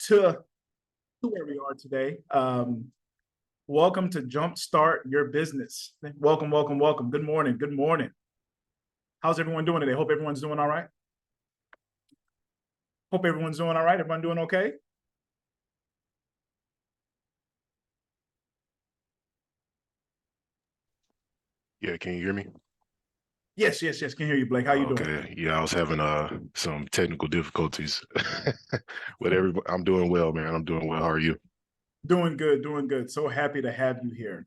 to where we are today. Welcome to Jumpstart Your Business. Welcome, welcome, welcome. Good morning. Good morning. How's everyone doing today? Hope everyone's doing all right. Hope everyone's doing all right. Everyone doing okay? Yeah, can you hear me? Yes. Can hear you, Blake. How you doing? Okay. Yeah, I was having some technical difficulties. I'm doing well, man. I'm doing well. How are you? Doing good, doing good. So happy to have you here.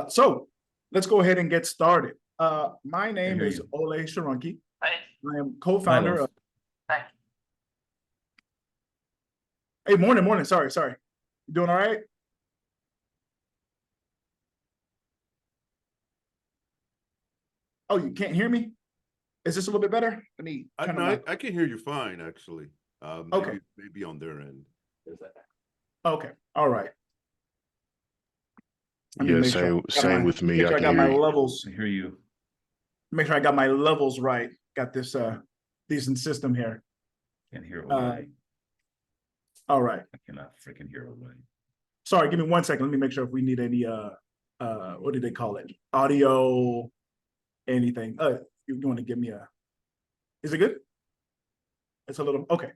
So let's go ahead and get started. My name is Ole Sharonki. Hi. I am co-founder of. Hi. Hey, morning. Sorry. You doing all right? Oh, you can't hear me? Is this a little bit better? Let me turn I can hear you fine, actually. Okay. Maybe on their end. Okay. All right. Let me Yeah, make sure same with me. Make sure I got my levels. I hear you. Make sure I got my levels right. Got this decent system here. Can't hear Ole. All right. I cannot freaking hear Ole. Sorry, give me 1 second. Let me make sure if we need any what do they call it? Audio, anything. You want to give me a, is it good? It's a little okay.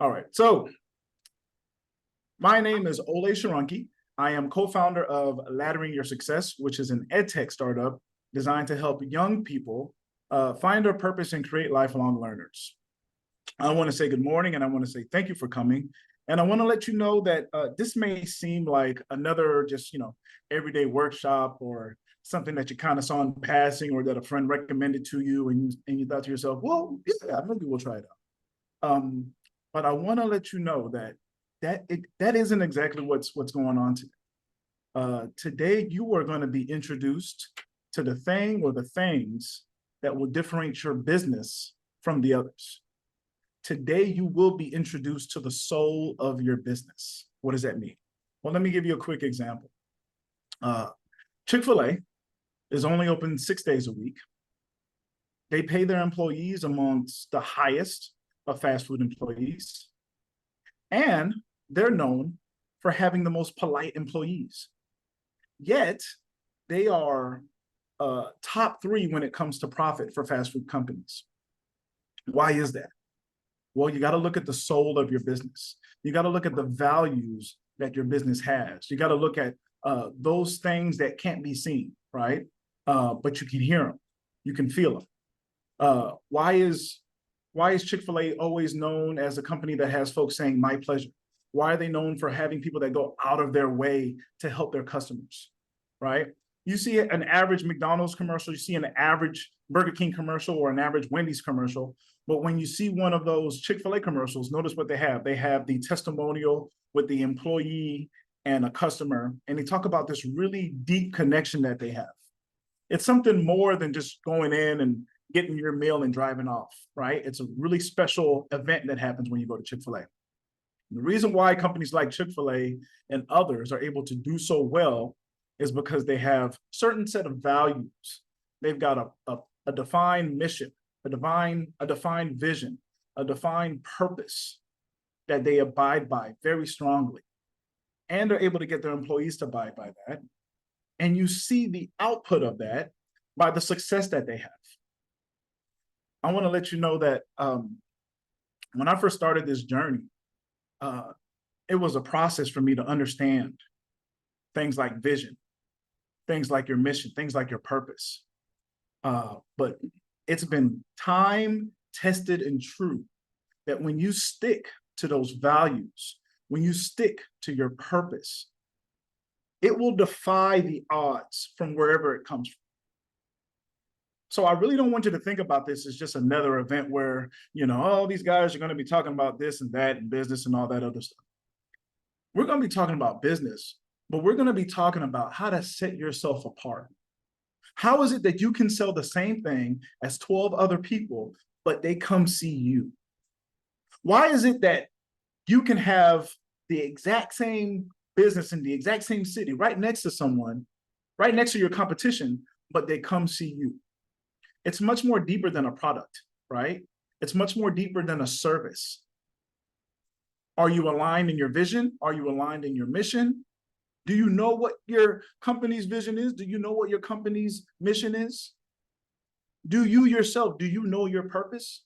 All right. So my name is Ole Sharonki. I am co-founder of Laddering Your Success, which is an edtech startup designed to help young people find their purpose and create lifelong learners. I want to say good morning, and I want to say thank you for coming. And I want to let you know that this may seem like another just, everyday workshop or something that you kind of saw in passing or that a friend recommended to you, and you thought to yourself, well, yeah, maybe we'll try it out. But I want to let you know that isn't exactly what's going on today. Today, you are going to be introduced to the thing or the things that will differentiate your business from the others. Today, you will be introduced to the soul of your business. What does that mean? Well, let me give you a quick example. Chick-fil-A is only open 6 days a week. They pay their employees amongst the highest of fast food employees. And they're known for having the most polite employees. Yet, they are top 3 when it comes to profit for fast food companies. Why is that? Well, you got to look at the soul of your business. You got to look at the values that your business has. You got to look at those things that can't be seen, right? But you can hear them. You can feel them. Why is Chick-fil-A always known as a company that has folks saying, my pleasure? Why are they known for having people that go out of their way to help their customers, right? You see an average McDonald's commercial, you see an average Burger King commercial or an average Wendy's commercial. But when you see one of those Chick-fil-A commercials, notice what they have. They have the testimonial with the employee and a customer, and they talk about this really deep connection that they have. It's something more than just going in and getting your meal and driving off, right? It's a really special event that happens when you go to Chick-fil-A. The reason why companies like Chick-fil-A and others are able to do so well is because they have certain set of values. They've got a defined mission, a defined vision, a defined purpose that they abide by very strongly. And they're able to get their employees to abide by that. And you see the output of that by the success that they have. I want to let you know that when I first started this journey, it was a process for me to understand things like vision, things like your mission, things like your purpose. But it's been time tested and true that when you stick to those values, when you stick to your purpose, it will defy the odds from wherever it comes from. So I really don't want you to think about this as just another event where, oh, these guys are going to be talking about this and that and business and all that other stuff. We're going to be talking about business, but we're going to be talking about how to set yourself apart. How is it that you can sell the same thing as 12 other people, but they come see you? Why is it that you can have the exact same business in the exact same city right next to someone, right next to your competition, but they come see you? It's much more deeper than a product, right? It's much more deeper than a service. Are you aligned in your vision? Are you aligned in your mission? Do you know what your company's vision is? Do you know what your company's mission is? Do you yourself, do you know your purpose?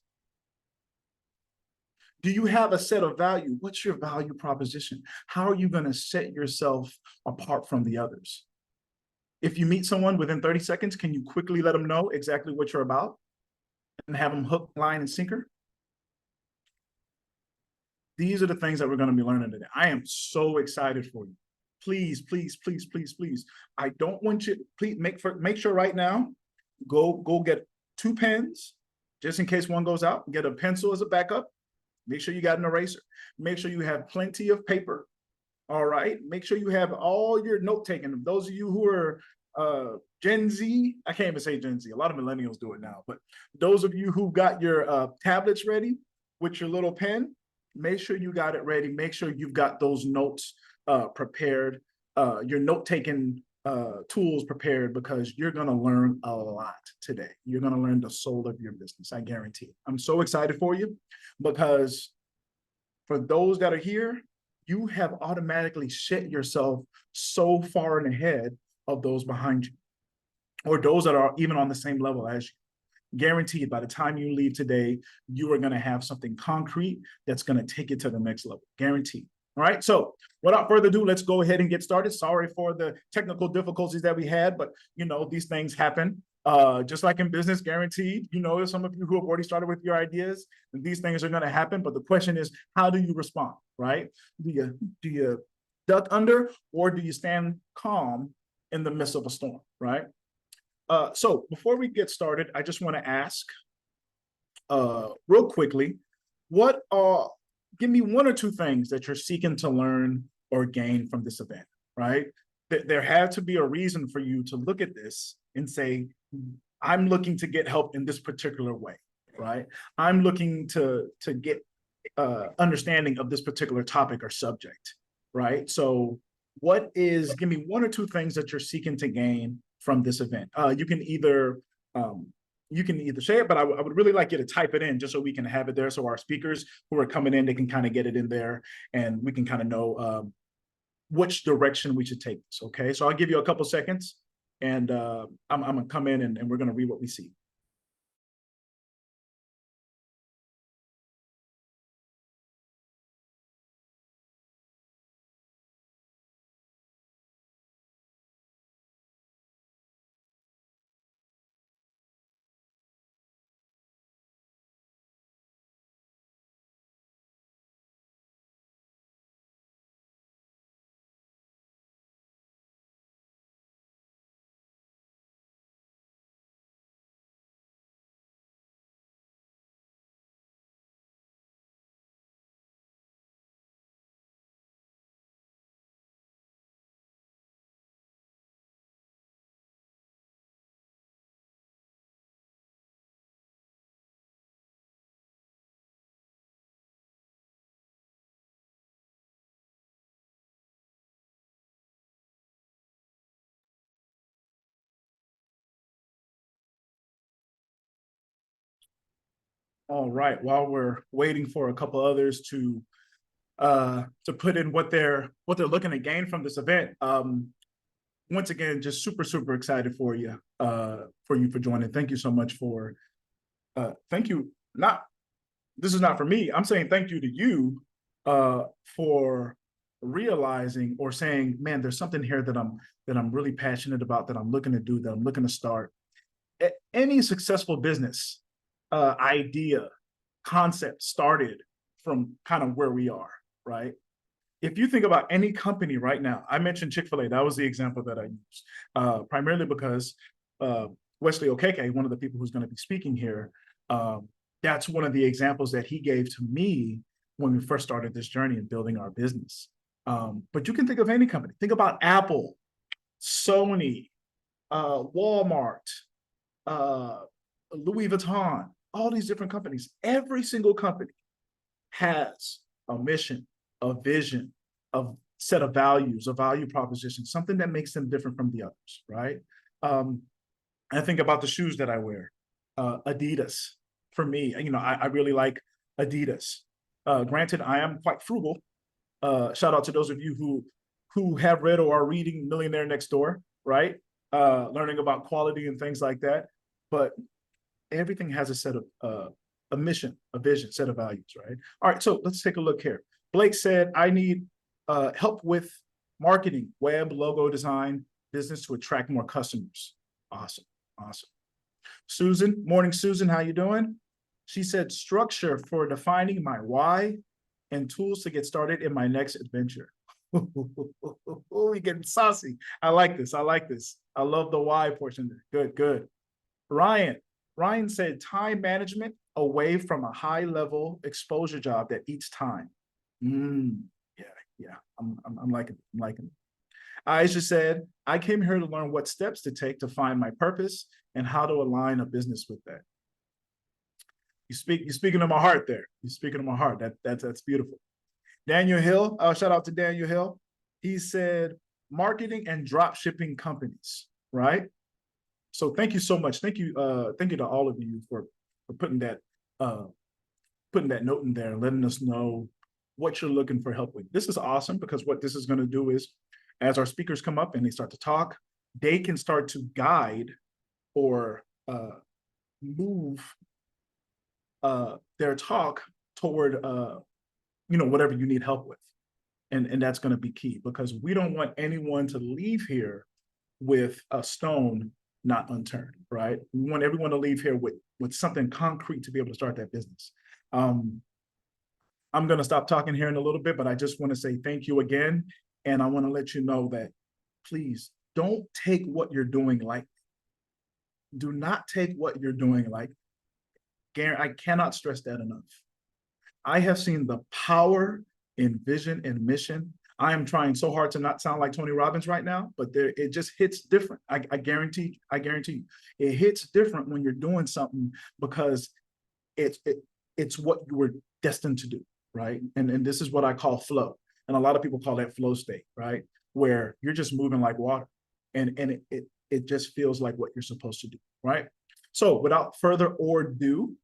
Do you have a set of value? What's your value proposition? How are you going to set yourself apart from the others? If you meet someone within 30 seconds, can you quickly let them know exactly what you're about and have them hook, line, and sinker? These are the things that we're going to be learning today. I am so excited for you. Please, please, please, please, please. I don't want you, please make sure right now, go get 2 pens, just in case one goes out. Get a pencil as a backup. Make sure you got an eraser. Make sure you have plenty of paper. All right. Make sure you have all your note taking. Those of you who are Gen Z, I can't even say Gen Z. A lot of millennials do it now. But those of you who got your tablets ready with your little pen, make sure you got it ready. Make sure you've got those notes prepared, your note-taking tools prepared, because you're going to learn a lot today. You're going to learn the soul of your business. I guarantee it. I'm so excited for you, because for those that are here, you have automatically set yourself so far in ahead of those behind you, or those that are even on the same level as you. Guaranteed, by the time you leave today, you are going to have something concrete that's going to take it to the next level. Guaranteed. All right. So without further ado, let's go ahead and get started. Sorry for the technical difficulties that we had, but you know, these things happen. Just like in business, guaranteed, you know, some of you who have already started with your ideas, these things are going to happen. But the question is, how do you respond? Right? Do you duck under, or do you stand calm in the midst of a storm? Right? So before we get started, I just want to ask real quickly, give me 1 or 2 things that you're seeking to learn or gain from this event, right? There had to be a reason for you to look at this and say, I'm looking to get help in this particular way, right? I'm looking to get understanding of this particular topic or subject, right? So give me 1 or 2 things that you're seeking to gain from this event. You can either say it, but I would really like you to type it in just so we can have it there. So our speakers who are coming in, they can kind of get it in there, and we can kind of know which direction we should take this. Okay, so I'll give you a couple seconds, and I'm gonna come in and we're gonna read what we see. All right. While we're waiting for a couple others to put in what they're looking to gain from this event, once again, just super excited for you for joining. Thank you so much for thank you. This is not for me. I'm saying thank you to you for realizing or saying, man, there's something here that I'm really passionate about, that I'm looking to do, that I'm looking to start. Any successful business idea, concept started from kind of where we are, right? If you think about any company right now, I mentioned Chick-fil-A, that was the example that I used, primarily because Wesley Okeke, one of the people who's going to be speaking here, that's one of the examples that he gave to me when we first started this journey in building our business. But you can think of any company. Think about Apple, Sony, Walmart, Louis Vuitton, all these different companies. Every single company has a mission, a vision, a set of values, a value proposition, something that makes them different from the others, right? I think about the shoes that I wear. Adidas, for me, you know, I really like Adidas. Granted, I am quite frugal, Shout out to those of you who have read or are reading Millionaire Next Door, right? Learning about quality and things like that. But everything has a set of a mission, a vision, set of values, right? All right, so let's take a look here. Blake said, I need help with marketing, web, logo design, business to attract more customers. Awesome, awesome. Susan, morning, Susan, how you doing? She said, structure for defining my why and tools to get started in my next adventure. We're getting saucy. I like this. I like this. I love the why portion. Good, good. Ryan said time management away from a high level exposure job that eats time. Yeah. I'm liking it. I'm liking it. Aisha said, I came here to learn what steps to take to find my purpose and how to align a business with that. You're speaking to my heart there. You're speaking to my heart. That's beautiful. Daniel Hill, shout out to Daniel Hill. He said, marketing and drop shipping companies, right? So thank you so much. Thank you to all of you for putting that note in there and letting us know what you're looking for help with. This is awesome because what this is going to do is, as our speakers come up and they start to talk, they can start to guide or move their talk toward whatever you need help with. And that's going to be key because we don't want anyone to leave here with a stone not unturned, right? We want everyone to leave here with something concrete to be able to start that business. I'm going to stop talking here in a little bit, but I just want to say thank you again. And I want to let you know that please don't take what you're doing lightly. Do not take what you're doing lightly. I cannot stress that enough. I have seen the power in vision and mission. I am trying so hard to not sound like Tony Robbins right now, but it just hits different. I guarantee you, it hits different when you're doing something because it's what you were destined to do, right? And this is what I call flow. And a lot of people call that flow state, right? Where you're just moving like water and it just feels like what you're supposed to do, right? So without further ado,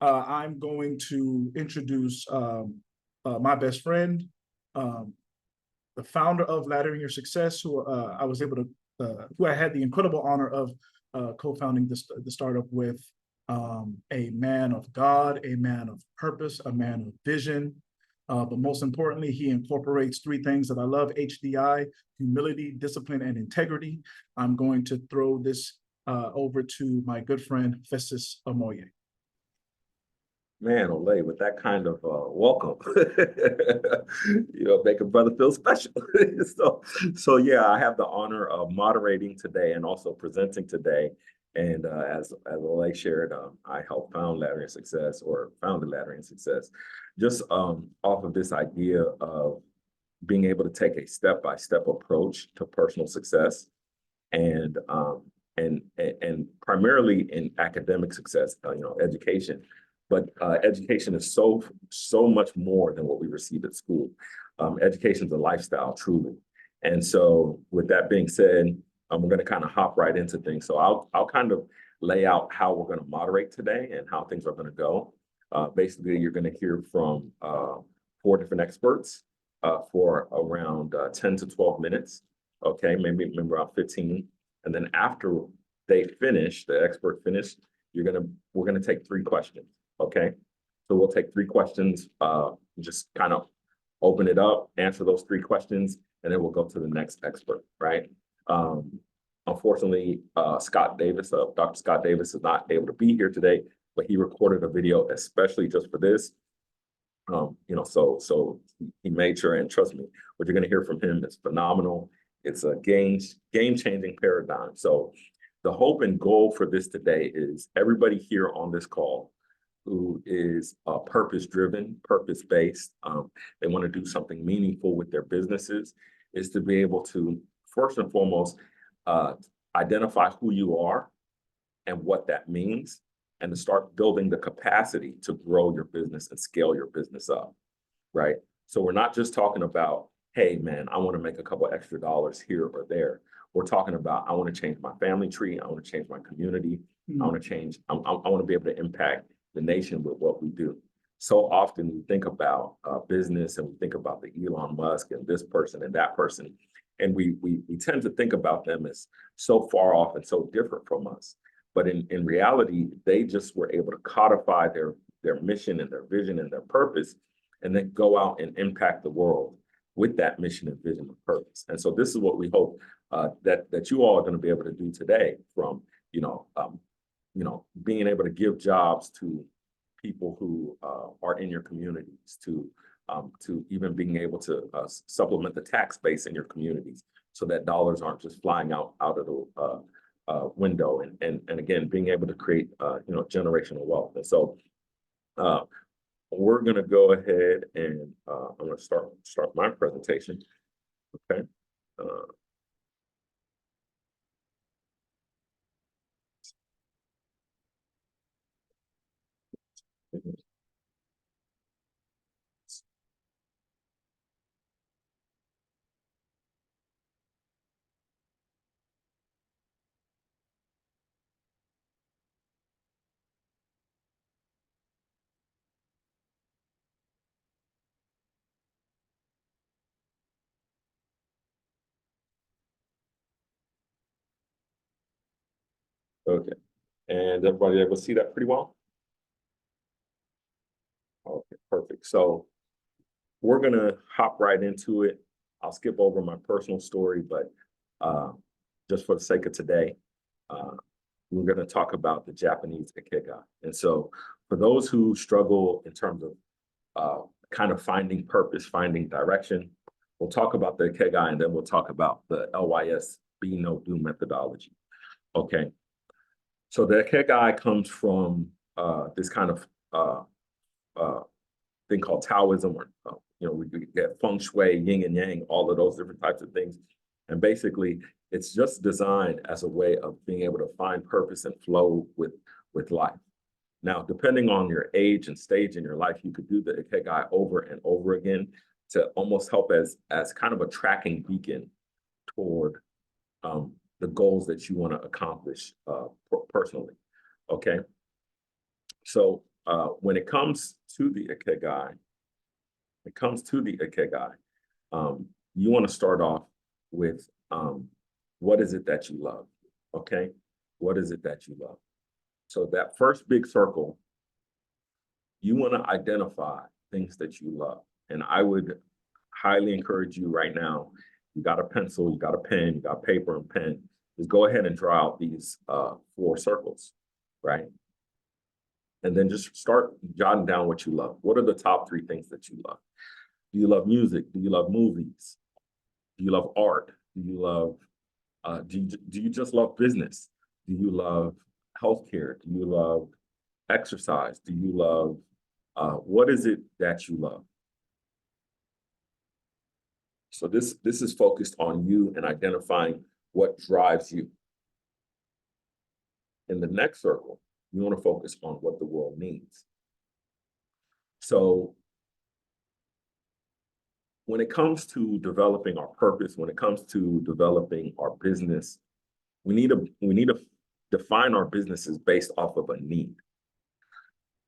I'm going to introduce my best friend, the founder of Laddering Your Success, who who I had the incredible honor of co-founding the startup with, a man of God, a man of purpose, a man of vision. But most importantly, he incorporates three things that I love: HDI, humility, discipline, and integrity. I'm going to throw this over to my good friend, Festus Amoye. Man, Olay, with that kind of welcome, make a brother feel special. so yeah, I have the honor of moderating today and also presenting today. And as Olay shared, I helped found Laddering Success, or founded Laddering Success, just off of this idea of being able to take a step-by-step approach to personal success, and primarily in academic success, education. But education is so much more than what we receive at school. Education is a lifestyle, truly. And so with that being said, we're going to kind of hop right into things. So I'll kind of lay out how we're going to moderate today and how things are going to go. Basically, you're going to hear from 4 different experts for around 10 to 12 minutes. Okay, maybe around 15. And then after they finish, the expert finished, we're going to take 3 questions. Okay, so we'll take 3 questions, just kind of open it up, answer those 3 questions, and then we'll go to the next expert, right? Unfortunately, Dr. Scott Davis is not able to be here today, but he recorded a video especially just for this. So he made sure, and trust me, what you're going to hear from him is phenomenal. It's a game-changing paradigm. So the hope and goal for this today is everybody here on this call who is purpose-driven, purpose-based, they want to do something meaningful with their businesses, is to be able to, first and foremost, identify who you are and what that means, and to start building the capacity to grow your business and scale your business up, right? So we're not just talking about, hey, man, I want to make a couple extra dollars here or there. We're talking about, I want to change my family tree. I want to change my community. I want to change, I want to be able to impact the nation with what we do. so often we think about business and we think about the Elon Musk and this person and that person, and we tend to think about them as so far off and so different from us. But in reality, they just were able to codify their mission and their vision and their purpose, and then go out and impact the world with that mission and vision and purpose. And so this is what we hope that you all are going to be able to do today, from being able to give jobs to people who are in your communities, to even being able to supplement the tax base in your communities, so that dollars aren't just flying out of the window, and again, being able to create generational wealth. And so we're going to go ahead and I'm going to start my presentation. Okay. Okay. And everybody able to see that pretty well? Okay, perfect. So we're going to hop right into it. I'll skip over my personal story, but just for the sake of today, we're going to talk about the Japanese ikigai. And so for those who struggle in terms of kind of finding purpose, finding direction, we'll talk about the ikigai, and then we'll talk about the LYS Be No Do methodology. Okay. So the ikigai comes from this kind of thing called Taoism, or we get feng shui, yin and yang, all of those different types of things. And basically, it's just designed as a way of being able to find purpose and flow with life. Now, depending on your age and stage in your life, you could do the ikigai over and over again to almost help as kind of a tracking beacon toward the goals that you want to accomplish personally. Okay. So when it comes to the ikigai, you want to start off with what is it that you love? Okay. What is it that you love? So that first big circle, you want to identify things that you love. And I would highly encourage you right now, you got a pencil, you got a pen, you got paper and pen, is go ahead and draw out these 4 circles, right? And then just start jotting down what you love. What are the top 3 things that you love? Do you love music? Do you love movies? Do you love art? Do you love, do you just love business? Do you love healthcare? Do you love exercise? Do you love, what is it that you love? So this is focused on you and identifying what drives you. In the next circle, you want to focus on what the world needs. So when it comes to developing our purpose, when it comes to developing our business, we need to define our businesses based off of a need.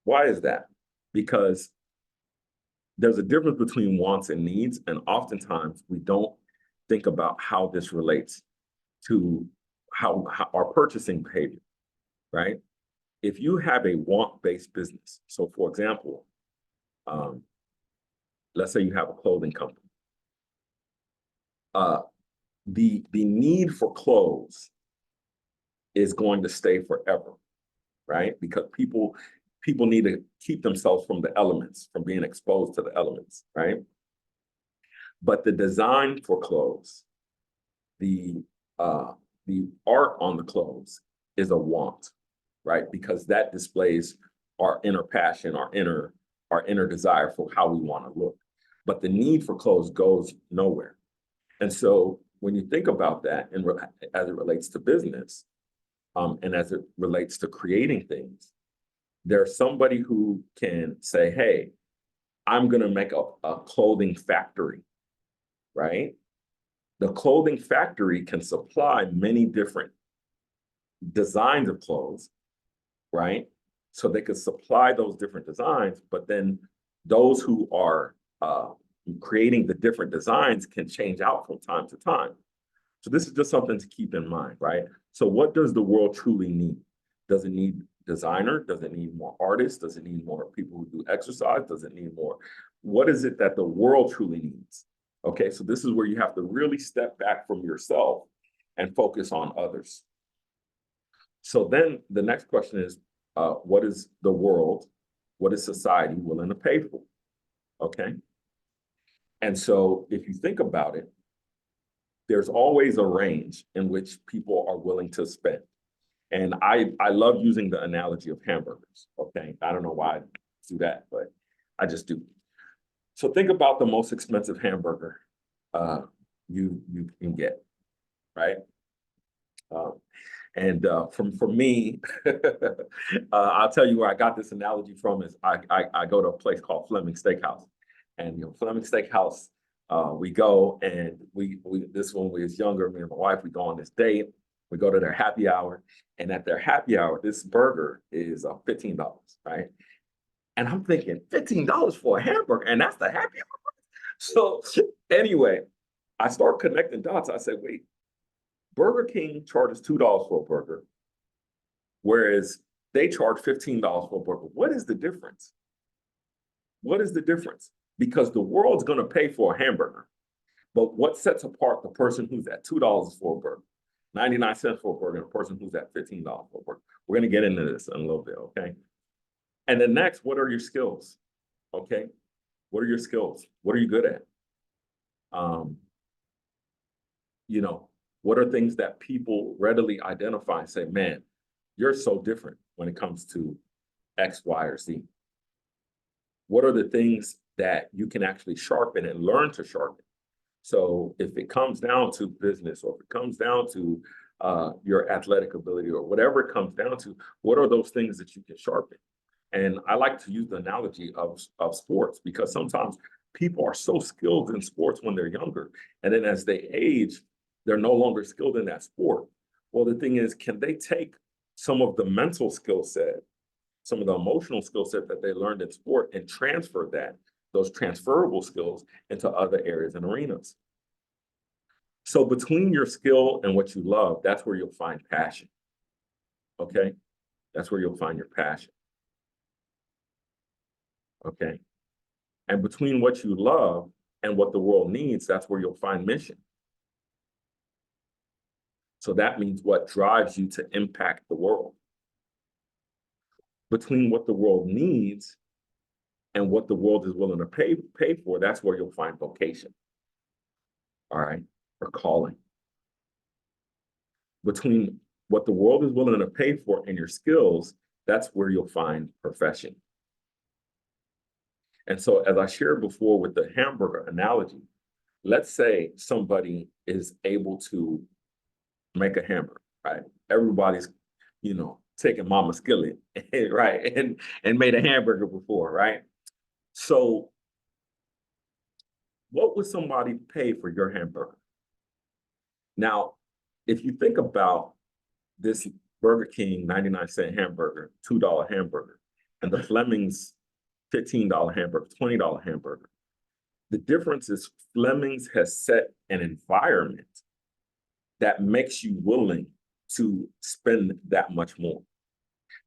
Why is that? Because there's a difference between wants and needs, and oftentimes we don't think about how this relates to how our purchasing behavior, right? If you have a want-based business, so for example, let's say you have a clothing company. The need for clothes is going to stay forever, right? Because people need to keep themselves from the elements, from being exposed to the elements, right? But the design for clothes, the art on the clothes is a want, right? Because that displays our inner passion, our inner desire for how we want to look. But the need for clothes goes nowhere. And so when you think about that, and as it relates to business, and as it relates to creating things, there's somebody who can say, hey, I'm going to make a clothing factory, right? The clothing factory can supply many different designs of clothes, right? So they could supply those different designs, but then those who are creating the different designs can change out from time to time. So this is just something to keep in mind, right? So what does the world truly need? Does it need designer? Does it need more artists? Does it need more people who do exercise? Does it need more? What is it that the world truly needs? Okay, so this is where you have to really step back from yourself and focus on others. So then the next question is, what is the world, what is society willing to pay for? Okay. And so if you think about it, there's always a range in which people are willing to spend. And I love using the analogy of hamburgers. Okay. I don't know why I do that, but I just do. So think about the most expensive hamburger you can get, right? For me, I'll tell you where I got this analogy from is I go to a place called Fleming Steakhouse, and Fleming Steakhouse, we go and we this when we was younger, me and my wife, we go on this date, we go to their happy hour, and at their happy hour, this burger is $15, right? And I'm thinking $15 for a hamburger, and that's the happy hour. So anyway, I start connecting dots. I said, wait. Burger King charges $2 for a burger, whereas they charge $15 for a burger. What is the difference? What is the difference? Because the world's going to pay for a hamburger, but what sets apart the person who's at $2 for a burger, 99 cents for a burger, and a person who's at $15 for a burger? We're going to get into this in a little bit, okay? And then next, what are your skills? Okay, what are your skills? What are you good at? What are things that people readily identify and say, man, you're so different when it comes to X, Y, or Z? What are the things that you can actually sharpen and learn to sharpen? So if it comes down to business, or if it comes down to your athletic ability, or whatever it comes down to, what are those things that you can sharpen? And I like to use the analogy of sports, because sometimes people are so skilled in sports when they're younger, and then as they age, they're no longer skilled in that sport. Well, the thing is, can they take some of the mental skill set, some of the emotional skill set that they learned in sport, and transfer those transferable skills into other areas and arenas? So between your skill and what you love, that's where you'll find passion. Okay? That's where you'll find your passion. Okay? And between what you love and what the world needs, that's where you'll find mission. So that means what drives you to impact the world. Between what the world needs and what the world is willing to pay for, that's where you'll find vocation. All right, or calling. Between what the world is willing to pay for and your skills, that's where you'll find profession. And so, as I shared before with the hamburger analogy, let's say somebody is able to make a hamburger, right? Everybody's, taken Mama Skillet, right? And made a hamburger before, right? So what would somebody pay for your hamburger? Now, if you think about this Burger King 99-cent hamburger, $2 hamburger, and the Fleming's $15 hamburger, $20 hamburger, the difference is Fleming's has set an environment that makes you willing to spend that much more.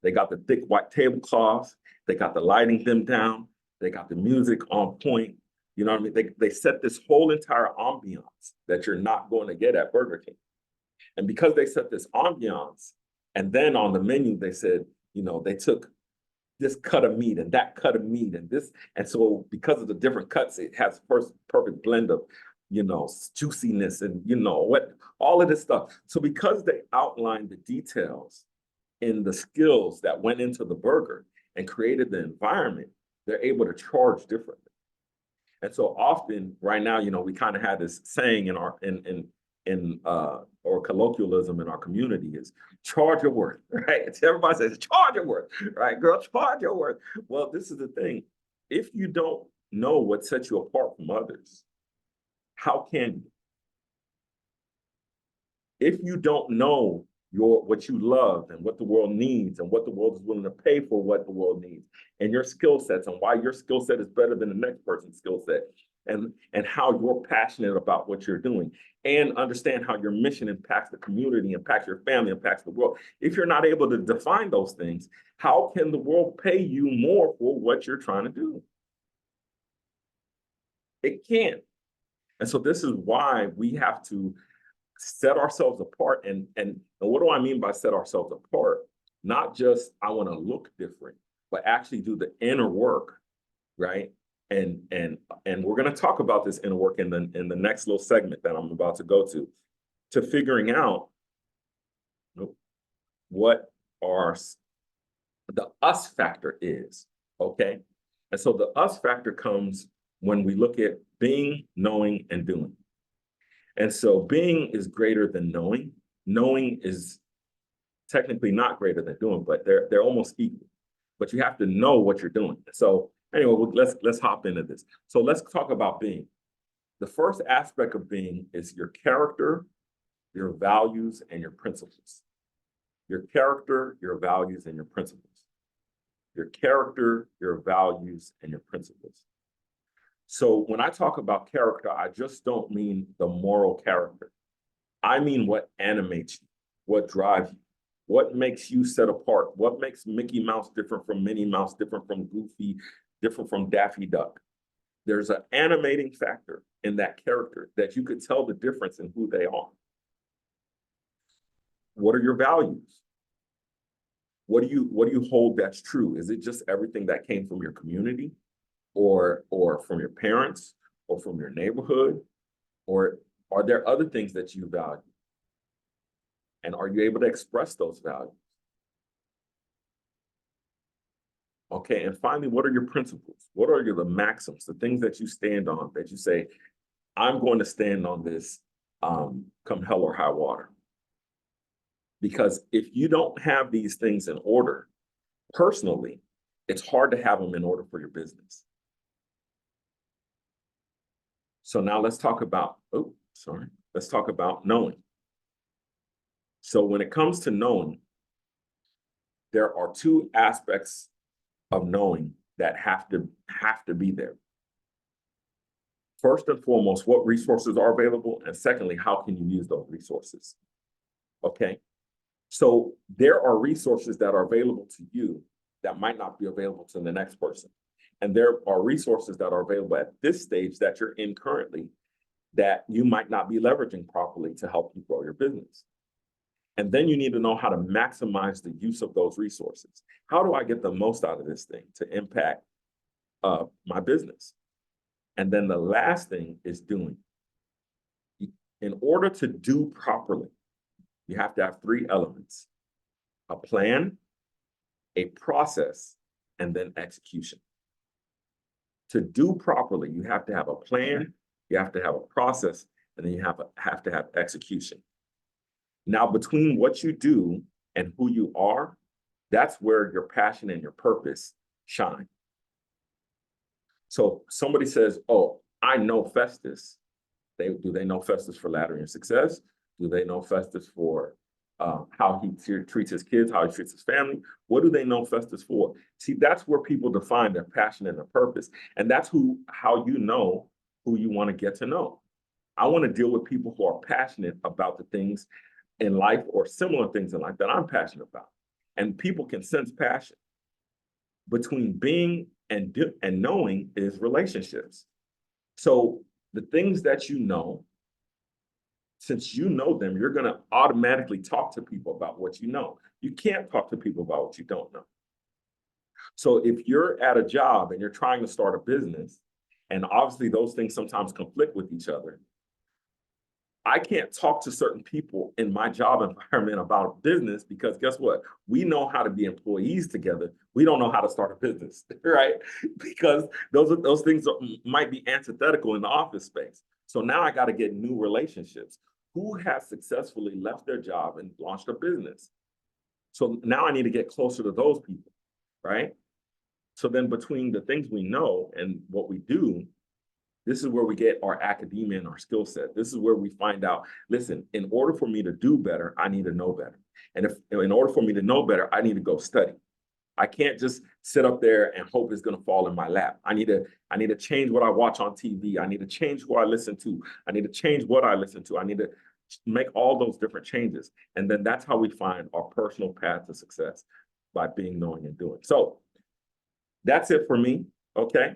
They got the thick white tablecloths, they got the lighting them down, they got the music on point. You know what I mean? They set this whole entire ambiance that you're not going to get at Burger King. And because they set this ambiance, and then on the menu, they said, they took this cut of meat and that cut of meat and this. And so because of the different cuts, it has perfect blend of, juiciness and, all of this stuff. So because they outlined the details in the skills that went into the burger and created the environment, they're able to charge differently. And so often right now, we kind of have this saying in our, or colloquialism in our community is charge your worth, right? Everybody says, charge your worth, right? Girl, charge your worth. Well, this is the thing. If you don't know what sets you apart from others, how can you? If you don't know what you love and what the world needs and what the world is willing to pay for what the world needs, and your skill sets and why your skill set is better than the next person's skill set, and how you're passionate about what you're doing, and understand how your mission impacts the community, impacts your family, impacts the world. If you're not able to define those things, how can the world pay you more for what you're trying to do? It can't. And so this is why we have to set ourselves apart. And what do I mean by set ourselves apart? Not just I want to look different, but actually do the inner work, right? And we're going to talk about this inner work in the next little segment that I'm about to go to figuring out what our the us factor is, okay? And so the us factor comes when we look at being, knowing, and doing. And so being is greater than knowing. Knowing is technically not greater than doing, but they're almost equal. But you have to know what you're doing. So anyway, let's hop into this. So let's talk about being. The first aspect of being is your character, your values, and your principles. Your character, your values, and your principles. Your character, your values, and your principles. So when I talk about character, I just don't mean the moral character. I mean what animates you, what drives you, what makes you set apart, what makes Mickey Mouse different from Minnie Mouse, different from Goofy, different from Daffy Duck. There's an animating factor in that character that you could tell the difference in who they are. What are your values? What do you hold that's true? Is it just everything that came from your community? Or from your parents, or from your neighborhood, or are there other things that you value? And are you able to express those values? Okay, and finally, what are your principles? What are the maxims, the things that you stand on, that you say, I'm going to stand on this come hell or high water? Because if you don't have these things in order, personally, it's hard to have them in order for your business. So now let's talk about, let's talk about knowing. So when it comes to knowing, there are two aspects of knowing that have to be there. First and foremost, what resources are available? And secondly, how can you use those resources? Okay, so there are resources that are available to you that might not be available to the next person. And there are resources that are available at this stage that you're in currently that you might not be leveraging properly to help you grow your business. And then you need to know how to maximize the use of those resources. How do I get the most out of this thing to impact my business? And then the last thing is doing. In order to do properly, you have to have three elements: a plan, a process, and then execution. To do properly, you have to have a plan, you have to have a process, and then you have to have execution. Now, between what you do and who you are, that's where your passion and your purpose shine. So somebody says, oh, I know Festus. Do they know Festus for laddering and success? Do they know Festus for how he treats his kids, how he treats his family? What do they know Festus for? See, that's where people define their passion and their purpose. And that's how you know who you want to get to know. I want to deal with people who are passionate about the things in life or similar things in life that I'm passionate about. And people can sense passion. Between being and knowing is relationships. So the things that you know, since you know them, you're going to automatically talk to people about what you know. You can't talk to people about what you don't know. So if you're at a job and you're trying to start a business, and obviously those things sometimes conflict with each other, I can't talk to certain people in my job environment about business because guess what? We know how to be employees together. We don't know how to start a business, right? Because those things might be antithetical in the office space. So now I got to get new relationships. Who has successfully left their job and launched a business? So now I need to get closer to those people, right? So then between the things we know and what we do, This is where we get our academia and our skill set. This is where we find out, listen, in order for me to do better, I need to know better. And if in order for me to know better, I need to go study. I can't just sit up there and hope it's going to fall in my lap. I need to change what I watch on TV. I need to change who I listen to. I need to change what I listen to. I need to make all those different changes. And then that's how we find our personal path to success, by being, knowing, and doing. So that's it for me. Okay.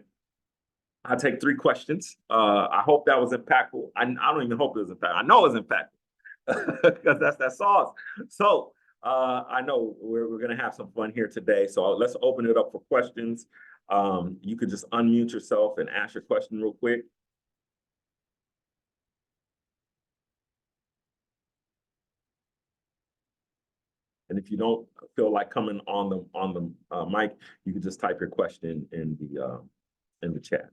I'll take 3 questions. I hope that was impactful. I don't even hope it was impactful. I know it was impactful because that's that sauce. So I know we're going to have some fun here today. So let's open it up for questions. You could just unmute yourself and ask your question real quick. And if you don't feel like coming on the mic, you can just type your question in the chat.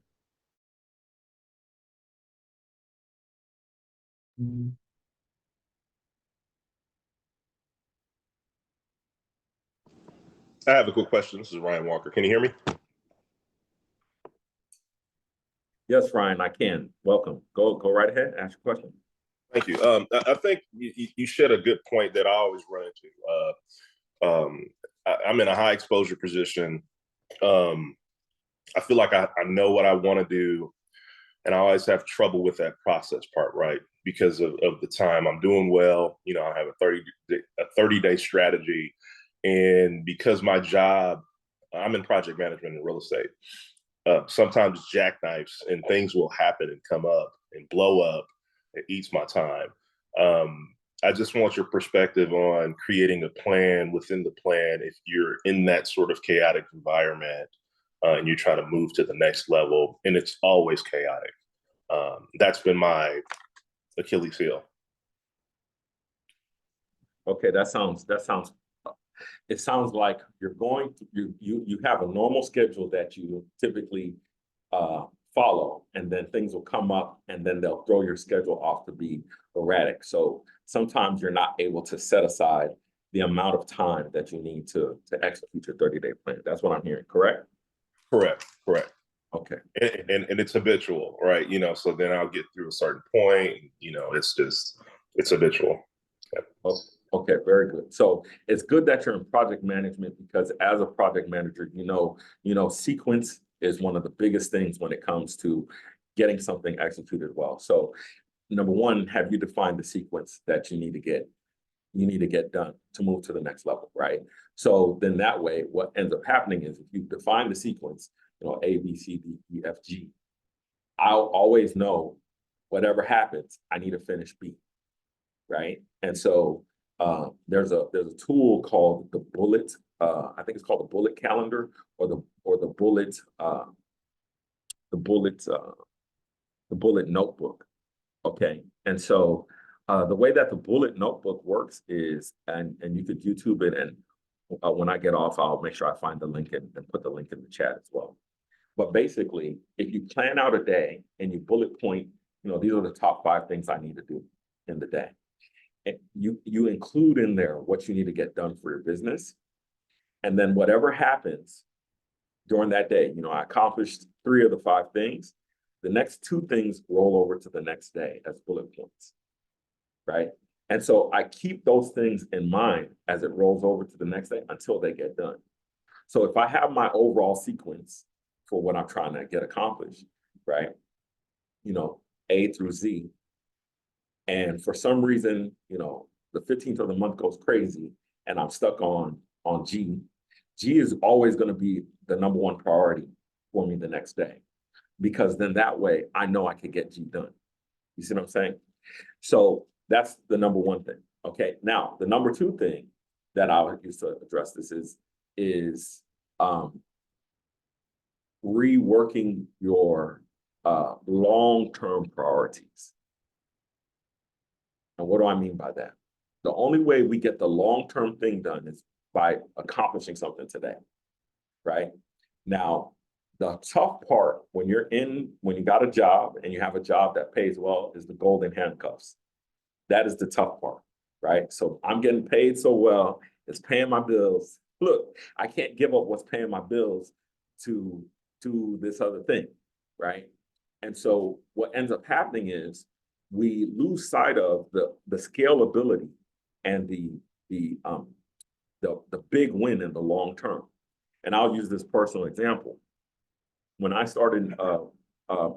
I have a quick question. This is Ryan Walker. Can you hear me? Yes, Ryan, I can. Welcome. Go right ahead. Ask your question. Thank you. I think you shared a good point that I always run into. I'm in a high exposure position. I feel like I know what I want to do, and I always have trouble with that process part, right? Because of the time. I'm doing well. You know, I have a 30-day strategy, and because my job, I'm in project management and real estate. Sometimes jackknifes and things will happen and come up and blow up. It eats my time. I just want your perspective on creating a plan within the plan if you're in that sort of chaotic environment and you're trying to move to the next level, and it's always chaotic. That's been my Achilles heel. Okay, it sounds like you're going to, you have a normal schedule that you typically follow, and then things will come up and then they'll throw your schedule off to be erratic. So sometimes you're not able to set aside the amount of time that you need to execute your 30-day plan. That's what I'm hearing, correct? Correct. Okay. And it's habitual, right? You know, so then I'll get through a certain point, you know, it's habitual. Yeah. Okay, very good. So it's good that you're in project management, because as a project manager, you know, sequence is one of the biggest things when it comes to getting something executed well. So number one, have you defined the sequence that you need to get done to move to the next level, right? So then that way, what ends up happening is if you define the sequence, you know, A, B, C, D, E, F, G, I'll always know whatever happens, I need to finish B, right? And so there's a tool called the bullet. I think it's called the bullet calendar, or the bullet notebook. Okay, and so the way that the bullet notebook works is, and you could YouTube it, and when I get off, I'll make sure I find the link and put the link in the chat as well. But basically, if you plan out a day and you bullet point, you know, these are the top 5 things I need to do in the day. And you include in there what you need to get done for your business. And then whatever happens during that day, you know, I accomplished 3 of the 5 things. The next 2 things roll over to the next day as bullet points, right? And so I keep those things in mind as it rolls over to the next day until they get done. So if I have my overall sequence for what I'm trying to get accomplished, right? You know, A through Z. And for some reason, you know, the 15th of the month goes crazy and I'm stuck on G. G is always going to be the number 1 priority for me the next day, because then that way I know I can get G done. You see what I'm saying? So that's the number 1 thing. Okay. Now, the number 2 thing that I would use to address this is reworking your long-term priorities. And what do I mean by that? The only way we get the long-term thing done is by accomplishing something today, right? Now, the tough part when you got a job and you have a job that pays well is the golden handcuffs. That is the tough part, right? So I'm getting paid so well, it's paying my bills. Look, I can't give up what's paying my bills to this other thing, right? And so what ends up happening is we lose sight of the scalability and the big win in the long term. And I'll use this personal example. When I started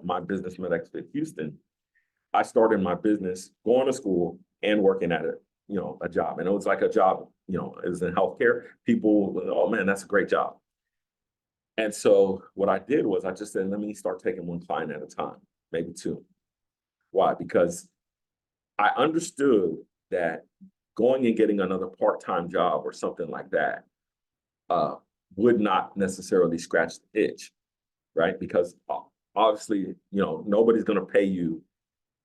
my business MedExfit Houston, I started my business going to school and working at a job. And it was like a job, it was in healthcare. People, oh man, that's a great job. And so what I did was I just said, let me start taking one client at a time, maybe two. Why? Because I understood that going and getting another part-time job or something like that would not necessarily scratch the itch, right? Because obviously, nobody's going to pay you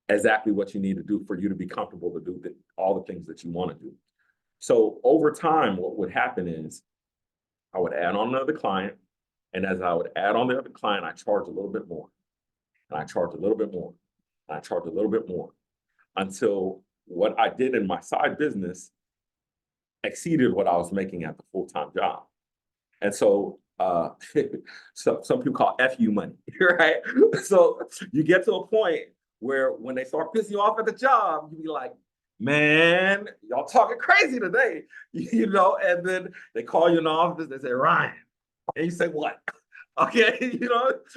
exactly what you need to do for you to be comfortable to do all the things that you want to do. So over time, what would happen is I would add on another client. And as I would add on the other client, I charge a little bit more. And I charge a little bit more. And I charge a little bit more. Until what I did in my side business exceeded what I was making at the full-time job. And so, so some people call FU money, right? So you get to a point where when they start pissing you off at the job, you be like, man, y'all talking crazy today, and then they call you in the office, they say, Ryan, and you say, what? Okay,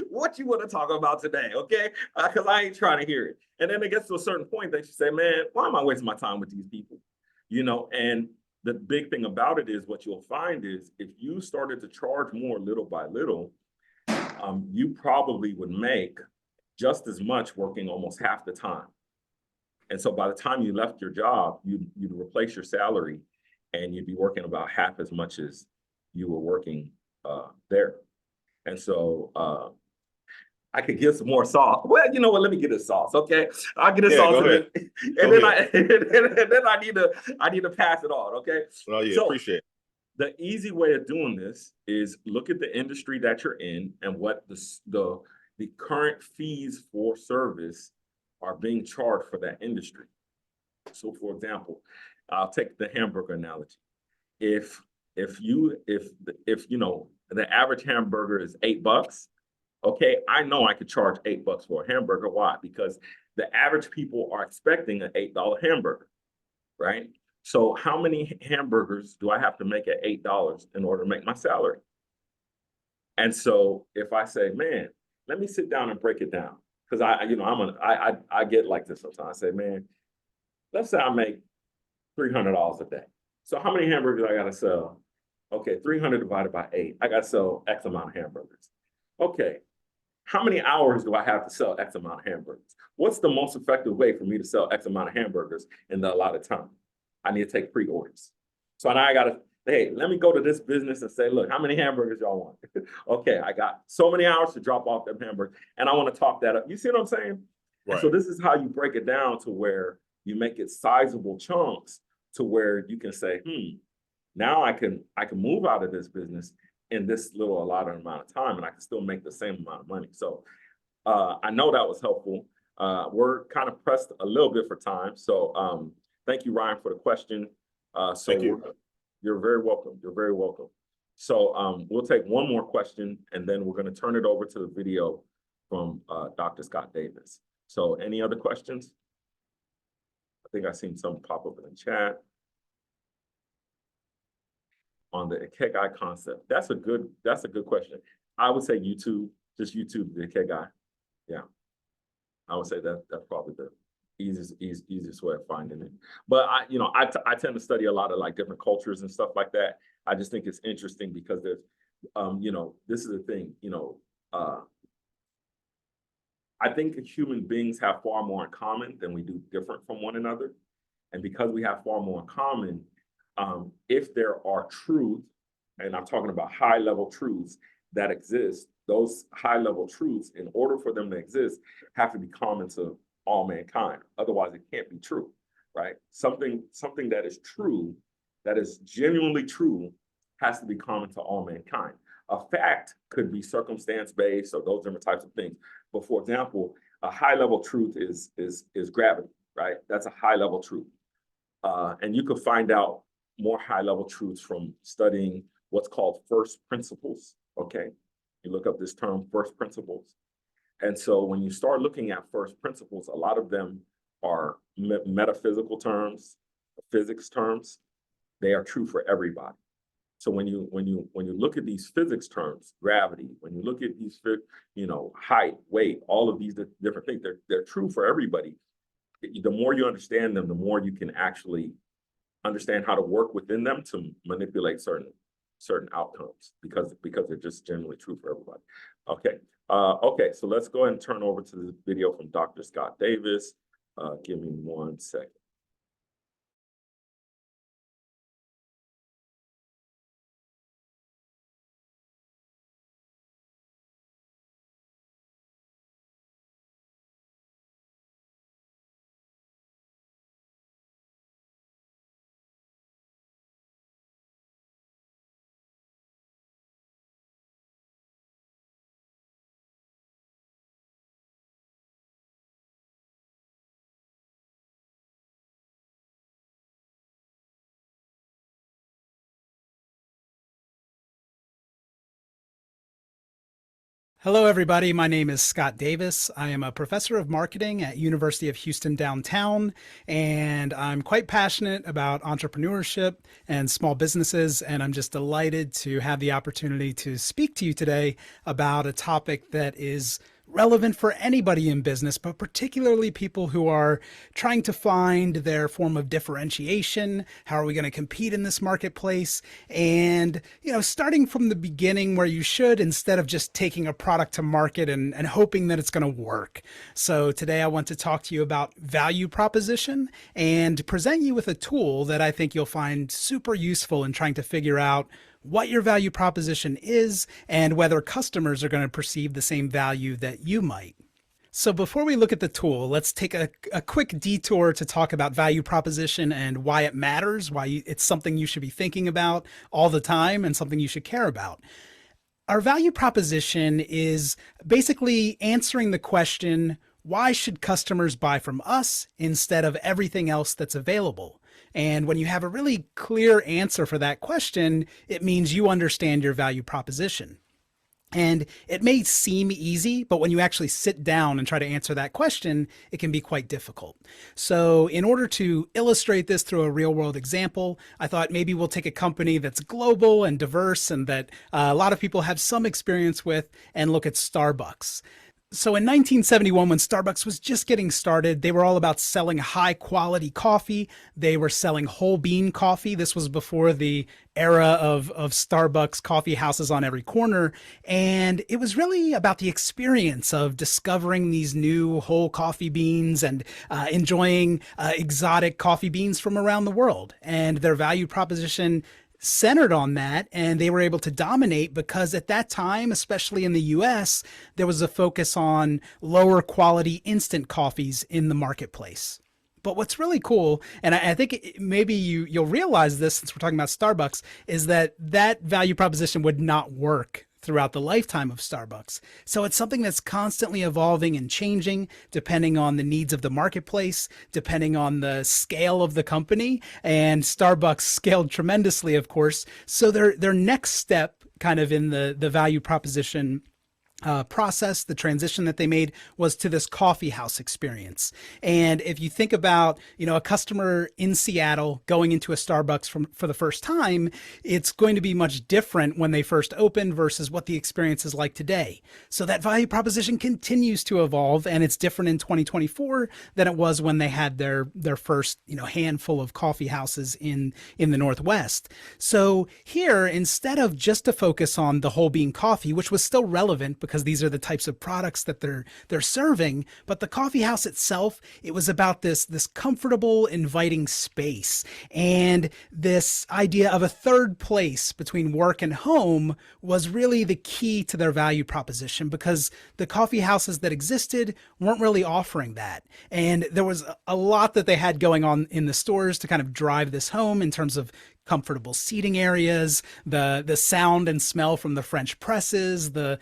what you want to talk about today, okay? Because I ain't trying to hear it. And then it gets to a certain point that you say, man, why am I wasting my time with these people? And the big thing about it is what you'll find is if you started to charge more little by little, you probably would make just as much working almost half the time. And so by the time you left your job, you'd replace your salary and you'd be working about half as much as you were working there. And so I could get some more sauce. Well, you know what? Let me get this sauce, okay? I'll get this sauce, and then I need to pass it on, okay? Oh yeah, so, appreciate it. The easy way of doing this is look at the industry that you're in and what the current fees for service are being charged for that industry. So, for example, I'll take the hamburger analogy. If the average hamburger is $8, okay, I know I could charge $8 for a hamburger. Why? Because the average people are expecting an $8 hamburger, right? So how many hamburgers do I have to make at $8 in order to make my salary? And so if I say, man, let me sit down and break it down, because I get like this sometimes. I say, man, let's say I make $300 a day. So how many hamburgers I gotta sell? Okay, 300 divided by 8. I gotta sell X amount of hamburgers. Okay, how many hours do I have to sell X amount of hamburgers? What's the most effective way for me to sell X amount of hamburgers in the allotted time? I need to take pre-orders. So now I gotta, hey, let me go to this business and say, look, how many hamburgers y'all want? Okay, I got so many hours to drop off them hamburgers, and I want to talk that up. You see what I'm saying? Right. So this is how you break it down to where you make it sizable chunks to where you can say, now I can move out of this business in this little allotted amount of time, and I can still make the same amount of money. So I know that was helpful. We're kind of pressed a little bit for time. So thank you, Ryan, for the question. Thank you. You're very welcome. You're very welcome. So we'll take one more question, and then we're going to turn it over to the video from Dr. Scott Davis. So any other questions? I think I've seen some pop up in the chat. On the Ikigai concept, that's a good question. I would say YouTube, just YouTube the Ikigai. Yeah, I would say that's probably the easiest way of finding it. But I tend to study a lot of like different cultures and stuff like that. I just think it's interesting because there's, this is the thing, I think human beings have far more in common than we do different from one another. And because we have far more in common, if there are truths, and I'm talking about high level truths that exist, those high level truths, in order for them to exist, have to be common to all mankind. Otherwise, it can't be true, right? Something that is true, that is genuinely true, has to be common to all mankind. A fact could be circumstance-based or those different types of things. But for example, a high level truth is gravity, right? That's a high level truth. And you could find out more high level truths from studying what's called first principles, okay? You look up this term, first principles. And so when you start looking at first principles, a lot of them are metaphysical terms, physics terms. They are true for everybody. So when you look at these physics terms, gravity, when you look at these, height, weight, all of these different things, they're true for everybody. The more you understand them, the more you can actually understand how to work within them to manipulate certain outcomes because they're just generally true for everybody. Okay. Okay, so let's go ahead and turn over to the video from Dr. Scott Davis. Give me 1 second. Hello, everybody. My name is Scott Davis. I am a professor of marketing at University of Houston downtown, and I'm quite passionate about entrepreneurship and small businesses, and I'm just delighted to have the opportunity to speak to you today about a topic that is relevant for anybody in business, but particularly people who are trying to find their form of differentiation. How are we going to compete in this marketplace? And, starting from the beginning where you should, instead of just taking a product to market and hoping that it's going to work. So today I want to talk to you about value proposition and present you with a tool that I think you'll find super useful in trying to figure out what your value proposition is and whether customers are going to perceive the same value that you might. So before we look at the tool, let's take a quick detour to talk about value proposition and why it matters, why it's something you should be thinking about all the time and something you should care about. Our value proposition is basically answering the question, why should customers buy from us instead of everything else that's available? And when you have a really clear answer for that question, it means you understand your value proposition. And it may seem easy, but when you actually sit down and try to answer that question, it can be quite difficult. So in order to illustrate this through a real world example, I thought maybe we'll take a company that's global and diverse and that a lot of people have some experience with and look at Starbucks. So in 1971, when Starbucks was just getting started, they were all about selling high quality coffee. They were selling whole bean coffee. This was before the era of Starbucks coffee houses on every corner. And it was really about the experience of discovering these new whole coffee beans and enjoying exotic coffee beans from around the world. And their value proposition centered on that, and they were able to dominate because at that time, especially in the US, there was a focus on lower quality instant coffees in the marketplace. But what's really cool, and I think maybe you'll realize this since we're talking about Starbucks, is that value proposition would not work throughout the lifetime of Starbucks. So it's something that's constantly evolving and changing depending on the needs of the marketplace, depending on the scale of the company. And Starbucks scaled tremendously, of course. So their next step kind of in the value proposition process, the transition that they made was to this coffee house experience. And if you think about, a customer in Seattle going into a Starbucks for the first time, it's going to be much different when they first open versus what the experience is like today. So that value proposition continues to evolve, and it's different in 2024 than it was when they had their first, handful of coffee houses in the Northwest. So here, instead of just to focus on the whole bean coffee, which was still relevant because these are the types of products that they're serving. But the coffee house itself, it was about this comfortable, inviting space. And this idea of a third place between work and home was really the key to their value proposition because the coffee houses that existed weren't really offering that. And there was a lot that they had going on in the stores to kind of drive this home in terms of comfortable seating areas, the sound and smell from the French presses, the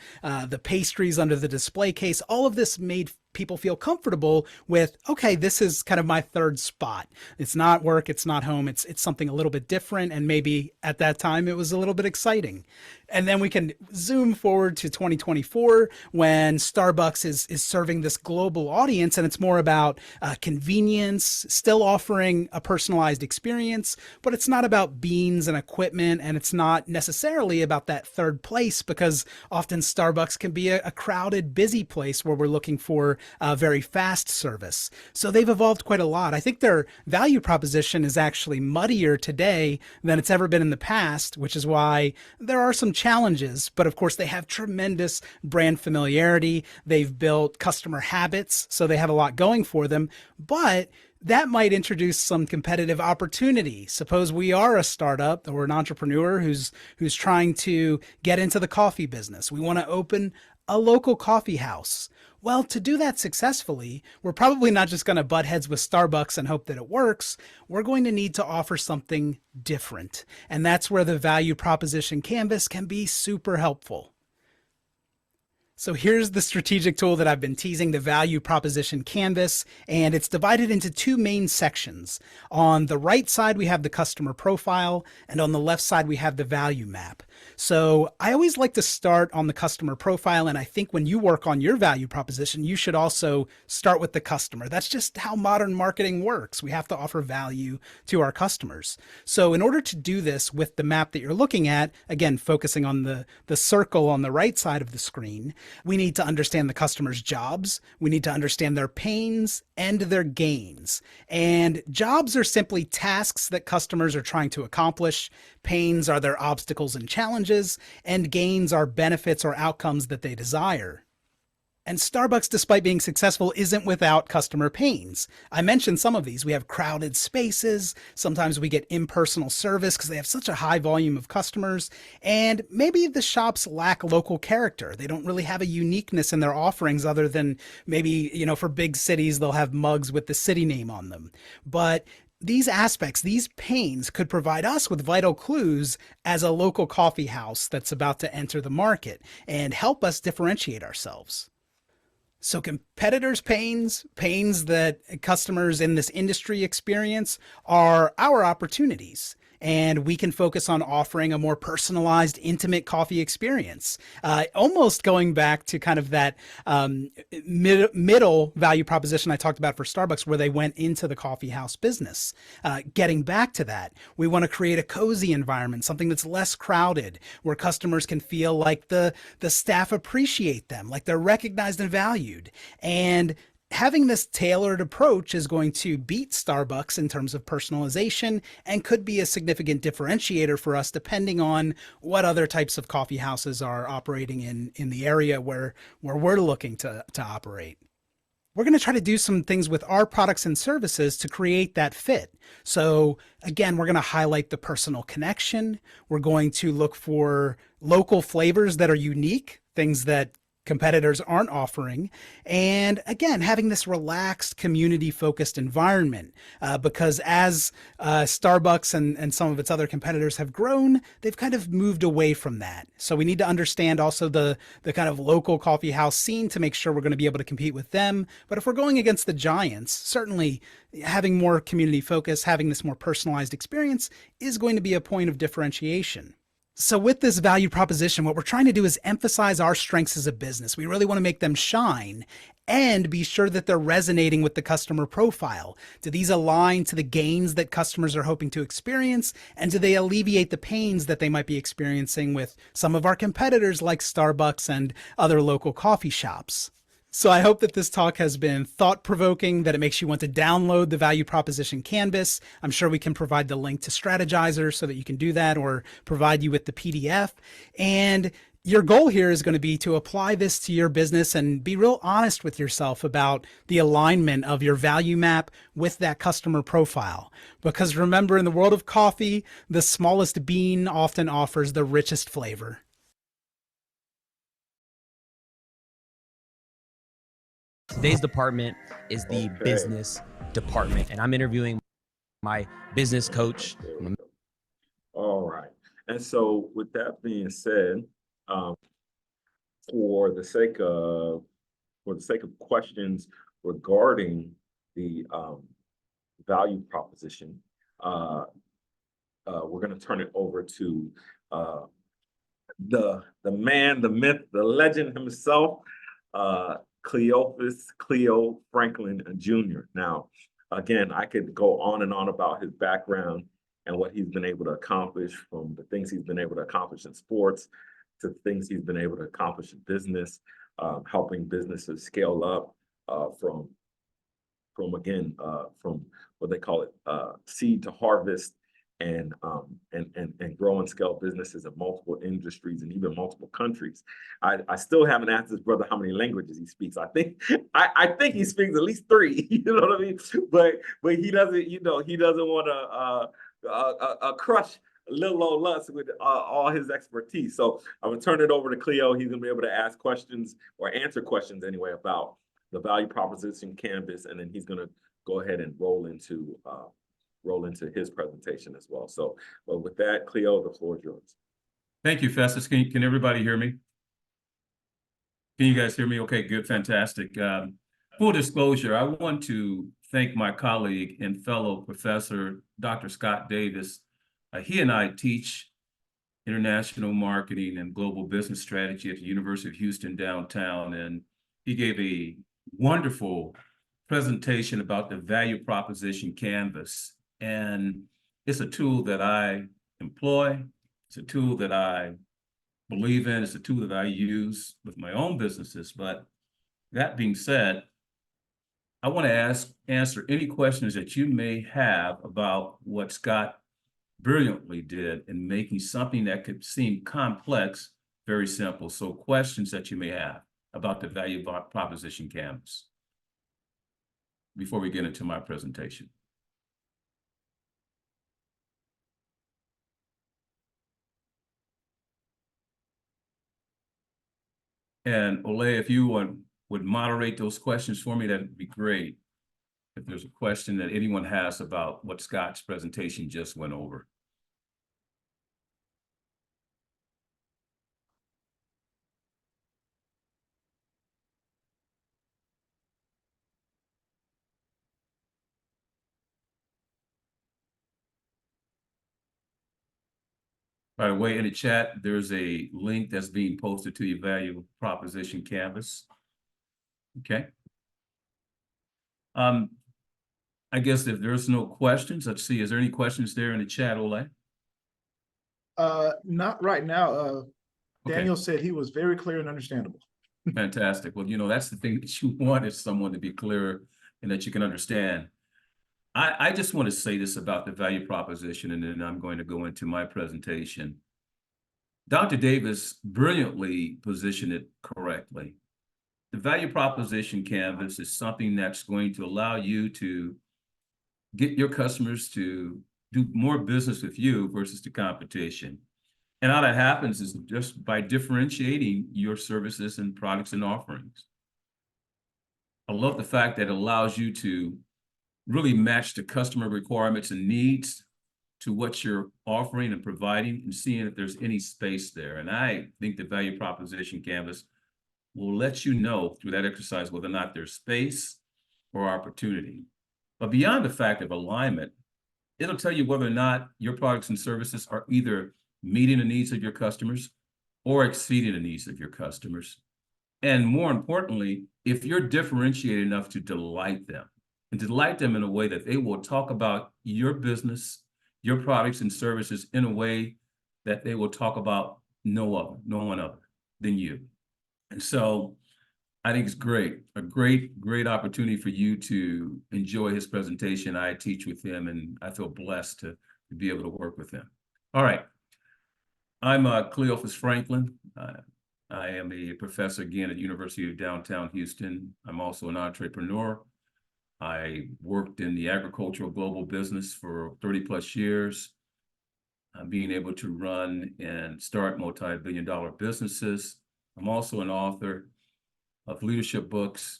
pastries under the display case. All of this made people feel comfortable with, okay, this is kind of my third spot. It's not work, it's not home, it's something a little bit different, and maybe at that time it was a little bit exciting. And then we can zoom forward to 2024 when Starbucks is serving this global audience, and it's more about convenience, still offering a personalized experience, but it's not about beans and equipment, and it's not necessarily about that third place, because often Starbucks can be a crowded, busy place where we're looking for very fast service. So they've evolved quite a lot. I think their value proposition is actually muddier today than it's ever been in the past, which is why there are some challenges, but of course they have tremendous brand familiarity. They've built customer habits, so they have a lot going for them, but that might introduce some competitive opportunity. Suppose we are a startup or an entrepreneur who's trying to get into the coffee business. We want to open a local coffee house. Well, to do that successfully, we're probably not just going to butt heads with Starbucks and hope that it works. We're going to need to offer something different. And that's where the value proposition canvas can be super helpful. So here's the strategic tool that I've been teasing, the value proposition canvas, and it's divided into two main sections. On the right side, we have the customer profile, and on the left side, we have the value map. So I always like to start on the customer profile, and I think when you work on your value proposition, you should also start with the customer. That's just how modern marketing works. We have to offer value to our customers. So in order to do this with the map that you're looking at, again, focusing on the circle on the right side of the screen, we need to understand the customer's jobs. We need to understand their pains and their gains. And jobs are simply tasks that customers are trying to accomplish. Pains are their obstacles and challenges, and gains are benefits or outcomes that they desire. And Starbucks, despite being successful, isn't without customer pains. I mentioned some of these. We have crowded spaces. Sometimes we get impersonal service because they have such a high volume of customers. And maybe the shops lack local character. They don't really have a uniqueness in their offerings other than maybe, for big cities, they'll have mugs with the city name on them. But these aspects, these pains could provide us with vital clues as a local coffee house that's about to enter the market and help us differentiate ourselves. So competitors' pains that customers in this industry experience are our opportunities. And we can focus on offering a more personalized, intimate coffee experience, almost going back to kind of that middle value proposition I talked about for Starbucks, where they went into the coffee house business. Getting back to that, we want to create a cozy environment, something that's less crowded, where customers can feel like the staff appreciate them, like they're recognized and valued. And having this tailored approach is going to beat Starbucks in terms of personalization and could be a significant differentiator for us, depending on what other types of coffee houses are operating in the area where we're looking to operate. We're going to try to do some things with our products and services to create that fit. So again, we're going to highlight the personal connection. We're going to look for local flavors that are unique, things that competitors aren't offering. And again, having this relaxed, community-focused environment, because as Starbucks and some of its other competitors have grown, they've kind of moved away from that. So we need to understand also the kind of local coffee house scene to make sure we're going to be able to compete with them. But if we're going against the giants, certainly having more community focus, having this more personalized experience is going to be a point of differentiation. So with this value proposition, what we're trying to do is emphasize our strengths as a business. We really want to make them shine and be sure that they're resonating with the customer profile. Do these align to the gains that customers are hoping to experience? And do they alleviate the pains that they might be experiencing with some of our competitors like Starbucks and other local coffee shops? So I hope that this talk has been thought-provoking, that it makes you want to download the value proposition canvas. I'm sure we can provide the link to Strategizer so that you can do that, or provide you with the PDF. And your goal here is going to be to apply this to your business and be real honest with yourself about the alignment of your value map with that customer profile. Because remember, in the world of coffee, the smallest bean often offers the richest flavor. Today's department is the business department, and I'm interviewing my business coach. All right. And so with that being said, for the sake of questions regarding the value proposition, we're going to turn it over to the man, the myth, the legend himself, Cleo Franklin Jr. Now, again, I could go on and on about his background and what he's been able to accomplish, from the things he's been able to accomplish in sports to things he's been able to accomplish in business, helping businesses scale up from what they call it, seed to harvest, and grow and scale businesses in multiple industries and even multiple countries. I still haven't asked this brother how many languages he speaks. I think he speaks at least 3. You know what I mean? But he doesn't, he doesn't want to crush little old us with all his expertise. So I'm gonna turn it over to Cleo. He's gonna be able to ask questions, or answer questions anyway, about the value proposition canvas, and then he's gonna go ahead and roll into his presentation as well. So, but with that, Cleo, the floor is yours. Thank you, Festus. Can everybody hear me? Can you guys hear me? Okay, good, fantastic. Full disclosure, I want to thank my colleague and fellow professor, Dr. Scott Davis. He and I teach international marketing and global business strategy at the University of Houston downtown, and he gave a wonderful presentation about the value proposition canvas. And it's a tool that I employ. It's a tool that I believe in. It's a tool that I use with my own businesses. But that being said, I want to answer any questions that you may have about what Scott brilliantly did in making something that could seem complex very simple. So questions that you may have about the value proposition canvas before we get into my presentation. And Ole, if you would moderate those questions for me, that'd be great. If there's a question that anyone has about what Scott's presentation just went over. By the way, in the chat, there's a link that's being posted to your value proposition canvas. Okay. I guess if there's no questions, let's see, is there any questions there in the chat, Ole? Not right now. Okay. Daniel said he was very clear and understandable. Fantastic. Well, that's the thing that you want, is someone to be clear and that you can understand. I just want to say this about the value proposition, and then I'm going to go into my presentation. Dr. Davis brilliantly positioned it correctly. The value proposition canvas is something that's going to allow you to get your customers to do more business with you versus the competition. And how that happens is just by differentiating your services and products and offerings. I love the fact that it allows you to really match the customer requirements and needs to what you're offering and providing, and seeing if there's any space there. And I think the value proposition canvas will let you know through that exercise whether or not there's space or opportunity. But beyond the fact of alignment, it'll tell you whether or not your products and services are either meeting the needs of your customers or exceeding the needs of your customers. And more importantly, if you're differentiated enough to delight them, and delight them in a way that they will talk about your business, your products and services in a way that they will talk about no one other than you. And so I think it's great, a great opportunity for you to enjoy his presentation. I teach with him, and I feel blessed to be able to work with him. All right. I'm Cleophas Franklin. I am a professor, again, at the University of Downtown Houston. I'm also an entrepreneur. I worked in the agricultural global business for 30 plus years, being able to run and start multi-billion-dollar businesses. I'm also an author of leadership books,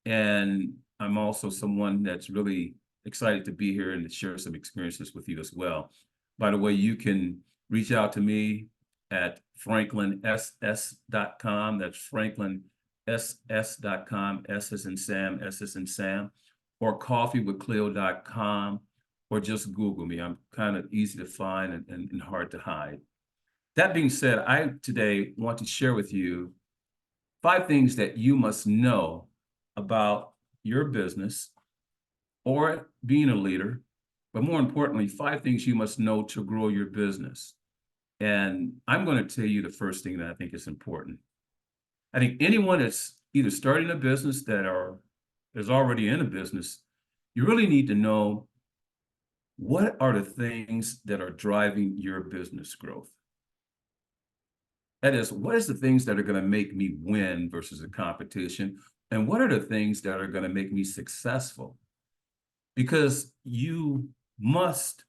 and I'm also someone that's really excited to be here and to share some experiences with you as well. By the way, you can reach out to me at franklinss.com. That's franklinss.com, S as in Sam, S as in Sam, or coffeewithcleo.com, or just Google me. I'm kind of easy to find and hard to hide. That being said, I today want to share with you 5 things that you must know about your business or being a leader, but more importantly, 5 things you must know to grow your business. And I'm going to tell you the first thing that I think is important. I think anyone that's either starting a business is already in a business, you really need to know what are the things that are driving your business growth. That is, what is the things that are going to make me win versus the competition? And what are the things that are going to make me successful? Because you must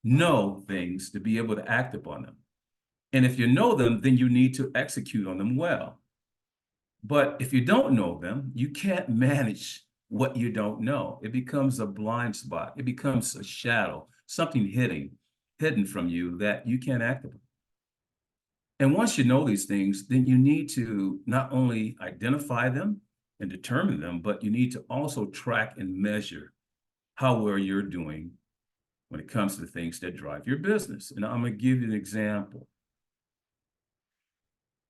know things to be able to act upon them. And if you know them, then you need to execute on them well. But if you don't know them, you can't manage what you don't know. It becomes a blind spot. It becomes a shadow, something hidden from you that you can't act upon. And once you know these things, then you need to not only identify them and determine them, but you need to also track and measure how well you're doing when it comes to the things that drive your business. And I'm going to give you an example.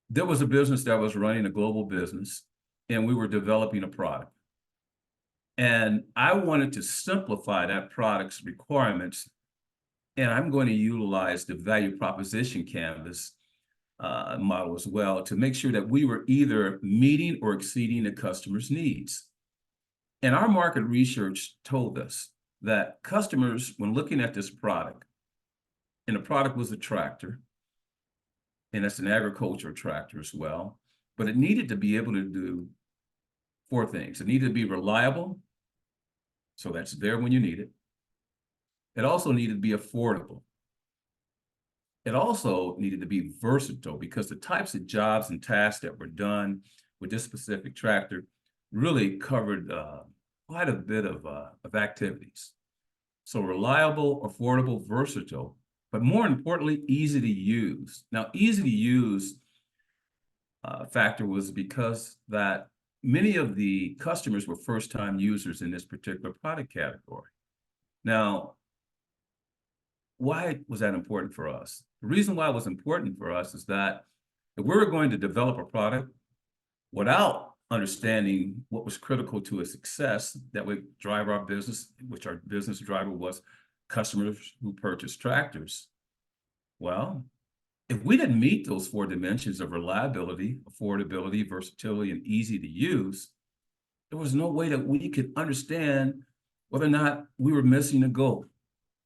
There was a business that was running a global business, and we were developing a product. And I wanted to simplify that product's requirements, and I'm going to utilize the value proposition canvas model as well to make sure that we were either meeting or exceeding the customer's needs. And our market research told us that customers, when looking at this product, and the product was a tractor, and it's an agricultural tractor as well, but it needed to be able to do 4 things. It needed to be reliable, so that's there when you need it. It also needed to be affordable. It also needed to be versatile, because the types of jobs and tasks that were done with this specific tractor really covered quite a bit of activities. So reliable, affordable, versatile, but more importantly, easy to use. Now, easy to use factor was because that many of the customers were first-time users in this particular product category. Now, why was that important for us? The reason why it was important for us is that if we were going to develop a product without understanding what was critical to its success that would drive our business, which our business driver was customers who purchased tractors. Well, if we didn't meet those 4 dimensions of reliability, affordability, versatility, and easy to use, there was no way that we could understand whether or not we were missing a goal.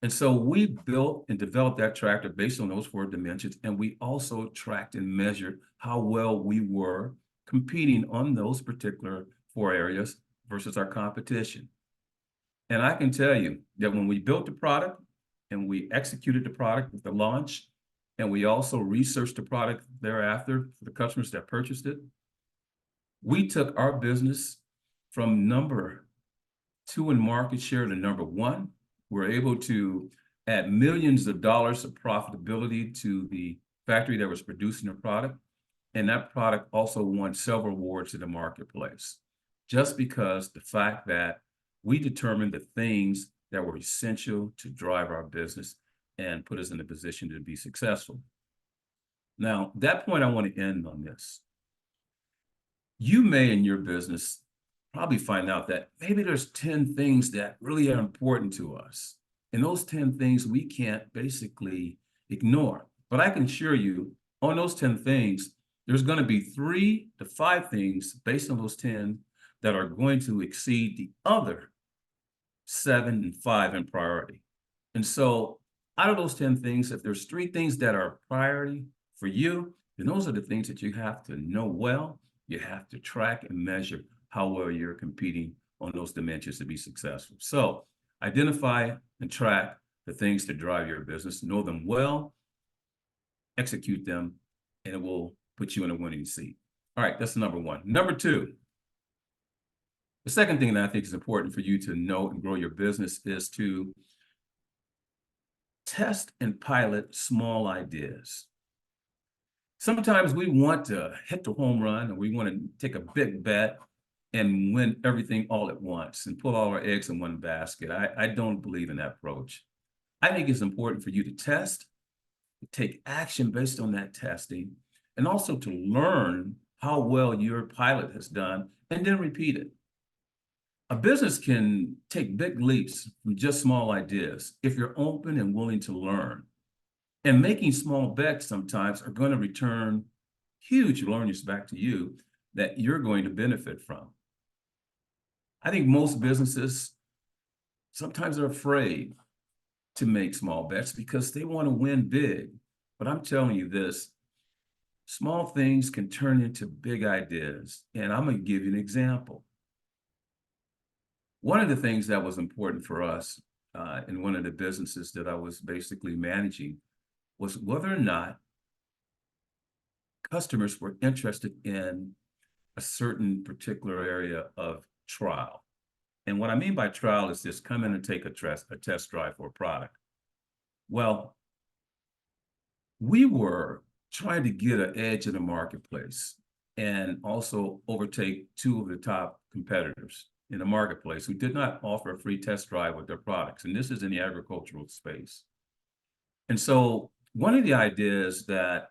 And so we built and developed that tractor based on those 4 dimensions, and we also tracked and measured how well we were competing on those particular 4 areas versus our competition. And I can tell you that when we built the product and we executed the product with the launch, and we also researched the product thereafter for the customers that purchased it, we took our business from number 2 in market share to number 1. We're able to add millions of dollars of profitability to the factory that was producing the product. And that product also won several awards in the marketplace, just because the fact that we determined the things that were essential to drive our business and put us in a position to be successful. Now, at that point, I want to end on this. You may, in your business, probably find out that maybe there's 10 things that really are important to us. And those 10 things we can't basically ignore. But I can assure you, on those 10 things, there's going to be 3 to 5 things based on those 10 that are going to exceed the other 7 and 5 in priority. And so out of those 10 things, if there's 3 things that are priority for you, then those are the things that you have to know well. You have to track and measure how well you're competing on those dimensions to be successful. So identify and track the things that drive your business, know them well, execute them, and it will put you in a winning seat. All right, that's number 1. Number 2, the second thing that I think is important for you to know and grow your business is to test and pilot small ideas. Sometimes we want to hit the home run, and we want to take a big bet and win everything all at once and put all our eggs in one basket. I don't believe in that approach. I think it's important for you to test, take action based on that testing, and also to learn how well your pilot has done and then repeat it. A business can take big leaps from just small ideas if you're open and willing to learn. And making small bets sometimes are going to return huge learnings back to you that you're going to benefit from. I think most businesses sometimes are afraid to make small bets because they want to win big. But I'm telling you this, small things can turn into big ideas. And I'm going to give you an example. One of the things that was important for us in one of the businesses that I was basically managing was whether or not customers were interested in a certain particular area of trial. And what I mean by trial is just come in and take a test drive for a product. Well, we were trying to get an edge in the marketplace and also overtake two of the top competitors in the marketplace who did not offer a free test drive with their products. And this is in the agricultural space. And so one of the ideas that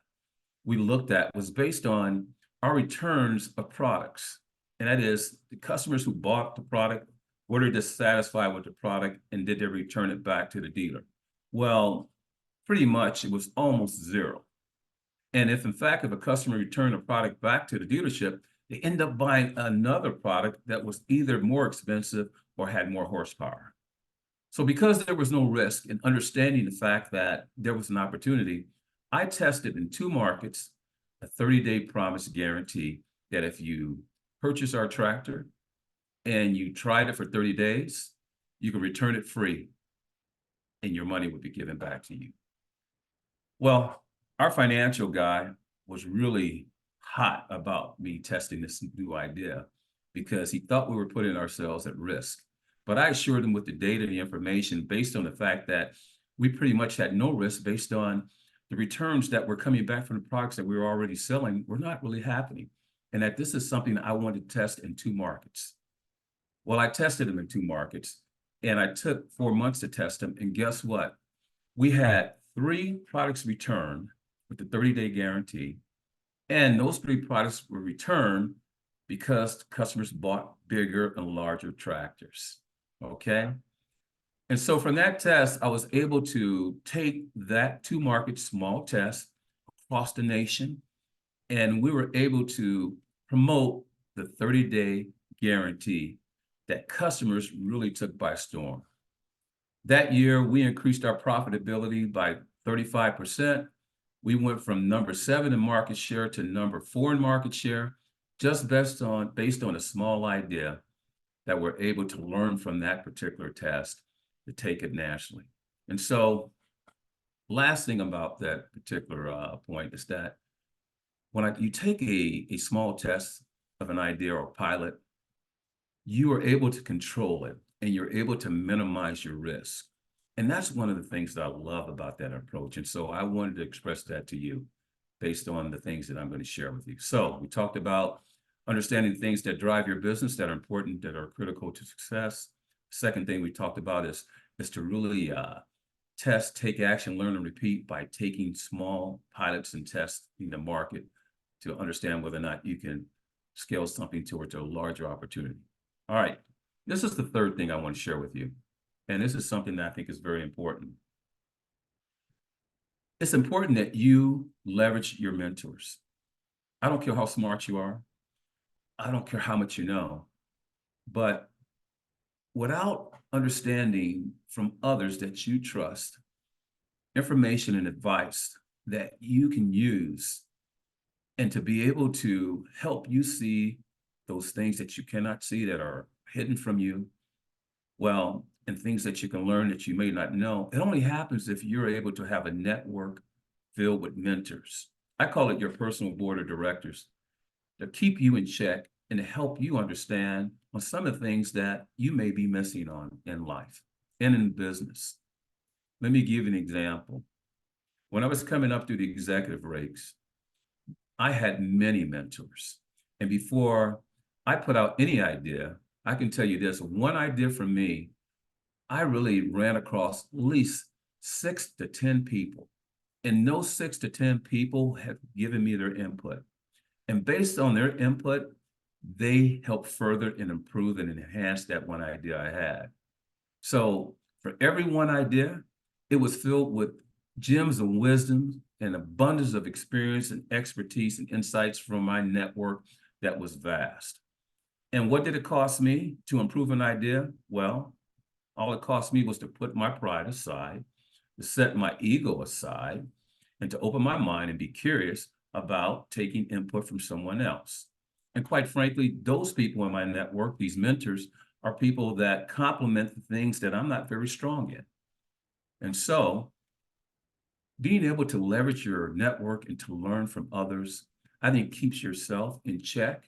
we looked at was based on our returns of products. And that is the customers who bought the product, were they dissatisfied with the product, and did they return it back to the dealer? Well, pretty much it was almost zero. And if in fact, if a customer returned a product back to the dealership, they end up buying another product that was either more expensive or had more horsepower. So because there was no risk in understanding the fact that there was an opportunity, I tested in 2 markets a 30-day promise guarantee that if you purchase our tractor and you tried it for 30 days, you can return it free and your money would be given back to you. Well, our financial guy was really hot about me testing this new idea because he thought we were putting ourselves at risk. But I assured him with the data and the information based on the fact that we pretty much had no risk based on the returns that were coming back from the products that we were already selling were not really happening. And that this is something I wanted to test in 2 markets. Well, I tested them in 2 markets and I took 4 months to test them. And guess what? We had 3 products returned with the 30-day guarantee. And those 3 products were returned because customers bought bigger and larger tractors. Okay. And so from that test, I was able to take that 2 market small test across the nation. And we were able to promote the 30-day guarantee that customers really took by storm. That year, we increased our profitability by 35%. We went from number 7 in market share to number 4 in market share, just based on a small idea that we're able to learn from that particular test to take it nationally. And so last thing about that particular point is that when you take a small test of an idea or pilot, you are able to control it and you're able to minimize your risk. And that's one of the things that I love about that approach. And so I wanted to express that to you based on the things that I'm going to share with you. So we talked about understanding things that drive your business that are important, that are critical to success. Second thing we talked about is to really test, take action, learn, and repeat by taking small pilots and tests in the market to understand whether or not you can scale something towards a larger opportunity. All right, this is the third thing I want to share with you. And this is something that I think is very important. It's important that you leverage your mentors. I don't care how smart you are. I don't care how much you know. But without understanding from others that you trust, information and advice that you can use and to be able to help you see those things that you cannot see that are hidden from you, well, and things that you can learn that you may not know, it only happens if you're able to have a network filled with mentors. I call it your personal board of directors to keep you in check and to help you understand on some of the things that you may be missing on in life and in business. Let me give you an example. When I was coming up through the executive ranks, I had many mentors. And before I put out any idea, I can tell you this, one idea from me, I really ran across at least 6 to 10 people And no 6 to 10 people have given me their input. And based on their input, they help further and improve and enhance that one idea I had. So for every one idea, it was filled with gems of wisdom and abundance of experience and expertise and insights from my network that was vast. And what did it cost me to improve an idea? Well, all it cost me was to put my pride aside, to set my ego aside, and to open my mind and be curious about taking input from someone else. And quite frankly, those people in my network, these mentors, are people that complement the things that I'm not very strong in. And so being able to leverage your network and to learn from others, I think keeps yourself in check.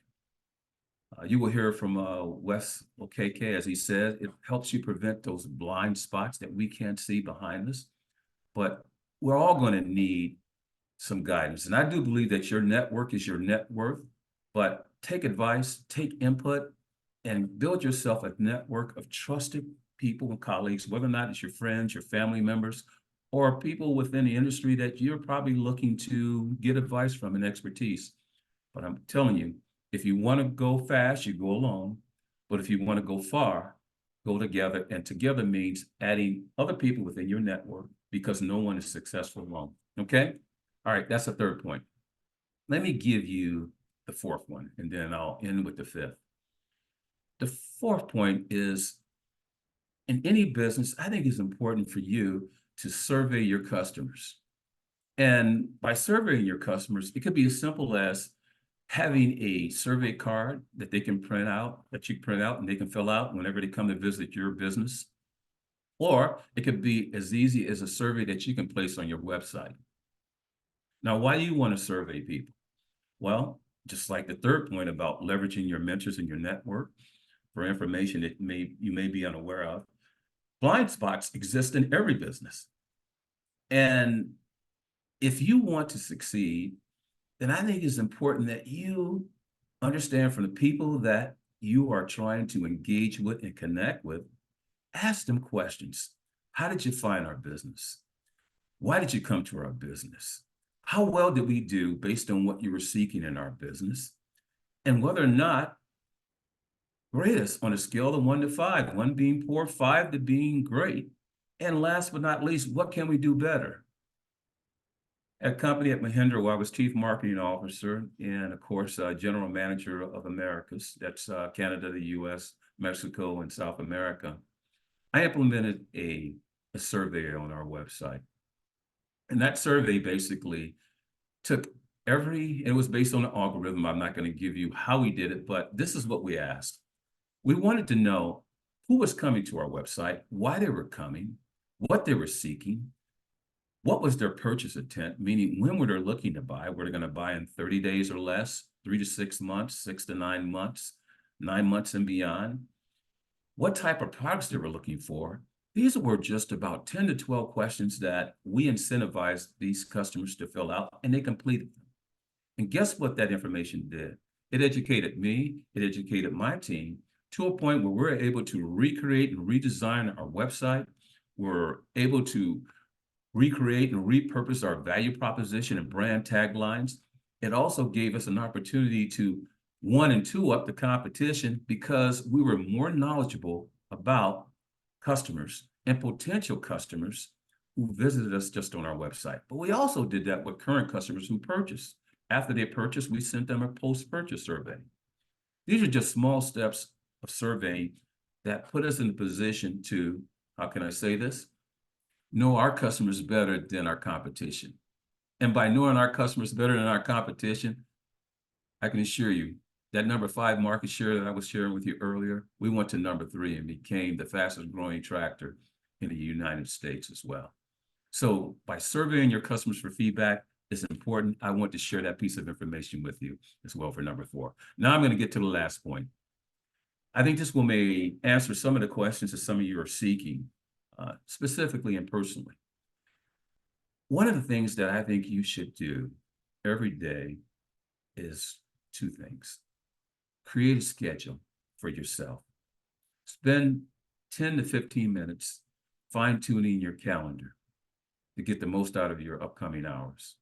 You will hear from Wes OKK, as he said, it helps you prevent those blind spots that we can't see behind us. But we're all going to need some guidance. And I do believe that your network is your net worth, but take advice, take input, and build yourself a network of trusted people and colleagues, whether or not it's your friends, your family members, or people within the industry that you're probably looking to get advice from and expertise. But I'm telling you, if you want to go fast, you go alone. But if you want to go far, go together. And together means adding other people within your network, because no one is successful alone. Okay? All right, that's the third point. Let me give you the fourth one, and then I'll end with the fifth. The fourth point is, in any business, I think it's important for you to survey your customers. And by surveying your customers, it could be as simple as having a survey card that they can print out, that you print out and they can fill out whenever they come to visit your business. Or it could be as easy as a survey that you can place on your website. Now, why do you want to survey people? Well, just like the third point about leveraging your mentors and your network for information that you may be unaware of, blind spots exist in every business. And if you want to succeed, then I think it's important that you understand from the people that you are trying to engage with and connect with, ask them questions. How did you find our business? Why did you come to our business? How well did we do based on what you were seeking in our business? And whether or not, rate us on a scale of 1 to 5, 1 being poor, 5 to being great. And last but not least, what can we do better? At company at Mahindra, where I was Chief Marketing Officer and, of course, General Manager of Americas, that's Canada, the US, Mexico, and South America, I implemented a survey on our website. And that survey basically took it was based on an algorithm. I'm not going to give you how we did it, but this is what we asked. We wanted to know who was coming to our website, why they were coming, what they were seeking, what was their purchase intent, meaning when were they looking to buy? Were they going to buy in 30 days or less, 3 to 6 months, 6 to 9 months, 9 months and beyond? What type of products they were looking for? These were just about 10 to 12 questions that we incentivized these customers to fill out, and they completed them. And guess what that information did? It educated me, it educated my team to a point where we're able to recreate and redesign our website. We're able to recreate and repurpose our value proposition and brand taglines. It also gave us an opportunity to 1 and 2 up the competition because we were more knowledgeable about customers and potential customers who visited us just on our website. But we also did that with current customers who purchased. After they purchased, we sent them a post-purchase survey. These are just small steps of surveying that put us in a position to, how can I say this? Know our customers better than our competition. And by knowing our customers better than our competition, I can assure you that number 5 market share that I was sharing with you earlier, we went to number 3 and became the fastest growing tractor in the United States as well. So by surveying your customers for feedback is important. I want to share that piece of information with you as well for number 4. Now I'm going to get to the last point. I think this will may answer some of the questions that some of you are seeking, specifically and personally. One of the things that I think you should do every day is 2 things. Create a schedule for yourself. Spend 10 to 15 minutes fine-tuning your calendar. to get the most out of your upcoming hours.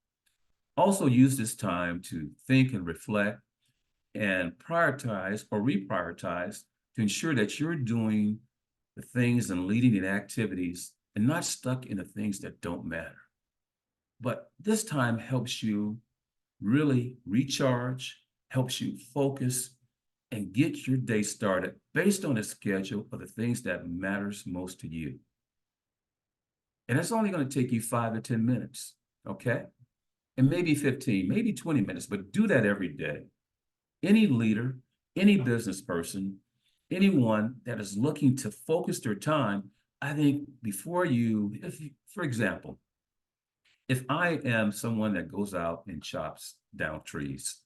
Also use this time to think and reflect and prioritize or reprioritize to ensure that you're doing the things and leading in activities and not stuck in the things that don't matter. But this time helps you really recharge, helps you focus, and get your day started based on a schedule of the things that matters most to you. And it's only going to take you 5 to 10 minutes, okay? And maybe 15, maybe 20 minutes, but do that every day. Any leader, any business person, anyone that is looking to focus their time, I think before you, for example, if I am someone that goes out and chops down trees,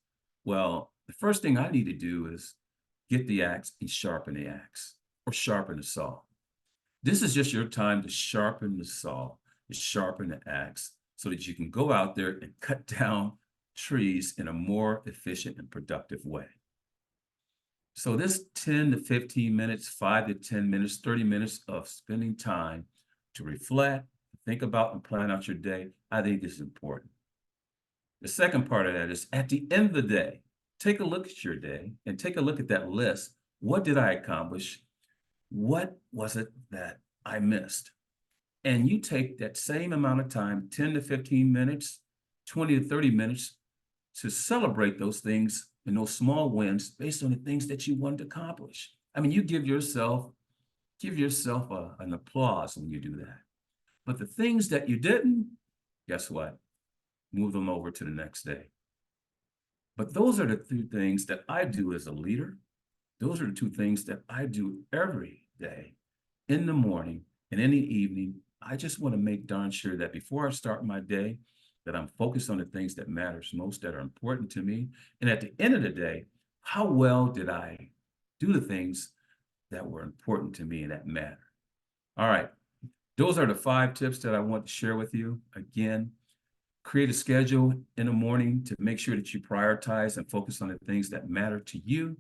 well, the first thing I need to do is get the axe and sharpen the axe or sharpen the saw. This is just your time to sharpen the saw, to sharpen the axe, so that you can go out there and cut down trees in a more efficient and productive way. So this 10 to 15 minutes, 5 to 10 minutes, 30 minutes of spending time to reflect, think about and plan out your day, I think is important. The second part of that is at the end of the day, take a look at your day and take a look at that list. What did I accomplish? What was it that I missed? And you take that same amount of time, 10 to 15 minutes, 20 to 30 minutes, to celebrate those things and those small wins based on the things that you want to accomplish. I mean, you give yourself an applause when you do that. But the things that you didn't, guess what? Move them over to the next day. But those are the two things that I do as a leader. Those are the two things that I do every day, in the morning and in the evening. I just want to make darn sure that before I start my day, that I'm focused on the things that matters most, that are important to me. And at the end of the day, how well did I do the things that were important to me and that matter? All right. Those are the 5 tips that I want to share with you. Again, create a schedule in the morning to make sure that you prioritize and focus on the things that matter to you.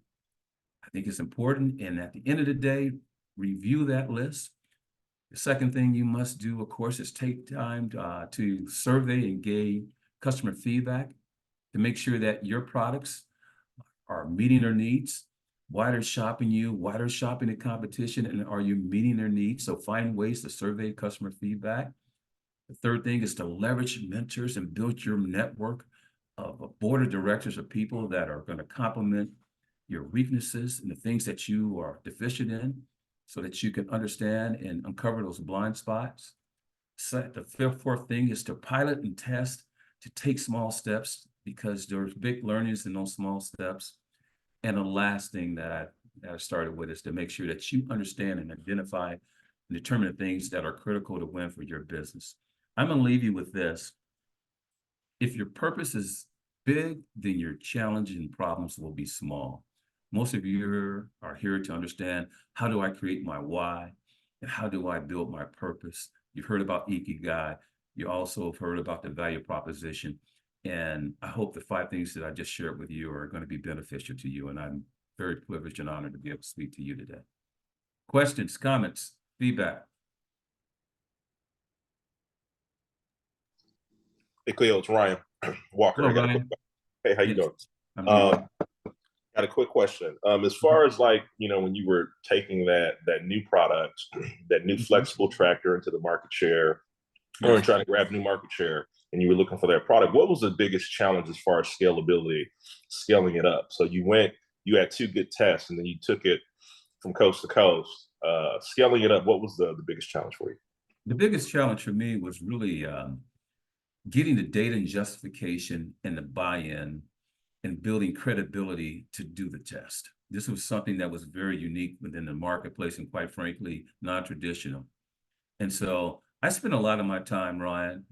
I think it's important. And at the end of the day, review that list. The second thing you must do, of course, is take time to survey and gain customer feedback to make sure that your products are meeting their needs. Why they're shopping you, why they're shopping the competition, and are you meeting their needs? So find ways to survey customer feedback. The third thing is to leverage mentors and build your network of a board of directors of people that are going to complement your weaknesses and the things that you are deficient in, so that you can understand and uncover those blind spots. The fourth thing is to pilot and test, to take small steps, because there's big learnings in those small steps. And the last thing that I started with is to make sure that you understand and identify and determine the things that are critical to win for your business. I'm going to leave you with this. If your purpose is big, then your challenges and problems will be small. Most of you are here to understand, how do I create my why? And how do I build my purpose? You've heard about Ikigai. You also have heard about the value proposition. And I hope the 5 things that I just shared with you are going to be beneficial to you. And I'm very privileged and honored to be able to speak to you today. Questions, comments, feedback? Hey, Cleo, it's Ryan Walker. Hello, Ryan. Hey, how you Yes. doing? I'm doing Got a quick question. As far as like, when you were taking that new product, that new flexible tractor into the market share, or trying to grab new market share, and you were looking for that product, what was the biggest challenge as far as scalability, scaling it up? So you had 2 good tests, and then you took it from coast to coast. Scaling it up, what was the biggest challenge for you? The biggest challenge for me was really getting the data and justification and the buy-in and building credibility to do the test. This was something that was very unique within the marketplace and, quite frankly, non-traditional. And so I spent a lot of my time, Ryan,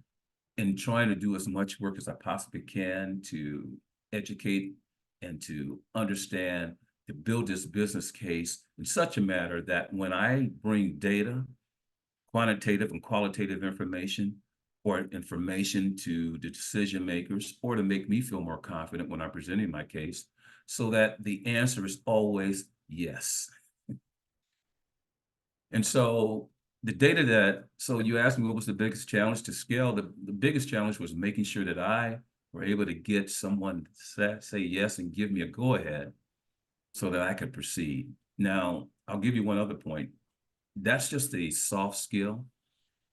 in trying to do as much work as I possibly can to educate and to understand, to build this business case in such a manner that when I bring data, quantitative and qualitative information, or information to the decision makers, or to make me feel more confident when I'm presenting my case, so that the answer is always yes. And so the data that, so you asked me what was the biggest challenge to scale. The biggest challenge was making sure that I were able to get someone to say yes and give me a go ahead so that I could proceed. Now, I'll give you one other point. That's just a soft skill.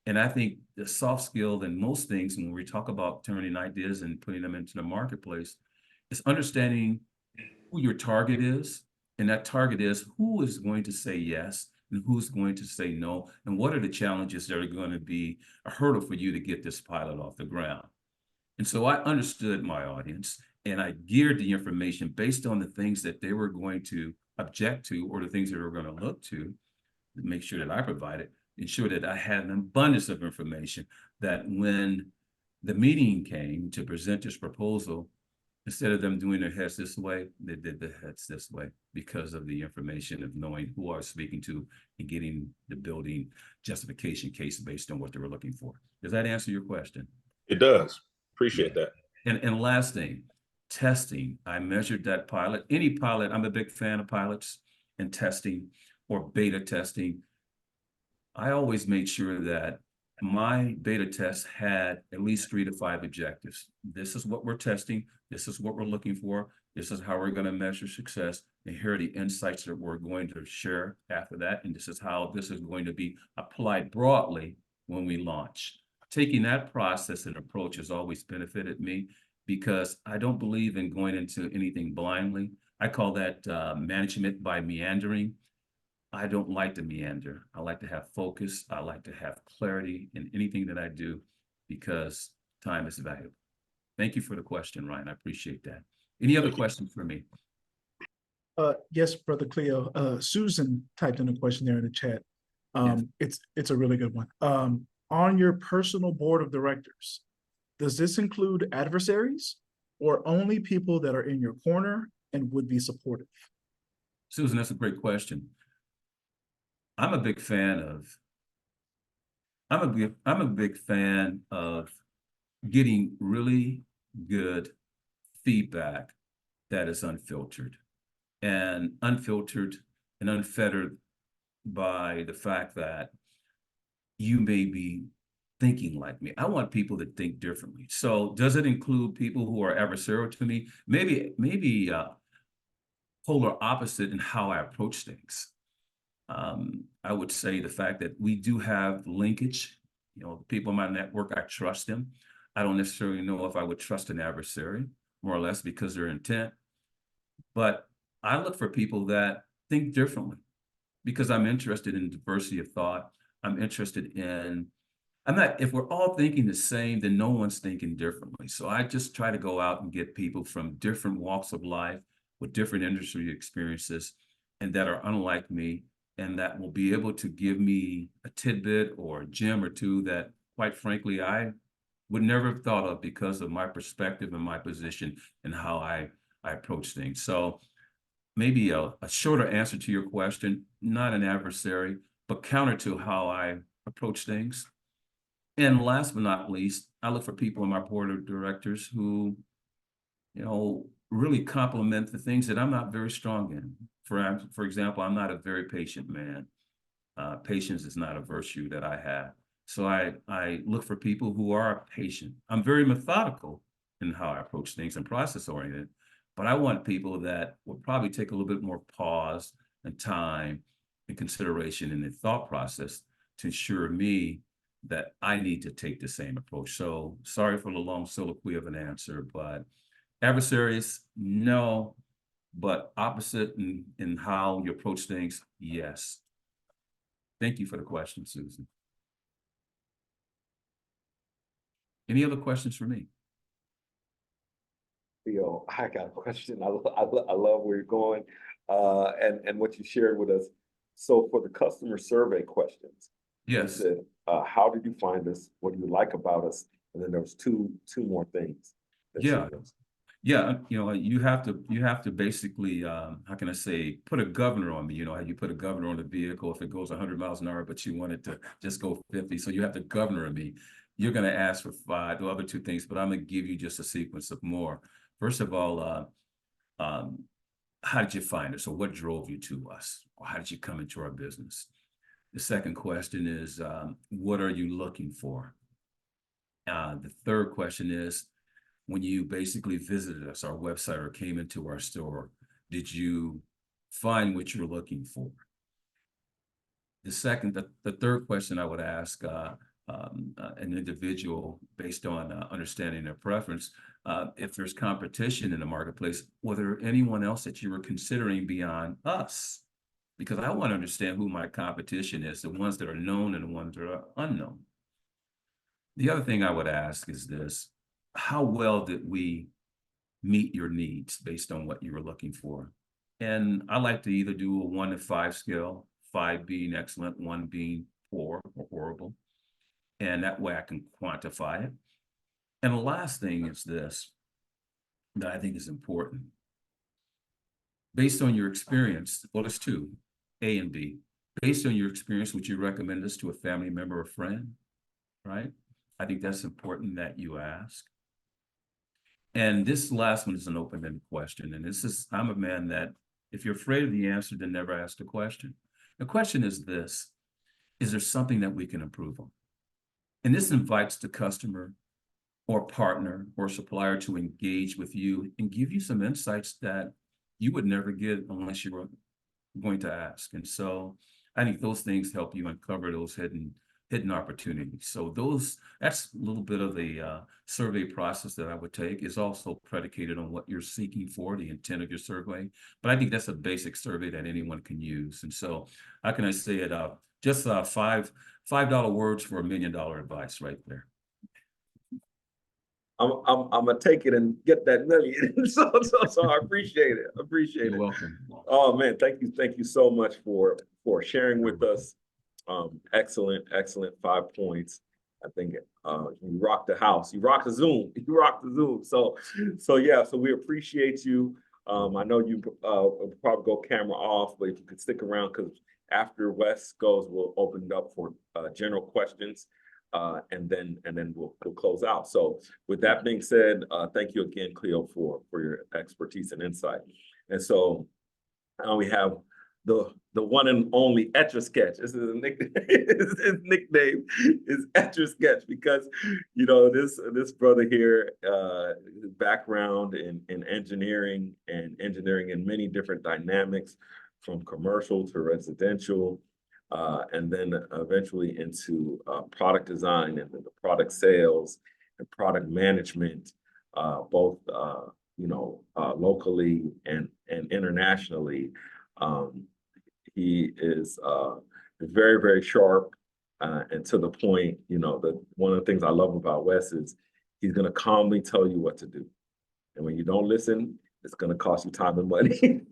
And I think the soft skill in most things, when we talk about turning ideas and putting them into the marketplace, is understanding who your target is. And that target is who is going to say yes and who's going to say no. And what are the challenges that are going to be a hurdle for you to get this pilot off the ground. And so I understood my audience and I geared the information based on the things that they were going to object to or the things that they were going to look to make sure that I provided, ensure that I had an abundance of information that when the meeting came to present this proposal, instead of them doing their heads this way, they did their heads this way because of the information of knowing who I was speaking to and getting the building justification case based on what they were looking for. Does that answer your question? It does. Appreciate that. And last thing, testing. I measured that pilot. Any pilot, I'm a big fan of pilots and testing or beta testing. I always made sure that my beta test had at least 3 to 5 objectives. This is what we're testing. This is what we're looking for. This is how we're going to measure success. And here are the insights that we're going to share after that. And this is how this is going to be applied broadly when we launch. Taking that process and approach has always benefited me because I don't believe in going into anything blindly. I call that management by meandering. I don't like to meander. I like to have focus. I like to have clarity in anything that I do because time is valuable. Thank you for the question, Ryan. I appreciate that. Any other questions for me? Yes, Brother Cleo. Susan typed in a question there in the chat. It's a really good one. On your personal board of directors, does this include adversaries or only people that are in your corner and would be supportive? Susan, that's a great question. I'm a big fan of getting really good feedback that is unfiltered and unfettered by the fact that you may be thinking like me. I want people to think differently. So does it include people who are adversarial to me? Maybe polar opposite in how I approach things. I would say the fact that we do have linkage, people in my network, I trust them. I don't necessarily know if I would trust an adversary, more or less because their intent, but I look for people that think differently because I'm interested in diversity of thought. I'm interested in, if we're all thinking the same, then no one's thinking differently. So I just try to go out and get people from different walks of life with different industry experiences and that are unlike me, and that will be able to give me a tidbit or a gem or two that, quite frankly, I would never have thought of because of my perspective and my position and how I approach things. So maybe a shorter answer to your question, not an adversary, but counter to how I approach things. And last but not least, I look for people in my board of directors who, really complement the things that I'm not very strong in. For example, I'm not a very patient man. Patience is not a virtue that I have. So I look for people who are patient. I'm very methodical in how I approach things and process oriented, but I want people that will probably take a little bit more pause and time and consideration in the thought process to ensure me that I need to take the same approach. So sorry for the long soliloquy of an answer, but adversaries, no, but opposite in how you approach things, yes. Thank you for the question, Susan. Any other questions for me? Theo, I got a question. I love where you're going and what you shared with us. So for the customer survey questions, Yes. you said, how did you find us? What do you like about us? And then there was two more things. Yeah. Yeah, you have to basically, how can I say, put a governor on me. How you put a governor on the vehicle if it goes 100 miles an hour, but you want it to just go 50. So you have the governor on me. You're going to ask for 5, the other 2 things, but I'm going to give you just a sequence of more. First of all, how did you find us? So what drove you to us? Or how did you come into our business? The second question is, what are you looking for? The third question is, when you basically visited us, our website, or came into our store, did you find what you're looking for? The third question I would ask an individual based on understanding their preference, if there's competition in the marketplace, was there anyone else that you were considering beyond us? Because I want to understand who my competition is, the ones that are known and the ones that are unknown. The other thing I would ask is this: how well did we meet your needs based on what you were looking for? And I like to either do a 1 to 5 scale, 5 being excellent, 1 being poor or horrible. And that way I can quantify it. And the last thing is this that I think is important. Based on your experience, well, it's 2, A and B. Based on your experience, would you recommend this to a family member or friend? Right? I think that's important that you ask. And this last one is an open-ended question. And this is, I'm a man that if you're afraid of the answer, then never ask the question. The question is this: is there something that we can improve on? And this invites the customer or partner or supplier to engage with you and give you some insights that you would never get unless you were going to ask. And so I think those things help you uncover those hidden opportunities. So that's a little bit of the survey process that I would take. Is also predicated on what you're seeking for, the intent of your survey. But I think that's a basic survey that anyone can use. And so how can I say it? Just $5 words for $1 million advice right there. I'm gonna take it and get that million. so I appreciate it. You're welcome. Oh man, thank you so much for sharing with us. Excellent 5 points. I think you rocked the house. You rocked the Zoom. You rocked the Zoom. So yeah. So we appreciate you. I know you probably go camera off, but if you could stick around, because after Wes goes, we'll open it up for general questions. And then we'll close out. So with that being said, thank you again, Cleo, for your expertise and insight. And so we have the one and only Etch-a-Sketch. This is a nickname. His nickname is Etch-a-Sketch because this brother here, his background in engineering in many different dynamics, from commercial to residential. And then eventually into product design and then the product sales and product management, both locally and internationally. He is very, very sharp and to the point. One of the things I love about Wes is he's going to calmly tell you what to do, and when you don't listen, it's going to cost you time and money.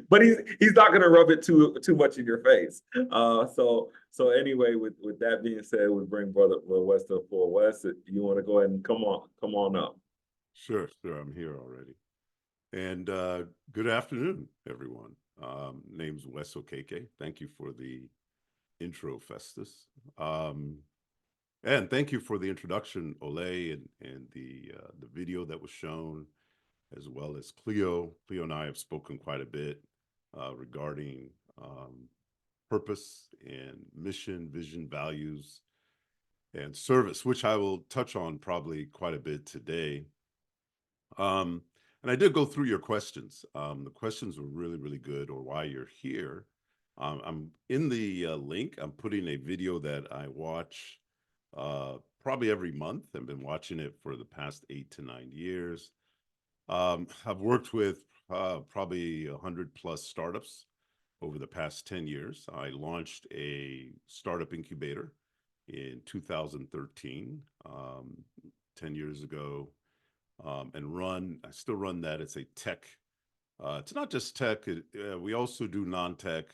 But he's not going to rub it too much in your face. So anyway, with that being said, we bring brother Wes to the floor. Wes, you want to go ahead and come on up? Sure. I'm here already. And good afternoon, everyone. Name's Wes Okeke. Thank you for the intro, Festus. And thank you for the introduction, Ole, and the video that was shown, as well as Cleo. Cleo and I have spoken quite a bit regarding purpose and mission, vision, values, and service, which I will touch on probably quite a bit today. And I did go through your questions. The questions were really, really good, or why you're here. I'm in the link. I'm putting a video that I watch probably every month. I've been watching it for the past 8 to 9 years. I've worked with probably 100+ startups over the past 10 years. I launched a startup incubator in 2013, 10 years ago, and I still run that. It's a tech. It's not just tech. We also do non-tech,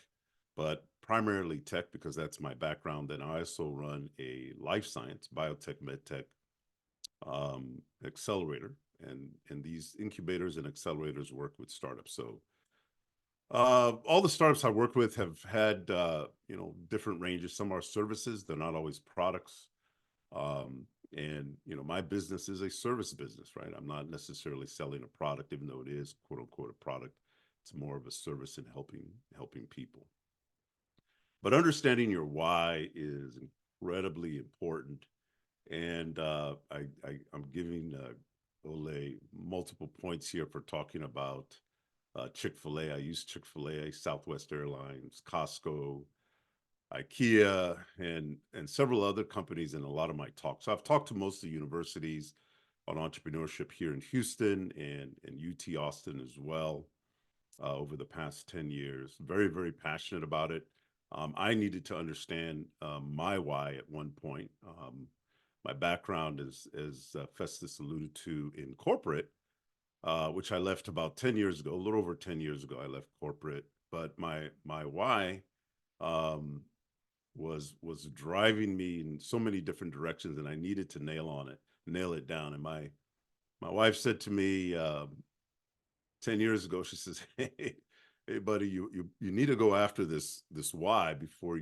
but primarily tech because that's my background. Then I also run a life science, biotech, medtech accelerator. And these incubators and accelerators work with startups. So all the startups I work with have had different ranges. Some are services; they're not always products. And my business is a service business, right? I'm not necessarily selling a product, even though it is "quote unquote" a product. It's more of a service in helping people. But understanding your why is incredibly important. And I'm giving Ole multiple points here for talking about Chick-fil-A. I use Chick-fil-A, Southwest Airlines, Costco, IKEA, and several other companies in a lot of my talks. So I've talked to most of the universities on entrepreneurship here in Houston and UT Austin as well over the past 10 years. Very, very passionate about it. I needed to understand my why at one point. My background is, as Festus alluded to, in corporate, which I left about 10 years ago, a little over 10 years ago, I left corporate. But my why was driving me in so many different directions, and I needed to nail it down. And my wife said to me 10 years ago, she says, hey buddy, you need to go after this why before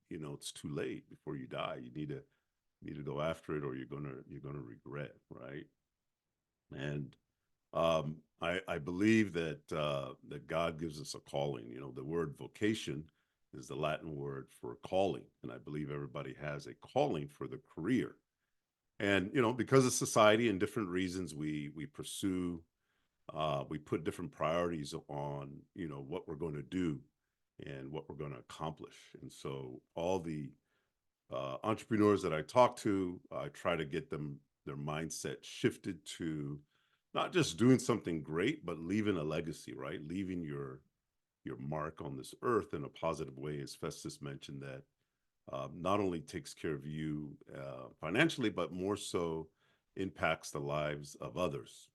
it's too late, before you die. You need to go after it, or you're gonna regret, right? And I believe that that God gives us a calling. The word vocation is the Latin word for calling, and I believe everybody has a calling for the career. And because of society and different reasons, we pursue, we put different priorities on what we're going to do and what we're going to accomplish. And so all the entrepreneurs that I talk to, I try to get their mindset shifted to not just doing something great, but leaving a legacy, right? Leaving your mark on this earth in a positive way, as Festus mentioned, that not only takes care of you financially, but more so impacts the lives of others.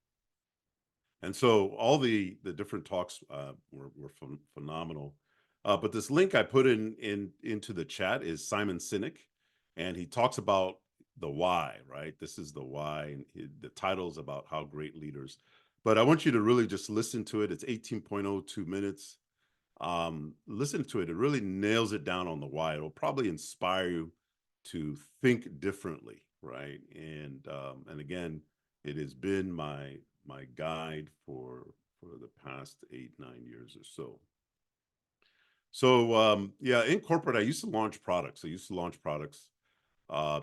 And so all the different talks were phenomenal. But this link I put into the chat is Simon Sinek, and he talks about the why, right? This is the why, and the title is about how great leaders. But I want you to really just listen to it. It's 18.02 minutes. Listen to it. It really nails it down on the why. It'll probably inspire you to think differently, right? And again, it has been my guide for the past 8-9 years or so. So yeah, in corporate, I used to launch products.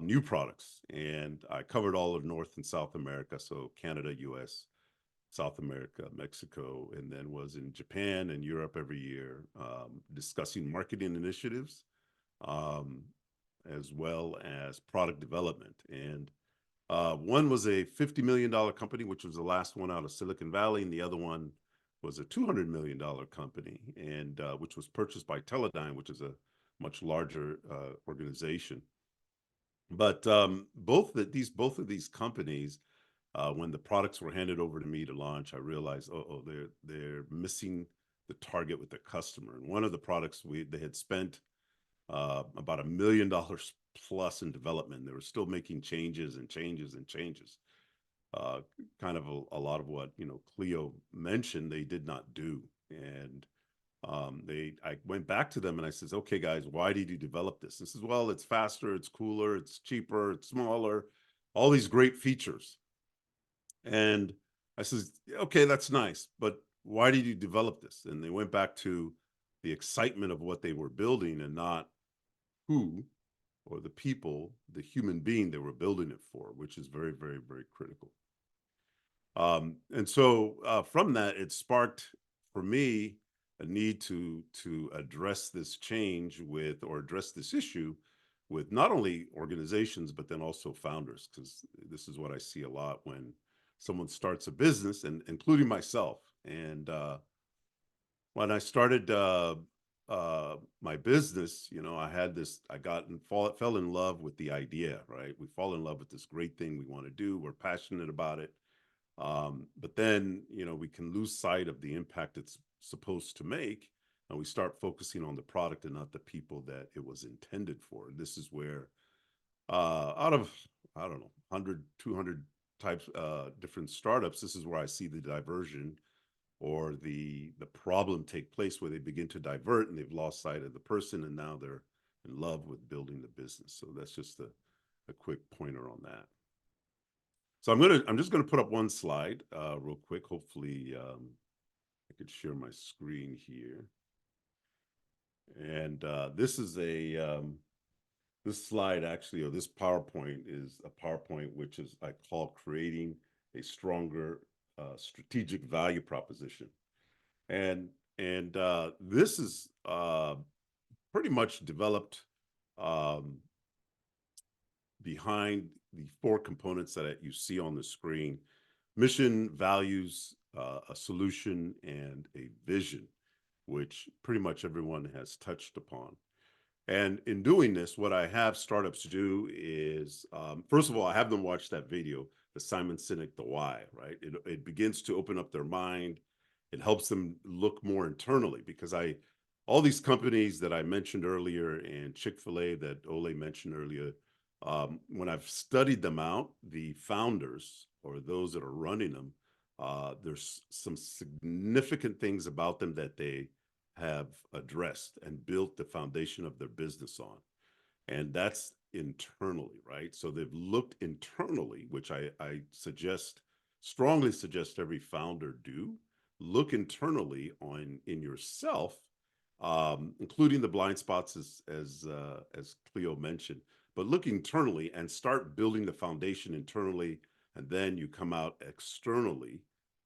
New products, and I covered all of North and South America, so Canada, US, South America, Mexico, and then was in Japan and Europe every year, discussing marketing initiatives, as well as product development. And one was a $50 million company, which was the last one out of Silicon Valley, and the other one was a $200 million company, and which was purchased by Teledyne, which is a much larger organization. But both of these companies, when the products were handed over to me to launch, I realized, they're missing the target with the customer. And one of the products they had spent about $1 million plus in development. They were still making changes and changes and changes. Kind of a lot of what Cleo mentioned, they did not do. And I went back to them and I says, okay, guys, why did you develop this? And says, well, it's faster, it's cooler, it's cheaper, it's smaller, all these great features. And I says, okay, that's nice, but why did you develop this? And they went back to the excitement of what they were building and not who or the people, the human being they were building it for, which is very, very, very critical. And so from that, it sparked for me a need to address this change or address this issue with not only organizations, but then also founders, because this is what I see a lot when someone starts a business, and including myself. And when I started my business, fell in love with the idea, right? We fall in love with this great thing we want to do. We're passionate about it. But then, we can lose sight of the impact it's supposed to make, and we start focusing on the product and not the people that it was intended for. And this is where, out of, I don't know, 100, 200 types, different startups, this is where I see the diversion or the problem take place, where they begin to divert and they've lost sight of the person, and now they're in love with building the business. So that's just a quick pointer on that. So I'm just gonna put up one slide real quick. Hopefully I could share my screen here. And this is this slide actually, or this PowerPoint is a PowerPoint which is I call creating a stronger strategic value proposition. And this is pretty much developed behind the 4 components that you see on the screen: mission, values, a solution, and a vision, which pretty much everyone has touched upon. And in doing this, what I have startups do is, first of all, I have them watch that video, the Simon Sinek, The Why, right? It begins to open up their mind. It helps them look more internally, because all these companies that I mentioned earlier, and Chick-fil-A that Ole mentioned earlier, when I've studied them out, the founders or those that are running them, there's some significant things about them that they have addressed and built the foundation of their business on. And that's internally, right? So they've looked internally, which I strongly suggest every founder do. Look internally in yourself, including the blind spots as Cleo mentioned, but look internally and start building the foundation internally, and then you come out externally,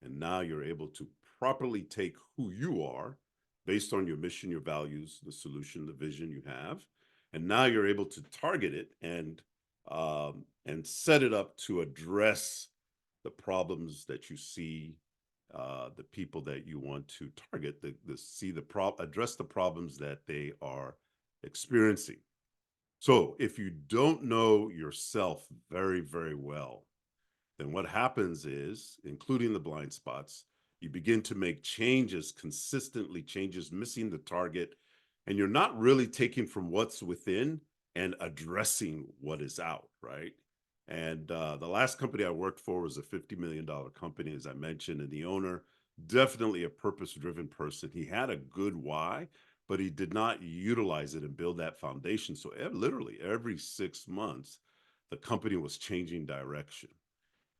and now you're able to properly take who you are based on your mission, your values, the solution, the vision you have, and now you're able to target it and set it up to address the problems that you see, the people that you want to target, address the problems that they are experiencing. So if you don't know yourself very, very well, then what happens is, including the blind spots, you begin to make changes, consistently changes, missing the target, and you're not really taking from what's within and addressing what is out, right? And the last company I worked for was a $50 million company, as I mentioned, and the owner, definitely a purpose-driven person. He had a good why, but he did not utilize it and build that foundation. So literally every 6 months, the company was changing direction.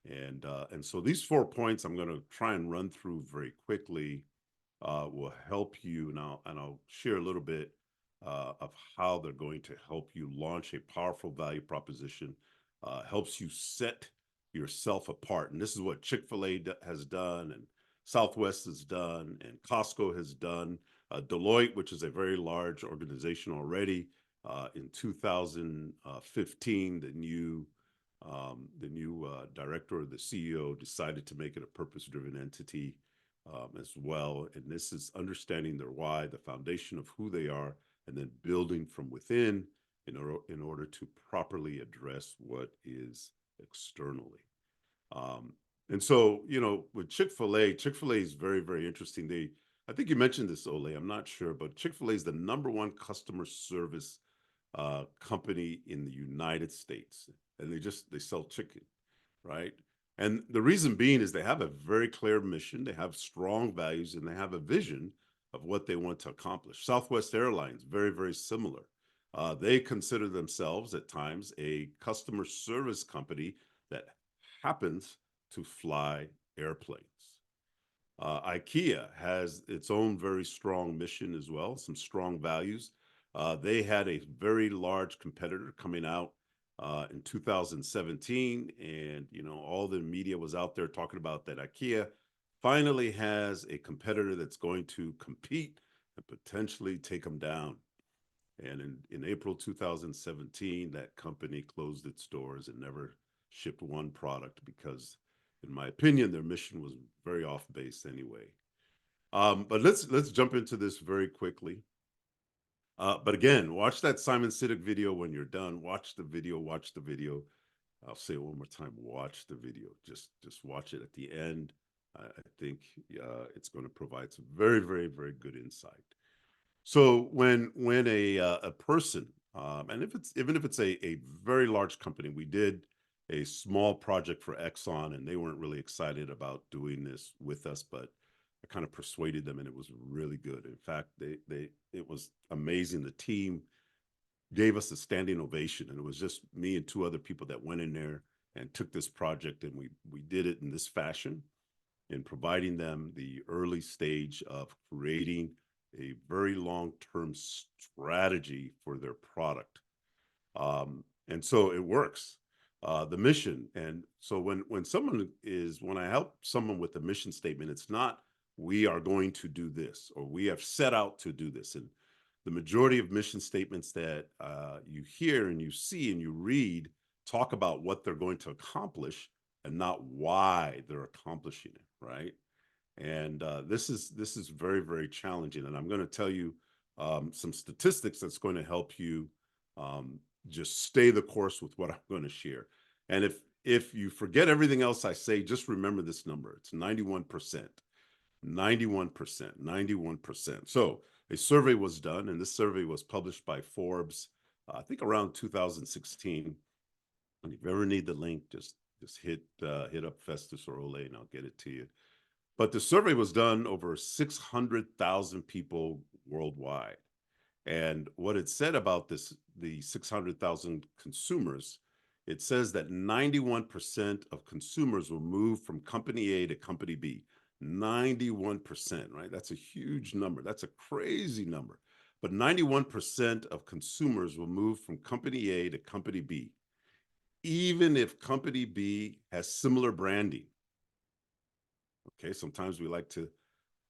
And so these 4 points I'm going to try and run through very quickly will help you now, and I'll share a little bit of how they're going to help you launch a powerful value proposition, helps you set yourself apart. And this is what Chick-fil-A has done, and Southwest has done, and Costco has done. Deloitte, which is a very large organization already, in 2015, the new director or the CEO decided to make it a purpose-driven entity as well. And this is understanding their why, the foundation of who they are, and then building from within in order to properly address what is externally. And so, with Chick-fil-A is very, very interesting. I think you mentioned this, Ole, I'm not sure, but Chick-fil-A is the #1 customer service company in the United States. And they sell chicken, right? And the reason being is they have a very clear mission, they have strong values, and they have a vision of what they want to accomplish. Southwest Airlines, very, very similar. They consider themselves at times a customer service company that happens to fly airplanes. IKEA has its own very strong mission as well, some strong values. They had a very large competitor coming out in 2017, and all the media was out there talking about that IKEA finally has a competitor that's going to compete and potentially take them down. And in April 2017, that company closed its doors and never shipped one product because, in my opinion, their mission was very off base anyway. But let's jump into this very quickly. But again, watch that Simon Sinek video when you're done. Watch the video. I'll say it one more time. Watch the video. Just watch it at the end. I think it's going to provide some very, very, very good insight. So when a person, and even if it's a very large company, we did a small project for Exxon, and they weren't really excited about doing this with us, but I kind of persuaded them, and it was really good. In fact, it was amazing. The team gave us a standing ovation, and it was just me and 2 other people that went in there and took this project, and we did it in this fashion, in providing them the early stage of creating a very long-term strategy for their product. And so it works. The mission. And so when I help someone with a mission statement, it's not we are going to do this or we have set out to do this. And the majority of mission statements that you hear and you see and you read talk about what they're going to accomplish and not why they're accomplishing it, right? And this is very, very challenging. And I'm going to tell you some statistics that's going to help you just stay the course with what I'm going to share. And if you forget everything else I say, just remember this number. It's 91%. 91%. So a survey was done, and this survey was published by Forbes, I think around 2016. And if you ever need the link, just hit up Festus or Ole, and I'll get it to you. But the survey was done over 600,000 people worldwide. And what it said about the 600,000 consumers, it says that 91% of consumers will move from company A to company B. 91%, right? That's a huge number. That's a crazy number. But 91% of consumers will move from company A to company B, even if company B has similar branding. Okay, sometimes we like to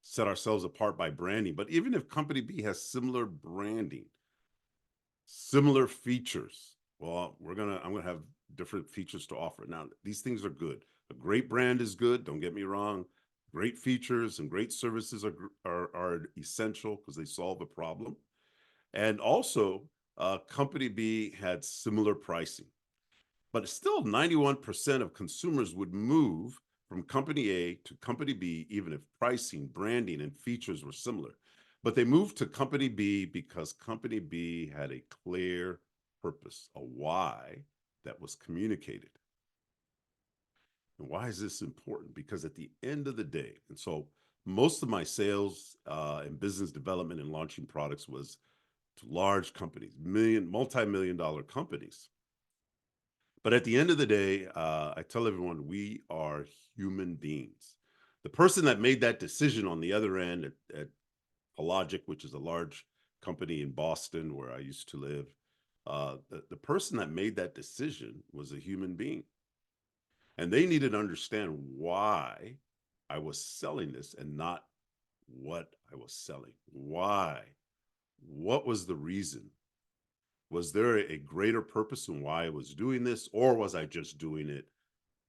set ourselves apart by branding, but even if company B has similar branding, similar features, well, I'm gonna have different features to offer. Now, these things are good. A great brand is good, don't get me wrong. Great features and great services are essential because they solve a problem. And also, company B had similar pricing. But still 91% of consumers would move from company A to company B, even if pricing, branding, and features were similar. But they moved to company B because company B had a clear purpose, a why that was communicated. And why is this important? Because at the end of the day, and so most of my sales and business development and launching products was to large companies, multi-million dollar companies. But at the end of the day, I tell everyone, we are human beings. The person that made that decision on the other end at Hologic, which is a large company in Boston where I used to live, the person that made that decision was a human being. And they needed to understand why I was selling this and not what I was selling. Why? What was the reason? Was there a greater purpose in why I was doing this, or was I just doing it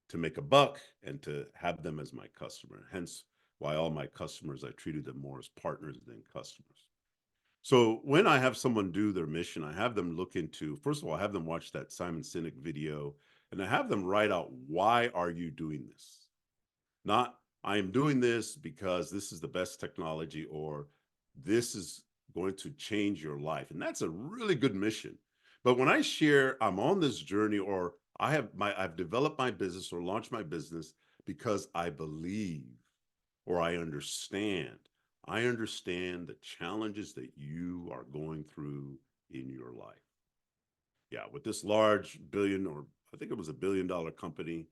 to make a buck and to have them as my customer? Hence why all my customers, I treated them more as partners than customers. So when I have someone do their mission, I have them look into, first of all, I have them watch that Simon Sinek video, and I have them write out, why are you doing this? Not, I am doing this because this is the best technology, or this is going to change your life. And that's a really good mission. But when I share, I'm on this journey, or I've developed my business or launched my business because I believe, or I understand the challenges that you are going through in your life. Yeah, with this large I think it was $1 billion company,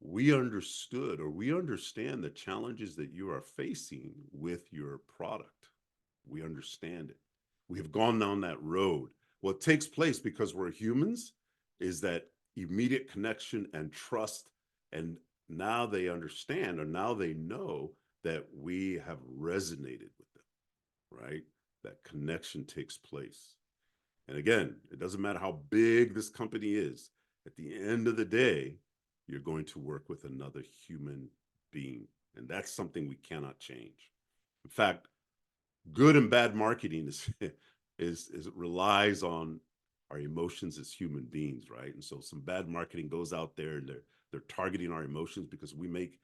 we understood, or we understand the challenges that you are facing with your product. We understand it. We have gone down that road. What takes place because we're humans is that immediate connection and trust. And now they understand, or now they know that we have resonated with them, right? That connection takes place. And again, it doesn't matter how big this company is. At the end of the day, you're going to work with another human being. And that's something we cannot change. In fact, good and bad marketing is it relies on our emotions as human beings, right? And so some bad marketing goes out there and they're targeting our emotions because we make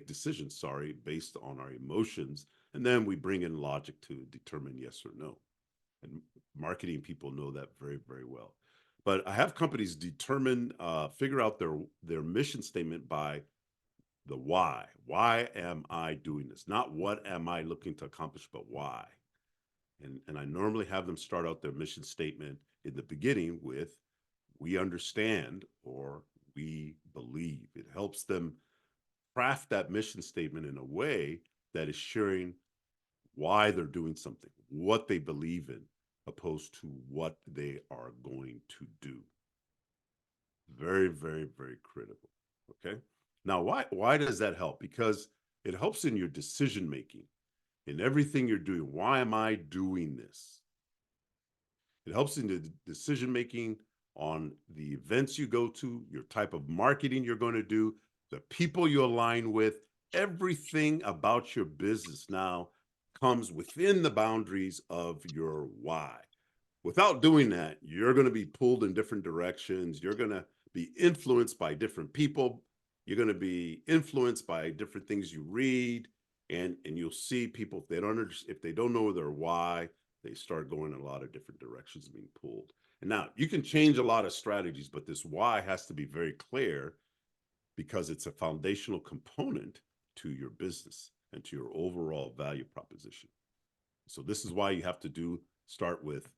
decisions, based on our emotions, and then we bring in logic to determine yes or no. And marketing people know that very, very well. But I have companies figure out their mission statement by the why. Why am I doing this? Not what am I looking to accomplish, but why. And I normally have them start out their mission statement in the beginning with, we understand, or we believe. It helps them craft that mission statement in a way that is sharing why they're doing something, what they believe in, opposed to what they are going to do. Very, very, very critical. Okay. Now, why does that help? Because it helps in your decision making, in everything you're doing. Why am I doing this? It helps in the decision making on the events you go to, your type of marketing you're going to do, the people you align with. Everything about your business now comes within the boundaries of your why. Without doing that, you're going to be pulled in different directions. You're going to be influenced by different people. You're going to be influenced by different things you read, and you'll see people, if they don't know their why, they start going in a lot of different directions, being pulled. And now you can change a lot of strategies, but this why has to be very clear, because it's a foundational component to your business and to your overall value proposition. So this is why you have to start with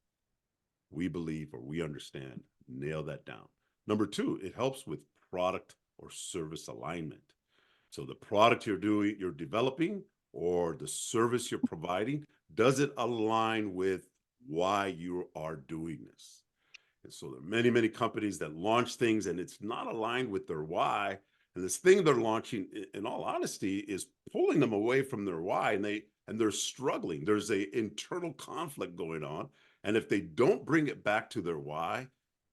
we believe or we understand, nail that down. Number two, it helps with product or service alignment. So the product you're developing, or the service you're providing, does it align with why you are doing this? And so there are many, many companies that launch things and it's not aligned with their why. And this thing they're launching, in all honesty, is pulling them away from their why, and they're struggling. There's an internal conflict going on. And if they don't bring it back to their why,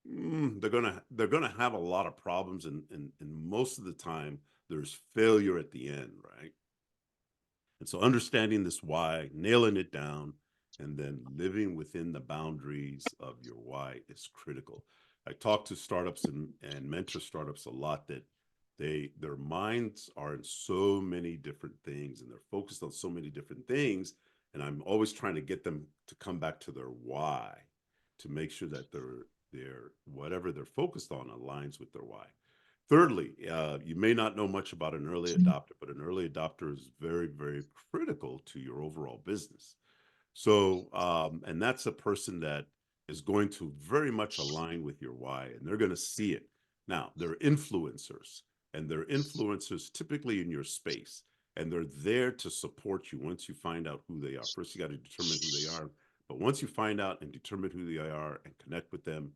they're gonna have a lot of problems, and most of the time there's failure at the end, right? And so understanding this why, nailing it down, and then living within the boundaries of your why is critical. I talk to startups and mentor startups a lot that their minds are in so many different things and they're focused on so many different things. And I'm always trying to get them to come back to their why, to make sure that their whatever they're focused on aligns with their why. Thirdly, you may not know much about an early adopter, but an early adopter is very, very critical to your overall business. So, and that's a person that is going to very much align with your why, and they're going to see it. Now, they're influencers, and they're influencers typically in your space, and they're there to support you once you find out who they are. First, you got to determine who they are. But once you find out and determine who they are and connect with them,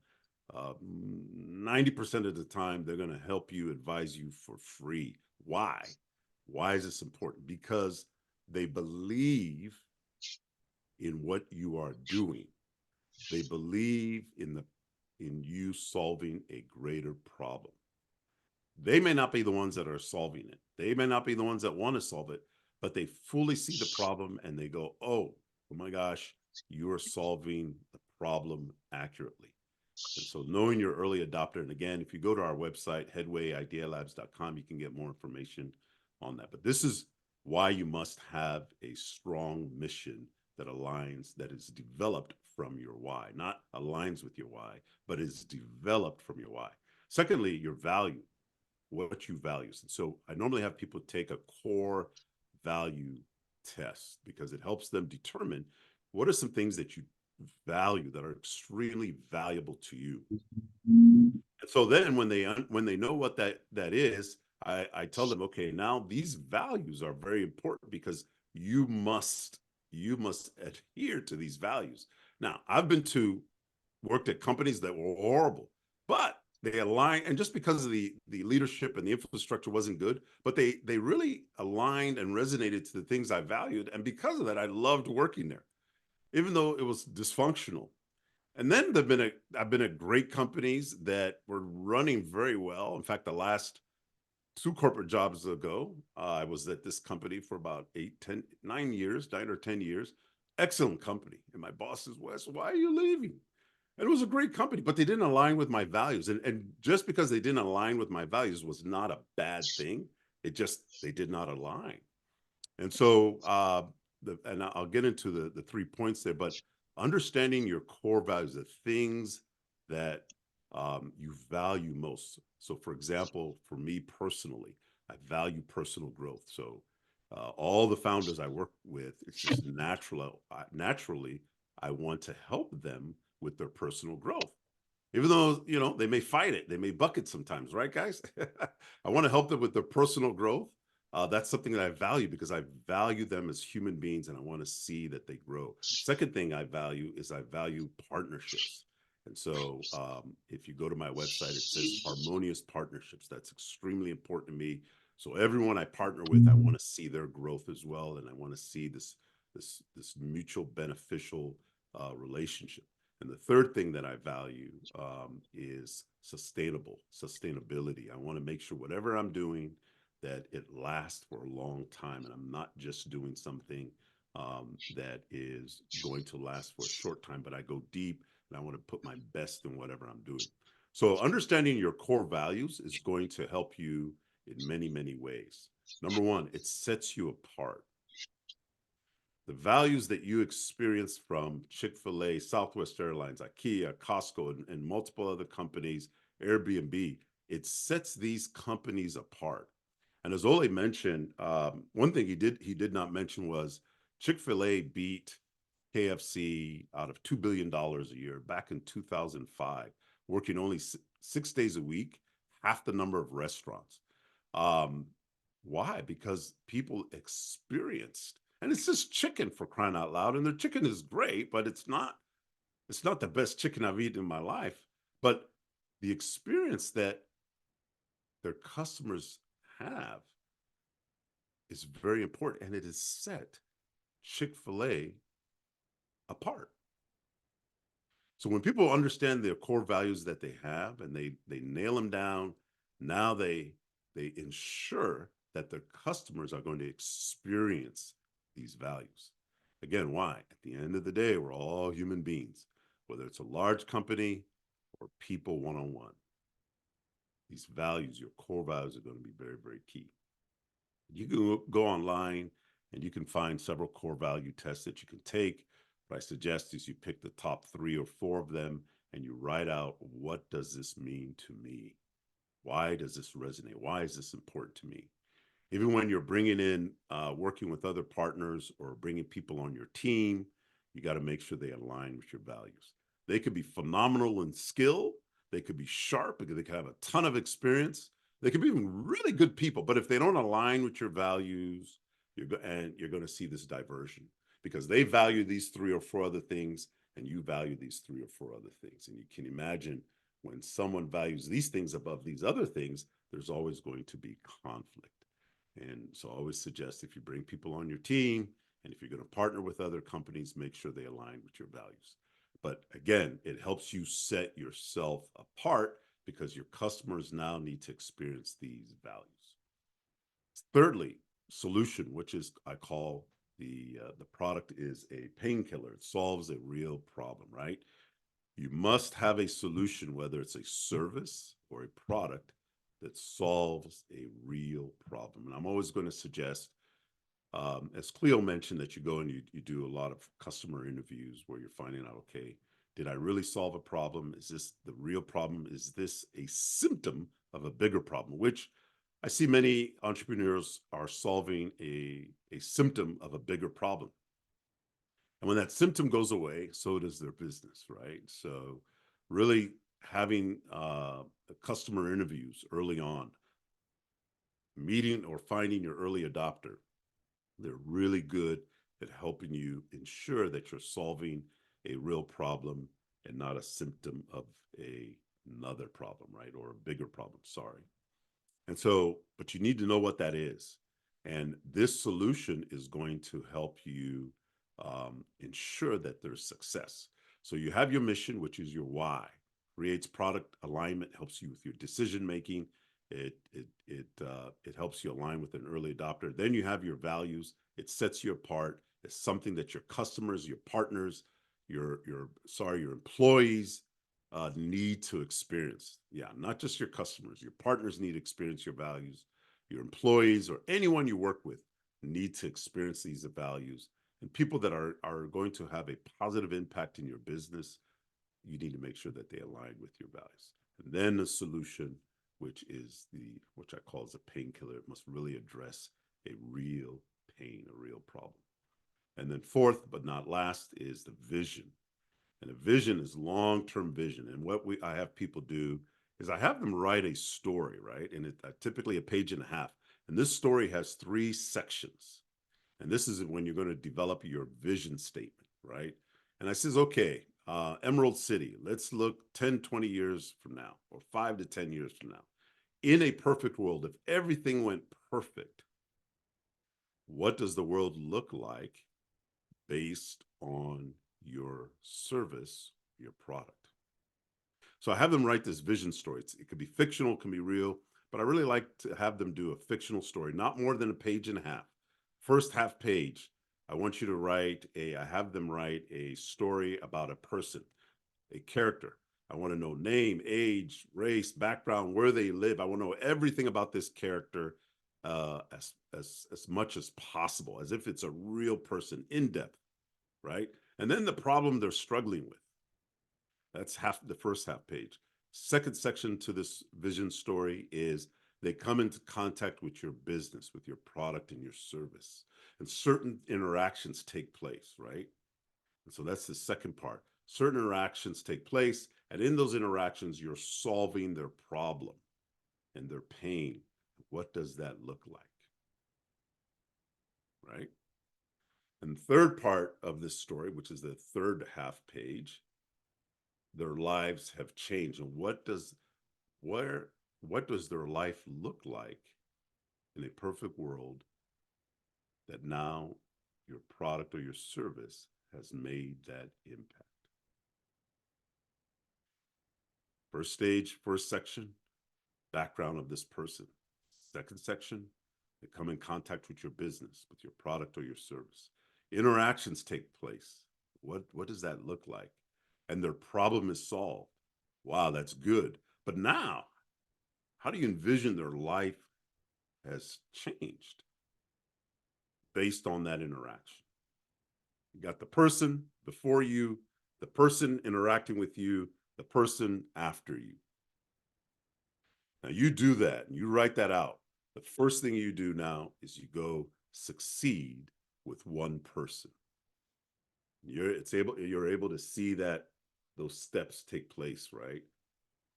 90% of the time, they're going to help you, advise you for free. Why? Why is this important? Because they believe in what you are doing. They believe in you solving a greater problem. They may not be the ones that are solving it. They may not be the ones that want to solve it, but they fully see the problem and they go, oh my gosh, you are solving the problem accurately. And so knowing your early adopter, and again, if you go to our website, headwayidealabs.com, you can get more information on that. But this is why you must have a strong mission that aligns, that is developed from your why, not aligns with your why, but is developed from your why. Secondly, your value, what you value. And so I normally have people take a core value test because it helps them determine what are some things that you value that are extremely valuable to you. And so then when they know what that is, I tell them, okay, now these values are very important because you must adhere to these values. Now, I've worked at companies that were horrible, but they align, and just because of the leadership and the infrastructure wasn't good, but they really aligned and resonated to the things I valued. And because of that, I loved working there, even though it was dysfunctional. And then I've been at great companies that were running very well. In fact, the last 2 corporate jobs ago, I was at this company for about 9 or 10 years. Excellent company. And my boss says, Wes, why are you leaving? And it was a great company, but they didn't align with my values. And just because they didn't align with my values was not a bad thing. They did not align. And so, and I'll get into the 3 points there, but understanding your core values, the things that you value most. So for example, for me personally, I value personal growth. So all the founders I work with, it's just naturally, I want to help them with their personal growth. Even though, they may fight it, they may buck it sometimes, right, guys? I want to help them with their personal growth. That's something that I value because I value them as human beings and I want to see that they grow. Second thing I value is I value partnerships. And so if you go to my website, it says harmonious partnerships. That's extremely important to me. So everyone I partner with, I want to see their growth as well. And I want to see this mutual beneficial relationship. And the third thing that I value is sustainability. I want to make sure whatever I'm doing, that it lasts for a long time. And I'm not just doing something that is going to last for a short time, but I go deep and I want to put my best in whatever I'm doing. So understanding your core values is going to help you in many, many ways. Number one, it sets you apart. The values that you experience from Chick-fil-A, Southwest Airlines, IKEA, Costco, and multiple other companies, Airbnb, it sets these companies apart. And as Ole mentioned, one thing he did not mention was Chick-fil-A beat KFC out of $2 billion a year back in 2005, working only 6 days a week, half the number of restaurants. Why? Because people experienced, and it's just chicken for crying out loud, and their chicken is great, but it's not the best chicken I've eaten in my life. But the experience that their customers have is very important, and it has set Chick-fil-A apart. So when people understand their core values that they have and they nail them down, now they ensure that their customers are going to experience these values. Again, why? At the end of the day, we're all human beings, whether it's a large company or people one-on-one. These values, your core values, are going to be very, very key. You can go online and you can find several core value tests that you can take. What I suggest is you pick the top 3 or 4 of them and you write out, what does this mean to me? Why does this resonate? Why is this important to me? Even when you're bringing in, working with other partners or bringing people on your team, you got to make sure they align with your values. They could be phenomenal in skill. They could be sharp because they could have a ton of experience. They could be even really good people, but if they don't align with your values, you're going to see this diversion because they value these 3 or 4 other things and you value these 3 or 4 other things. And you can imagine when someone values these things above these other things, there's always going to be conflict. And so I always suggest if you bring people on your team and if you're going to partner with other companies, make sure they align with your values. But again, it helps you set yourself apart because your customers now need to experience these values. Thirdly, solution, which is I call the product is a painkiller. It solves a real problem, right? You must have a solution, whether it's a service or a product that solves a real problem. And I'm always going to suggest, as Cleo mentioned, that you go and you do a lot of customer interviews where you're finding out, okay, did I really solve a problem? Is this the real problem? Is this a symptom of a bigger problem? Which I see many entrepreneurs are solving a symptom of a bigger problem. And when that symptom goes away, so does their business, right? So really having customer interviews early on, meeting or finding your early adopter, they're really good at helping you ensure that you're solving a real problem and not a symptom of another problem, right? Or a bigger problem, sorry. And so, but you need to know what that is. And this solution is going to help you ensure that there's success. So you have your mission, which is your why, creates product alignment, helps you with your decision making. It helps you align with an early adopter. Then you have your values. It sets you apart. It's something that your customers, your partners, your employees need to experience. Yeah, not just your customers. Your partners need to experience your values. Your employees or anyone you work with need to experience these values. And people that are going to have a positive impact in your business, you need to make sure that they align with your values. And then the solution, which I call as a painkiller, it must really address a real pain, a real problem. And then fourth, but not last, is the vision. And a vision is long-term vision. And what I have people do is I have them write a story, right? And typically a page and a half. And this story has 3 sections. And this is when you're going to develop your vision statement, right? And I says, okay, Emerald City, let's look 10, 20 years from now, or 5 to 10 years from now. In a perfect world, if everything went perfect, what does the world look like based on your service, your product? So I have them write this vision story. It could be fictional, it can be real, but I really like to have them do a fictional story, not more than a page and a half. First half page, I want you to write I have them write a story about a person, a character. I want to know name, age, race, background, where they live. I want to know everything about this character as much as possible, as if it's a real person, in depth, right? And then the problem they're struggling with. That's the first half page. Second section to this vision story is they come into contact with your business, with your product and your service, and certain interactions take place, right? And so that's the second part. Certain interactions take place, and in those interactions, you're solving their problem and their pain. What does that look like? Right? And the third part of this story, which is the third half page, their lives have changed. And what does their life look like in a perfect world that now your product or your service has made that impact? First stage, first section, background of this person. Second section, they come in contact with your business, with your product or your service. Interactions take place. What does that look like? And their problem is solved. Wow, that's good. But now, how do you envision their life has changed based on that interaction? You got the person before you, the person interacting with you, the person after you. Now you do that and you write that out. The first thing you do now is you go succeed with one person. You're able to see that those steps take place, right?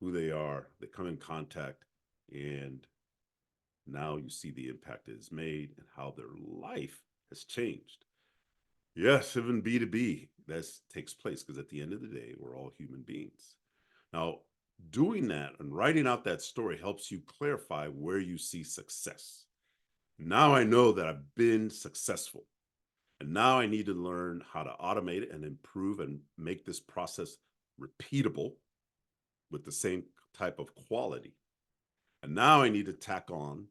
Who they are, they come in contact, and now you see the impact it has made and how their life has changed. Yes, even B2B, that takes place because at the end of the day, we're all human beings. Now, doing that and writing out that story helps you clarify where you see success. Now I know that I've been successful. And now I need to learn how to automate it and improve and make this process repeatable with the same type of quality. And now I need to tack on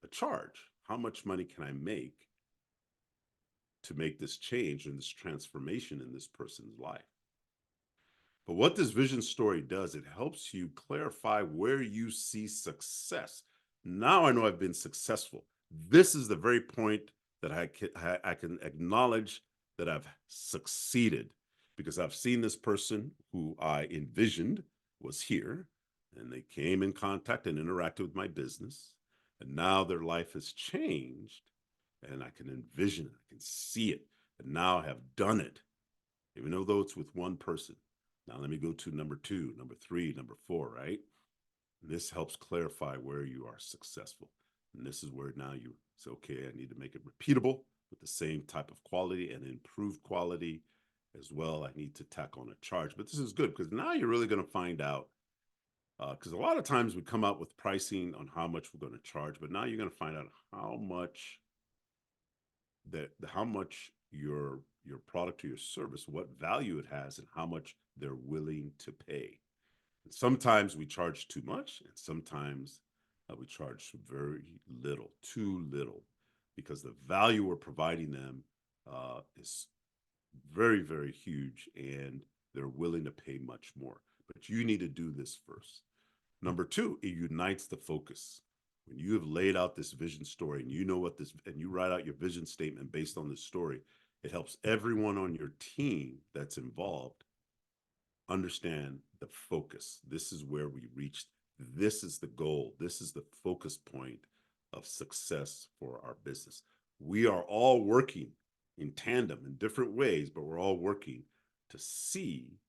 a charge. How much money can I make to make this change and this transformation in this person's life? But what this vision story does, it helps you clarify where you see success. Now I know I've been successful. This is the very point that I can acknowledge that I've succeeded, because I've seen this person who I envisioned was here, and they came in contact and interacted with my business, and now their life has changed, and I can envision it, I can see it, and now I have done it, even though it's with one person. Now let me go to number 2, number 3, number 4, right? And this helps clarify where you are successful. And this is where now you say, okay, I need to make it repeatable with the same type of quality and improved quality as well. I need to tack on a charge. But this is good because now you're really going to find out, because a lot of times we come out with pricing on how much we're going to charge, but now you're going to find out how much your product or your service, what value it has, and how much they're willing to pay. And sometimes we charge too much, and sometimes we charge very little, too little, because the value we're providing them is very, very huge, and they're willing to pay much more. But you need to do this first. Number 2, it unites the focus. When you have laid out this vision story and you know what this, and you write out your vision statement based on this story, it helps everyone on your team that's involved understand the focus. This is where we reached. This is the goal. This is the focus point of success for our business. We are all working in tandem in different ways, but we're all working to see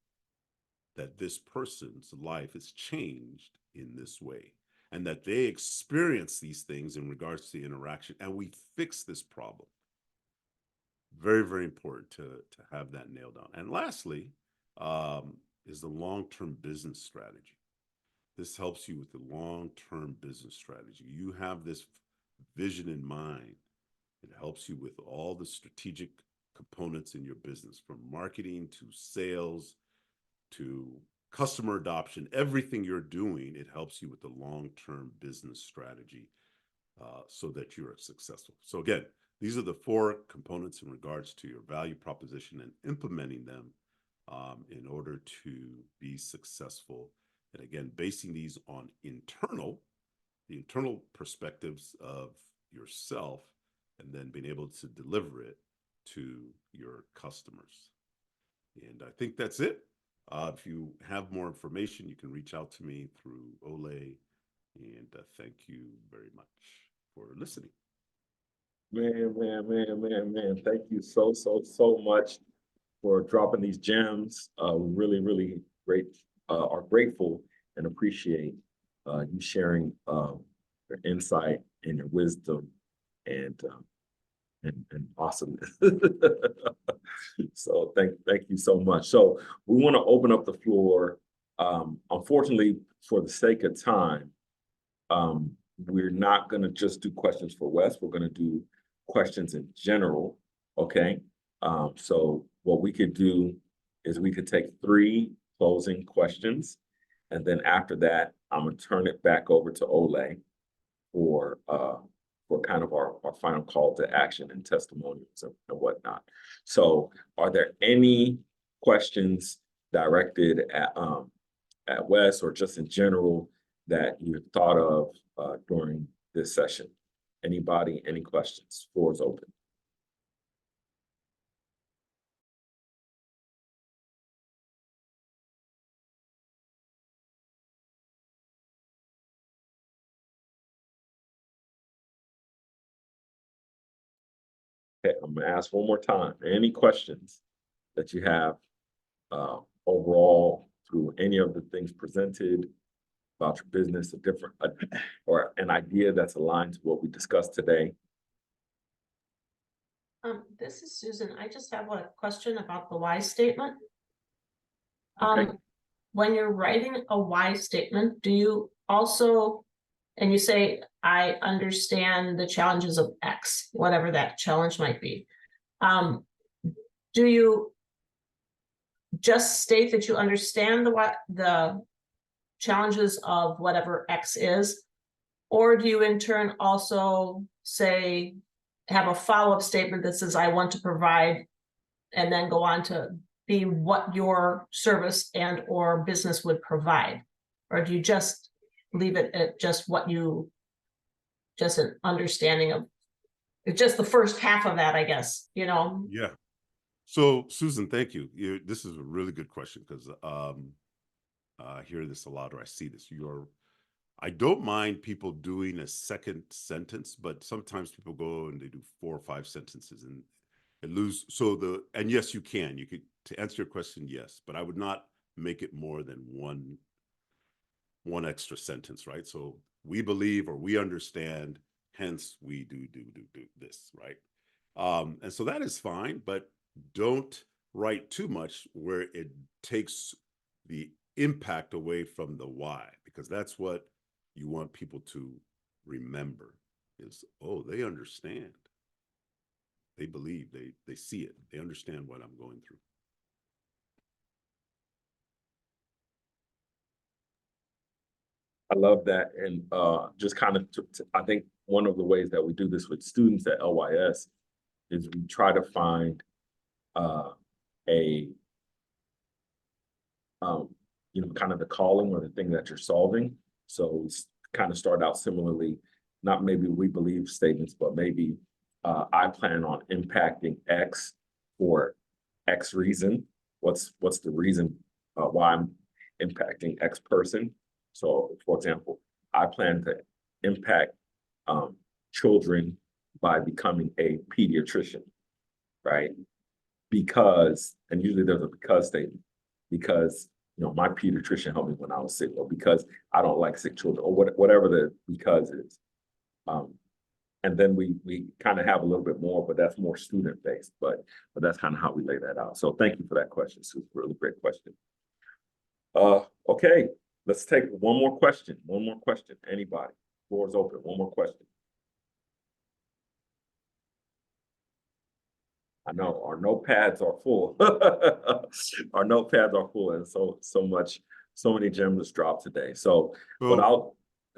that this person's life is changed in this way. and that they experience these things in regards to interaction, and we fix this problem. Very, very important to have that nailed down. And lastly, is the long-term business strategy. This helps you with the long-term business strategy. You have this vision in mind. It helps you with all the strategic components in your business, from marketing to sales to customer adoption. Everything you're doing, it helps you with the long-term business strategy so that you're successful. So again, these are the 4 components in regards to your value proposition and implementing them in order to be successful. And again, basing these on the internal perspectives of yourself, and then being able to deliver it to your customers. And I think that's it. If you have more information, you can reach out to me through Ole. And thank you very much for listening. Man. Thank you so much for dropping these gems. Really great, are grateful and appreciate you sharing your insight and your wisdom and awesomeness. So thank you so much. So we want to open up the floor. Unfortunately, for the sake of time, we're not going to just do questions for Wes. We're going to do questions in general. Okay. So what we could do is we could take 3 closing questions, and then after that, I'm gonna turn it back over to Ole for kind of our final call to action and testimonials and whatnot. So are there any questions directed at Wes or just in general that you thought of during this session? Anybody, any questions? Floor is open. Okay, I'm gonna ask one more time. Any questions that you have overall through any of the things presented about your business, or an idea that's aligned to what we discussed today? This is Susan. I just have a question about the why statement. Okay. When you're writing a why statement, do you also, and you say, I understand the challenges of X, whatever that challenge might be. Do you just state that you understand the challenges of whatever X is, or do you in turn also say, have a follow-up statement that says, I want to provide, and then go on to be what your service and or business would provide? Or do you just leave it at just what you, just an understanding of, it's just the first half of that, I guess, you know? Yeah. So Susan, thank you. This is a really good question, because I hear this a lot, or I see this. I don't mind people doing a second sentence, but sometimes people go and they do 4 or 5 sentences and lose. And yes, you can. You could, to answer your question, yes, but I would not make it more than one extra sentence, right? So we believe, or we understand, hence we do this, right? And so that is fine, but don't write too much where it takes the impact away from the why, because that's what you want people to remember is, oh, they understand. They believe, they see it, they understand what I'm going through. I love that. And just kind of, I think one of the ways that we do this with students at LYS is we try to find kind of the calling or the thing that you're solving. So we kind of start out similarly, not maybe we believe statements, but maybe I plan on impacting X for X reason. What's the reason why I'm impacting X person? So, for example, I plan to impact children by becoming a pediatrician, right? Because, and usually there's a because statement, because my pediatrician helped me when I was sick, or because I don't like sick children, or whatever the because is. And then we kind of have a little bit more, but that's more student based, but that's kind of how we lay that out. So thank you for that question, Sue. Really great question. Okay, let's take one more question. One more question. Anybody? Floor is open. One more question. I know our notepads are full. Our notepads are full, and so many gems dropped today. So, but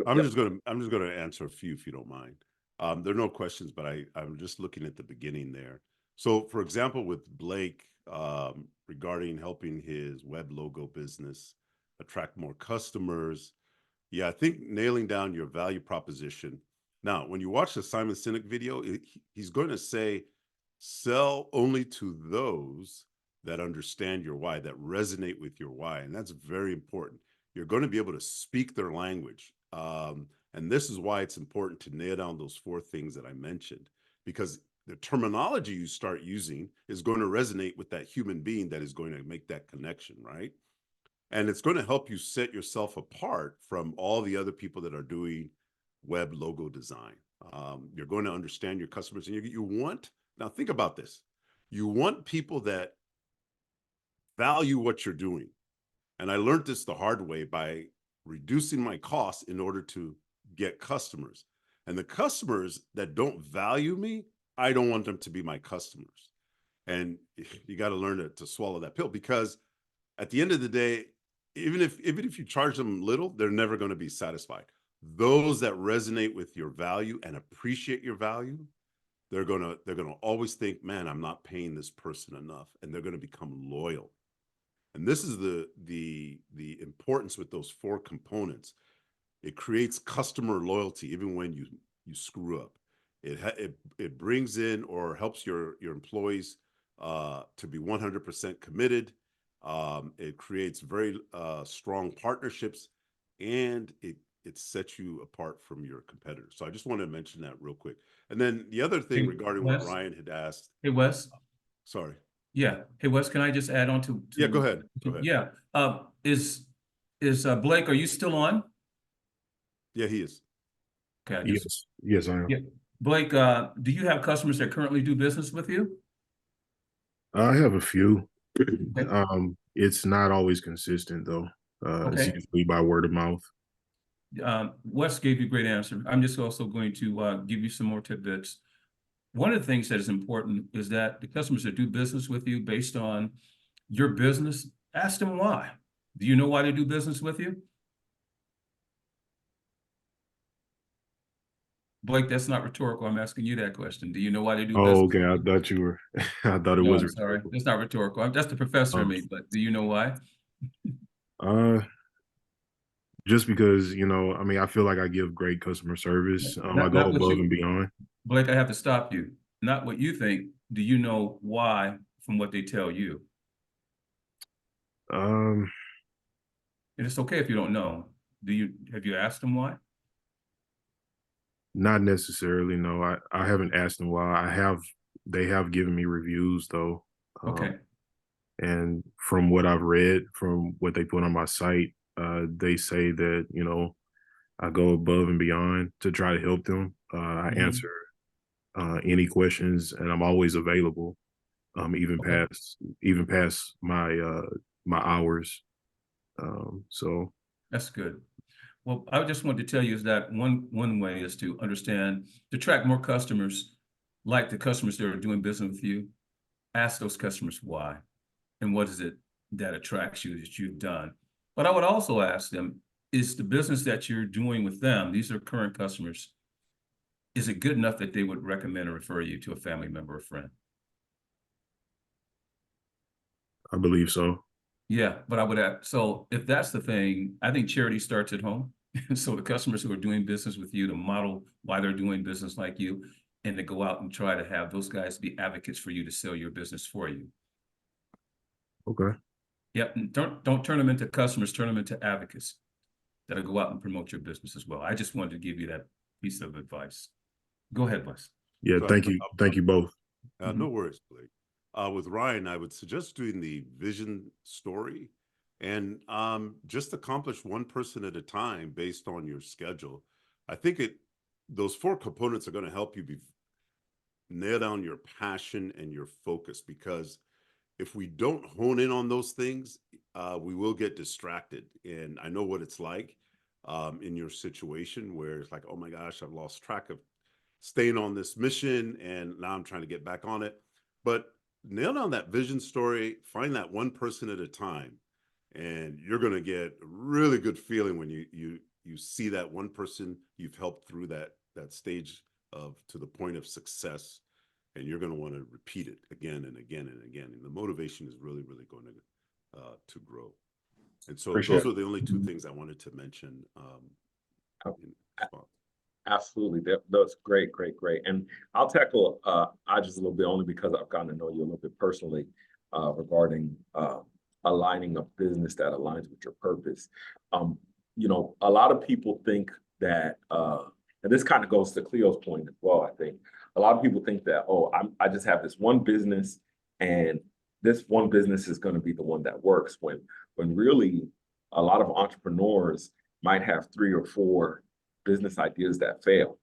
I'm just gonna answer a few if you don't mind. There are no questions, but I'm just looking at the beginning there. So, for example, with Blake, regarding helping his web logo business attract more customers, yeah, I think nailing down your value proposition. Now, when you watch the Simon Sinek video, he's going to say, sell only to those that understand your why, that resonate with your why. And that's very important. You're going to be able to speak their language. And this is why it's important to nail down those 4 things that I mentioned, because the terminology you start using is going to resonate with that human being that is going to make that connection, right? And it's going to help you set yourself apart from all the other people that are doing web logo design. You're going to understand your customers, and you want, now think about this. You want people that value what you're doing. And I learned this the hard way by reducing my costs in order to get customers. And the customers that don't value me, I don't want them to be my customers. And you got to learn to swallow that pill, because at the end of the day, even if you charge them little, they're never going to be satisfied. Those that resonate with your value and appreciate your value, they're gonna always think, man, I'm not paying this person enough, and they're going to become loyal. And this is the importance with those 4 components. It creates customer loyalty even when you screw up. It brings in or helps your employees to be 100% committed. It creates very strong partnerships, and it sets you apart from your competitors. So I just want to mention that real quick. And then the other thing regarding what Ryan had asked. Hey, Wes. Sorry. Yeah. Hey, Wes, can I just add on to yeah, go ahead. Yeah. Is Blake, are you still on? Yeah, he is. Okay. Yes, I am. Yeah. Blake, do you have customers that currently do business with you? I have a few. Okay. It's not always consistent though. It's Okay. usually by word of mouth. Wes gave you a great answer. I'm just also going to give you some more tidbits. One of the things that is important is that the customers that do business with you based on your business, ask them why. Do you know why they do business with you? Blake, that's not rhetorical. I'm asking you that question. Do you know why they do business? Oh, okay. I thought you were. I thought it No, was I'm sorry. rhetorical. That's not rhetorical. That's the professor in me. But do you know why? Just because, I mean, I feel like I give great customer service. I go Not what above you, and beyond. Blake, I have to stop you. Not what you think. Do you know why from what they tell you? Um, And it's okay if you don't know. Have you asked them why? Not necessarily. No, I haven't asked them why. They have given me reviews though. Okay. And from what I've read, from what they put on my site, they say that, I go above and beyond to try to help them. I answer any questions, and I'm always available, even past my my hours. So That's good. Well, I just wanted to tell you is that one way is to understand, to attract more customers, like the customers that are doing business with you. Ask those customers why, and what is it that attracts you that you've done. But I would also ask them, is the business that you're doing with them, these are current customers, is it good enough that they would recommend or refer you to a family member or friend? I believe so. Yeah, but I would add, so if that's the thing, I think charity starts at home. So the customers who are doing business with you, to model why they're doing business like you, and to go out and try to have those guys be advocates for you to sell your business for you. Okay. Yep. And don't turn them into customers, turn them into advocates that'll go out and promote your business as well. I just wanted to give you that piece of advice. Go ahead, Wes. Yeah, So thank you. Thank you both. No worries, Blake. With Ryan, I would suggest doing the vision story and just accomplish one person at a time based on your schedule. I think those 4 components are going to help you nail down your passion and your focus, because if we don't hone in on those things, we will get distracted. And I know what it's like in your situation where it's like, oh my gosh, I've lost track of staying on this mission and now I'm trying to get back on it. But nail down that vision story, find that one person at a time, and you're going to get a really good feeling when you see that one person you've helped through that stage to the point of success, and you're going to want to repeat it again and again and again, and the motivation is really going to grow. And so those are the only 2 things I wanted to mention. Absolutely. That's great. And I'll tackle I just a little bit, only because I've gotten to know you a little bit personally regarding aligning a business that aligns with your purpose. You know, a lot of people think that, and this kind of goes to Cleo's point as well, I think. A lot of people think that, oh, I just have this one business and this one business is going to be the one that works, when really a lot of entrepreneurs might have 3 or 4 business ideas that fail.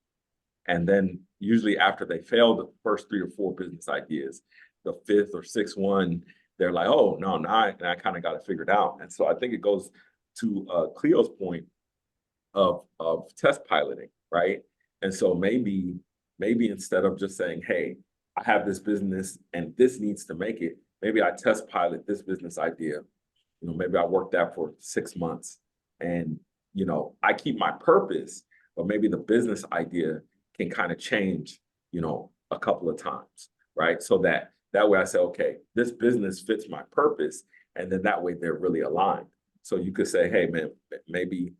And then usually after they fail the first 3 or 4 business ideas, the 5th or 6th one, they're like, oh, no, now I kind of got it figured out. And so I think it goes to Cleo's point of test piloting, right? And so maybe instead of just saying, hey, I have this business and this needs to make it, maybe I test pilot this business idea. You know, maybe I work that for 6 months, and, you know, I keep my purpose, but maybe the business idea can kind of change, you know, a couple of times, right? So that way I say, okay, this business fits my purpose, and then that way they're really aligned. So you could say, hey, man, maybe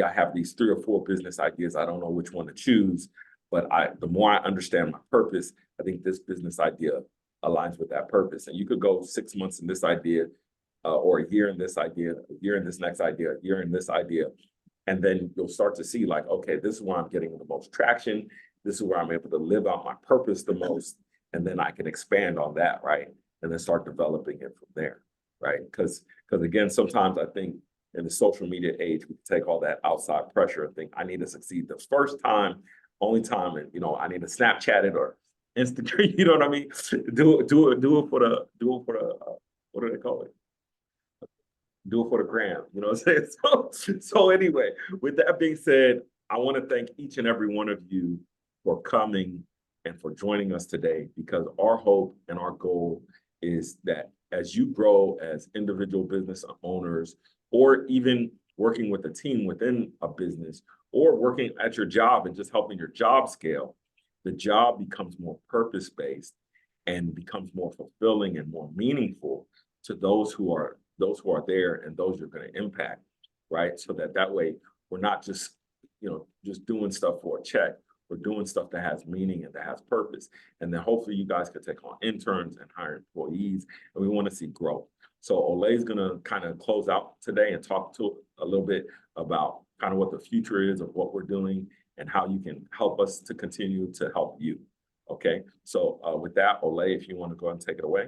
I have these 3 or 4 business ideas. I don't know which one to choose, but the more I understand my purpose, I think this business idea aligns with that purpose. And you could go 6 months in this idea, or a year in this idea, a year in this next idea, a year in this idea. And then you'll start to see, like, okay, this is where I'm getting the most traction. This is where I'm able to live out my purpose the most. And then I can expand on that, right? And then start developing it from there, right? Because again, sometimes I think in the social media age, we take all that outside pressure and think, I need to succeed the first time, only time, and, you know, I need to Snapchat it or Instagram, you know what I mean? Do it for the what do they call it? Do it for the gram, you know what I'm saying? So anyway, with that being said, I want to thank each and every one of you for coming and for joining us today, because our hope and our goal is that as you grow as individual business owners, or even working with a team within a business, or working at your job and just helping your job scale, the job becomes more purpose-based and becomes more fulfilling and more meaningful to those who are there and those you're going to impact, right? So that way we're not just, you know, just doing stuff for a check. We're doing stuff that has meaning and that has purpose. And then hopefully you guys can take on interns and hire employees, and we want to see growth. So Ole is going to kind of close out today and talk to a little bit about kind of what the future is of what we're doing and how you can help us to continue to help you. Okay, so with that, Ole, if you want to go ahead and take it away.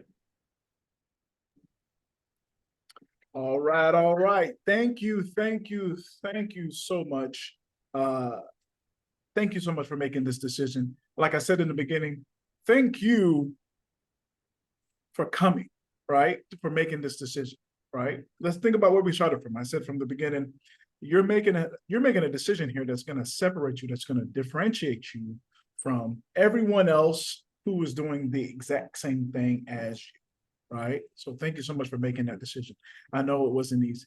All right. Thank you so much. Thank you so much for making this decision. Like I said in the beginning, thank you for coming, right? For making this decision, right? Let's think about where we started from. I said from the beginning, you're making a decision here that's going to separate you, that's going to differentiate you from everyone else who is doing the exact same thing as you. Right. So thank you so much for making that decision. I know it wasn't easy.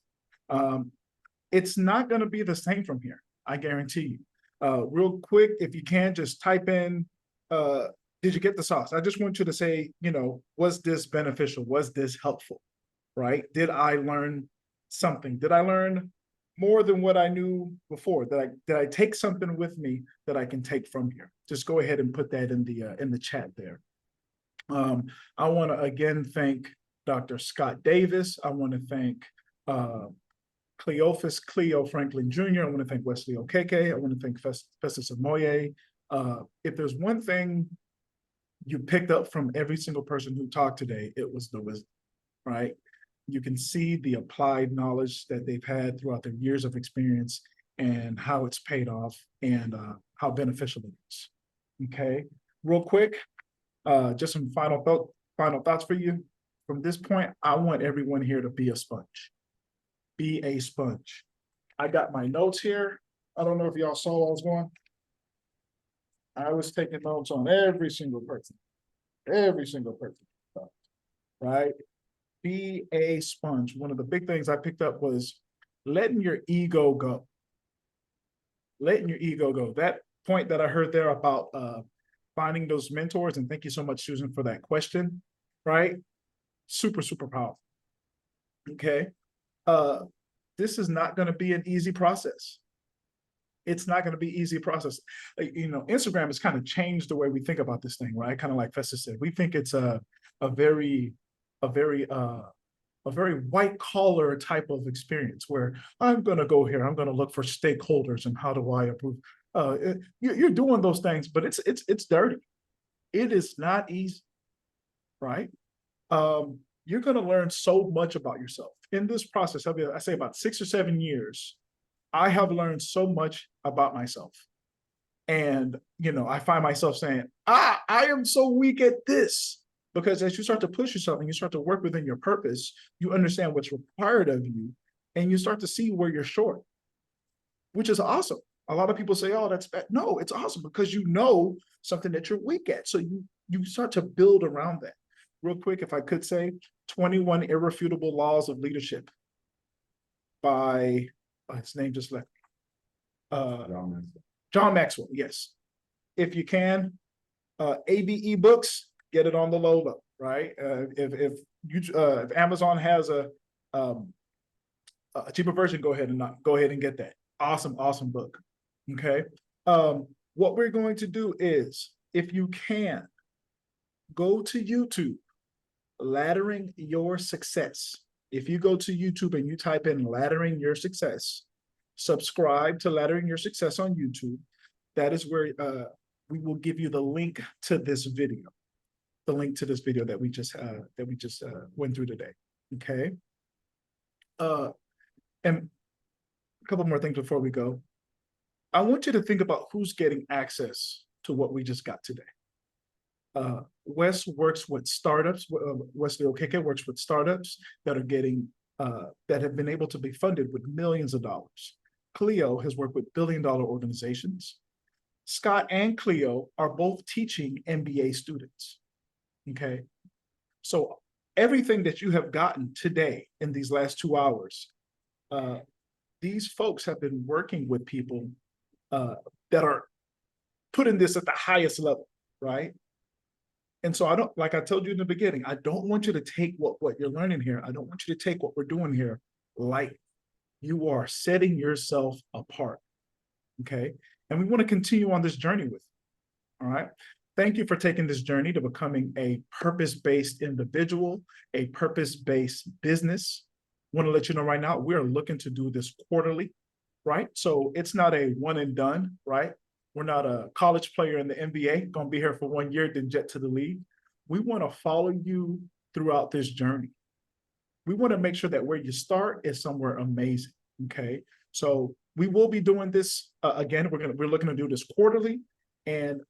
It's not going to be the same from here. I guarantee you. Real quick, if you can, just type in, did you get the sauce? I just want you to say, you know, was this beneficial? Was this helpful? Right. Did I learn something? Did I learn more than what I knew before? Did I take something with me that I can take from here? Just go ahead and put that in the chat there. I want to again thank Dr. Scott Davis. I want to thank Cleo Franklin Jr. I want to thank Wesley Okeke. I want to thank Festus Amoye. If there's one thing you picked up from every single person who talked today, it was the wisdom, right? You can see the applied knowledge that they've had throughout their years of experience and how it's paid off and how beneficial it is. Okay, real quick, just some final thoughts for you. From this point, I want everyone here to be a sponge. Be a sponge. I got my notes here. I don't know if y'all saw what I was going. I was taking notes on every single person, right? Be a sponge. One of the big things I picked up was letting your ego go. Letting your ego go. That point that I heard there about finding those mentors, and thank you so much, Susan, for that question, right? Super, super powerful. Okay. This is not going to be an easy process. It's not going to be an easy process. You know, Instagram has kind of changed the way we think about this thing, right? Kind of like Festus said, we think it's a very white collar type of experience where I'm going to go here, I'm going to look for stakeholders and how do I approve. You're doing those things, but it's dirty. It is not easy, right? You're going to learn so much about yourself in this process. I say about 6 or 7 years, I have learned so much about myself. And, you know, I find myself saying, I am so weak at this. Because as you start to push yourself and you start to work within your purpose, you understand what's required of you and you start to see where you're short, which is awesome. A lot of people say, oh, that's bad. No, it's awesome because you know something that you're weak at. So you start to build around that. Real quick, if I could say, 21 Irrefutable Laws of Leadership by, his name just left me. John Maxwell, yes. If you can, ABE books, get it on the low low, right? If Amazon has a cheaper version, go ahead and get that. Awesome book. Okay. What we're going to do is, if you can, go to YouTube, Laddering Your Success. If you go to YouTube and you type in Laddering Your Success, subscribe to Laddering Your Success on YouTube. That is where we will give you the link to this video. The link to this video that we just went through today. Okay. And a couple more things before we go. I want you to think about who's getting access to what we just got today. Wes works with startups. Wesley Okeke works with startups that are getting that have been able to be funded with millions of dollars. Cleo has worked with billion-dollar organizations. Scott and Cleo are both teaching MBA students. Okay, so everything that you have gotten today in these last 2 hours, these folks have been working with people that are putting this at the highest level, right? And so I don't, like I told you in the beginning, I don't want you to take what you're learning here. I don't want you to take what we're doing here light. You are setting yourself apart, okay? And we want to continue on this journey with you, all right? Thank you for taking this journey to becoming a purpose-based individual, a purpose-based business. I want to let you know right now, we're looking to do this quarterly, right? So it's not a one and done, right? We're not a college player in the NBA, going to be here for 1 year, then jet to the league. We want to follow you throughout this journey. We want to make sure that where you start is somewhere amazing, okay? So we will be doing this again. We're looking to do this quarterly, and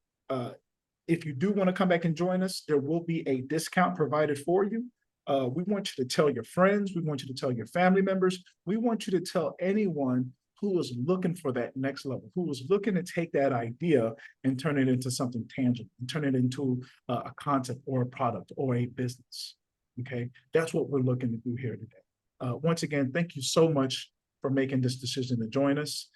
if you do want to come back and join us, there will be a discount provided for you. We want you to tell your friends. We want you to tell your family members. We want you to tell anyone who is looking for that next level, who is looking to take that idea and turn it into something tangible, and turn it into a concept or a product or a business. Okay, that's what we're looking to do here today. Once again, thank you so much for making this decision to join us.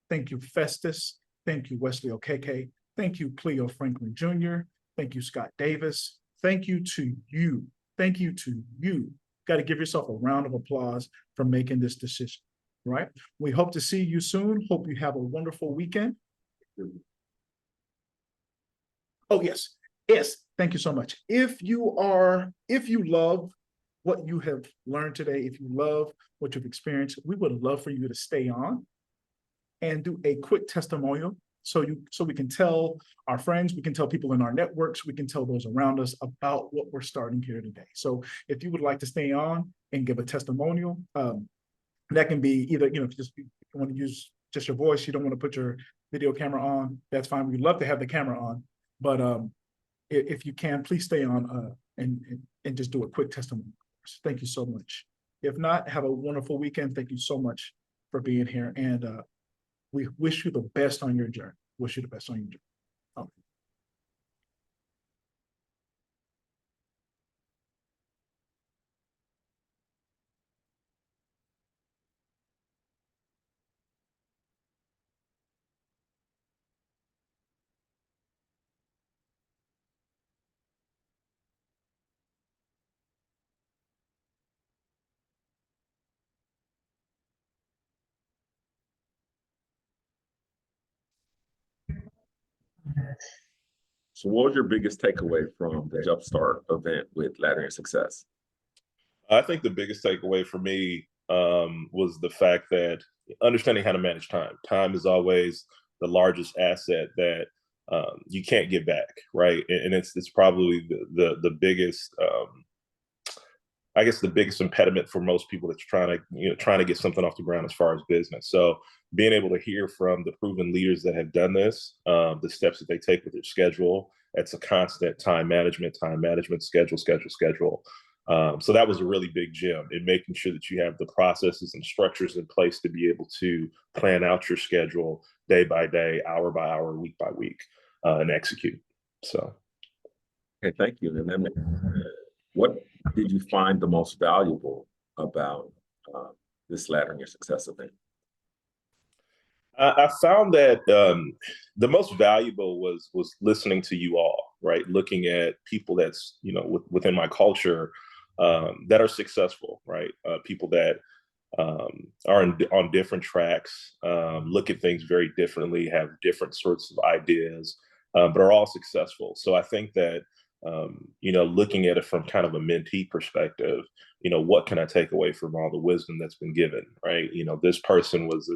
Thank you, Festus. Thank you, Wesley Okeke. Thank you, Cleo Franklin Jr. Thank you, Scott Davis. Thank you to you. Thank you to you. Got to give yourself a round of applause for making this decision, right? We hope to see you soon. Hope you have a wonderful weekend. Oh, yes. Yes. Thank you so much. If you love what you have learned today, if you love what you've experienced, we would love for you to stay on and do a quick testimonial so we can tell our friends, we can tell people in our networks, we can tell those around us about what we're starting here today. So if you would like to stay on and give a testimonial, that can be either, you know, just if you want to use just your voice, you don't want to put your video camera on, that's fine. We'd love to have the camera on, but if you can, please stay on and just do a quick testimony. Thank you so much. If not, have a wonderful weekend. Thank you so much for being here, and we wish you the best on your journey. Wish you the best on your journey. So what was your biggest takeaway from the Jumpstart event with Laddering Success? I think the biggest takeaway for me was the fact that understanding how to manage time. Time is always the largest asset that you can't get back, right? And it's probably the biggest, I guess, the biggest impediment for most people that's trying to get something off the ground as far as business. So being able to hear from the proven leaders that have done this, the steps that they take with their schedule, it's a constant time management, schedule. So that was a really big gem in making sure that you have the processes and structures in place to be able to plan out your schedule day by day, hour by hour, week by week, and execute. So. Okay, thank you. And then what did you find the most valuable about this Laddering Your Success event? I found that the most valuable was listening to you all, right? Looking at people that's, you know, within my culture that are successful, right? People that are on different tracks, look at things very differently, have different sorts of ideas, but are all successful. So I think that, you know, looking at it from kind of a mentee perspective, you know, what can I take away from all the wisdom that's been given, right? You know, this person was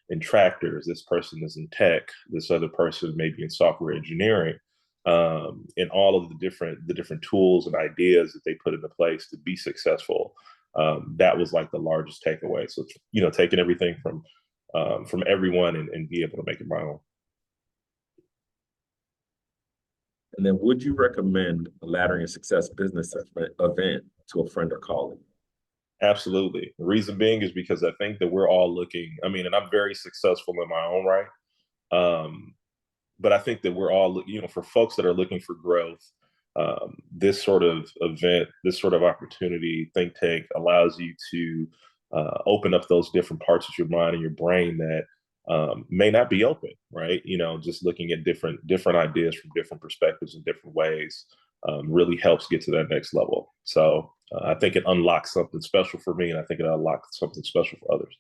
in tractors, this person is in tech, this other person may be in software engineering, and all of the different tools and ideas that they put into place to be successful. That was like the largest takeaway. So, you know, taking everything from everyone and be able to make it my own. And then would you recommend a Laddering Your Success business event to a friend or colleague? Absolutely. The reason being is because I think that we're all looking, I mean, and I'm very successful in my own right. But I think that we're all, you know, for folks that are looking for growth, this sort of event, this sort of opportunity, think tank allows you to open up those different parts of your mind and your brain that may not be open, right? You know, just looking at different ideas from different perspectives in different ways really helps get to that next level. So I think it unlocks something special for me, and I think it unlocks something special for others.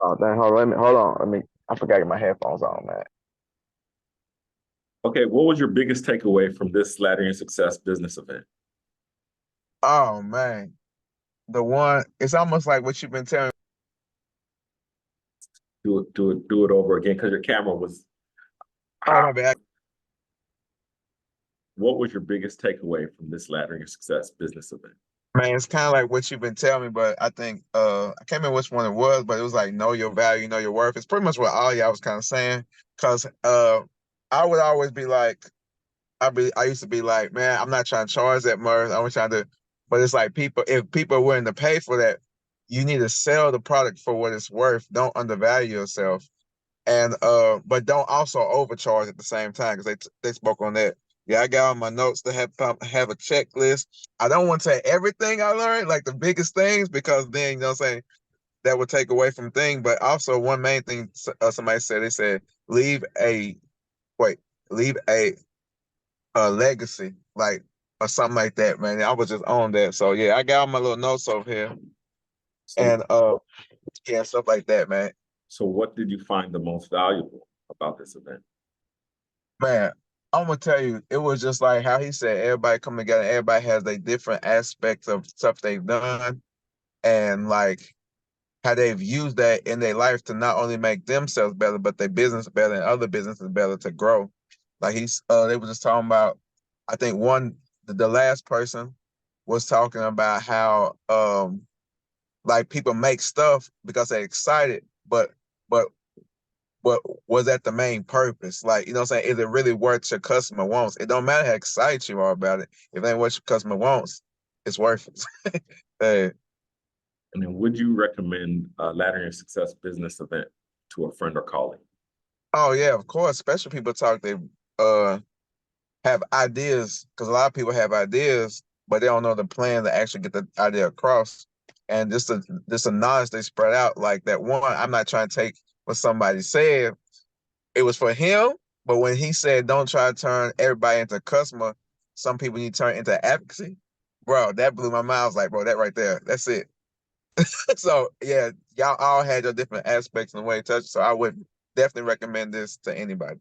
Oh, dang, hold on. I forgot to get my headphones on, man. Okay, what was your biggest takeaway from this Laddering Your Success business event? Oh, man. It's almost like what you've been telling me. Do it over again, because your camera was. Oh, my bad. What was your biggest takeaway from this Laddering Your Success business event? Man, it's kind of like what you've been telling me, but I think I can't remember which one it was, but it was like know your value, know your worth. It's pretty much what all y'all was kind of saying. Cause I would always be like, I used to be like, man, I'm not trying to charge that much. I'm trying to, but it's like if people are willing to pay for that, you need to sell the product for what it's worth. Don't undervalue yourself. And but don't also overcharge at the same time, because they spoke on that. Yeah, I got on my notes to have a checklist. I don't want to say everything I learned, like the biggest things, because then, you know what I'm saying, that would take away from things. But also one main thing somebody said, they said, leave a legacy, like, or something like that, man. I was just on that. So yeah, I got all my little notes over here. And yeah, stuff like that, man. So what did you find the most valuable about this event? Man, I'm gonna tell you, it was just like how he said, everybody come together, everybody has their different aspects of stuff they've done. And like, how they've used that in their life to not only make themselves better, but their business better and other businesses better to grow. Like they were just talking about, I think the last person was talking about how like people make stuff because they're excited, but but was that the main purpose? Like, you know what I'm saying? Is it really what your customer wants? It don't matter how excited you are about it. If it ain't what your customer wants, it's worthless. Hey. And then would you recommend a Ladder Your Success business event to a friend or colleague? Oh yeah, of course. Especially people they have ideas, because a lot of people have ideas, but they don't know the plan to actually get the idea across. And just the knowledge they spread out, like that one, I'm not trying to take what somebody said. It was for him, but when he said don't try to turn everybody into a customer, some people need to turn into advocacy. Bro, that blew my mind. I was like, bro, that right there, that's it. So yeah, y'all all had your different aspects and the way it touched. So I would definitely recommend this to anybody.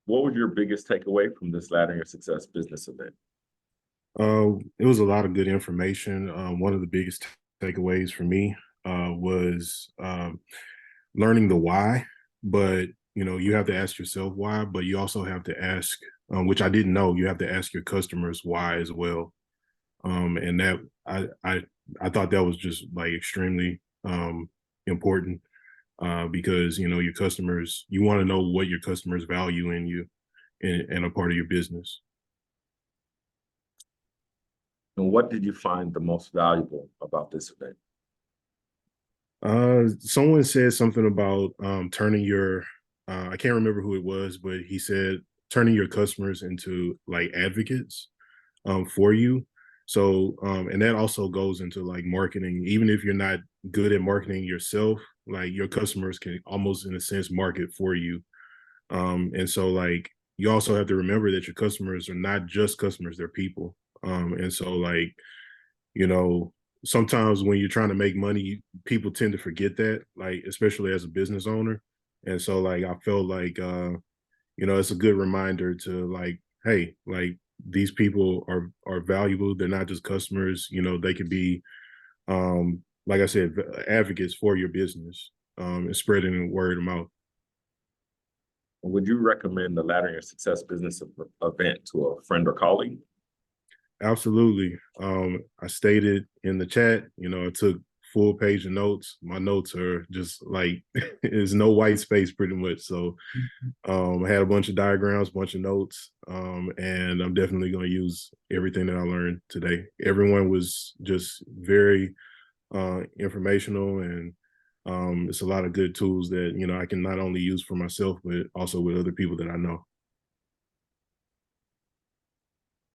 What was your biggest takeaway from this Ladder Your Success business event? It was a lot of good information. One of the biggest takeaways for me was learning the why, but you have to ask yourself why, but you also have to ask, which I didn't know, you have to ask your customers why as well. And that I thought that was just like extremely important because your customers, you want to know what your customers value in you and a part of your business. And what did you find the most valuable about this event? Someone said something about turning your I can't remember who it was, but he said turning your customers into like advocates for you. So and that also goes into like marketing. Even if you're not good at marketing yourself, like your customers can almost in a sense market for you. And so like you also have to remember that your customers are not just customers, they're people. And so like sometimes when you're trying to make money, people tend to forget that, like, especially as a business owner. And so like, I felt like, it's a good reminder to like, hey, like these people are valuable. They're not just customers, they could be, like I said, advocates for your business and spreading word of mouth. Would you recommend the Ladder Your Success business event to a friend or colleague? Absolutely. I stated in the chat, I took full page of notes. My notes are just like, there's no white space pretty much. So I had a bunch of diagrams, bunch of notes, and I'm definitely going to use everything that I learned today. Everyone was just very informational, and it's a lot of good tools that, I can not only use for myself, but also with other people that I know.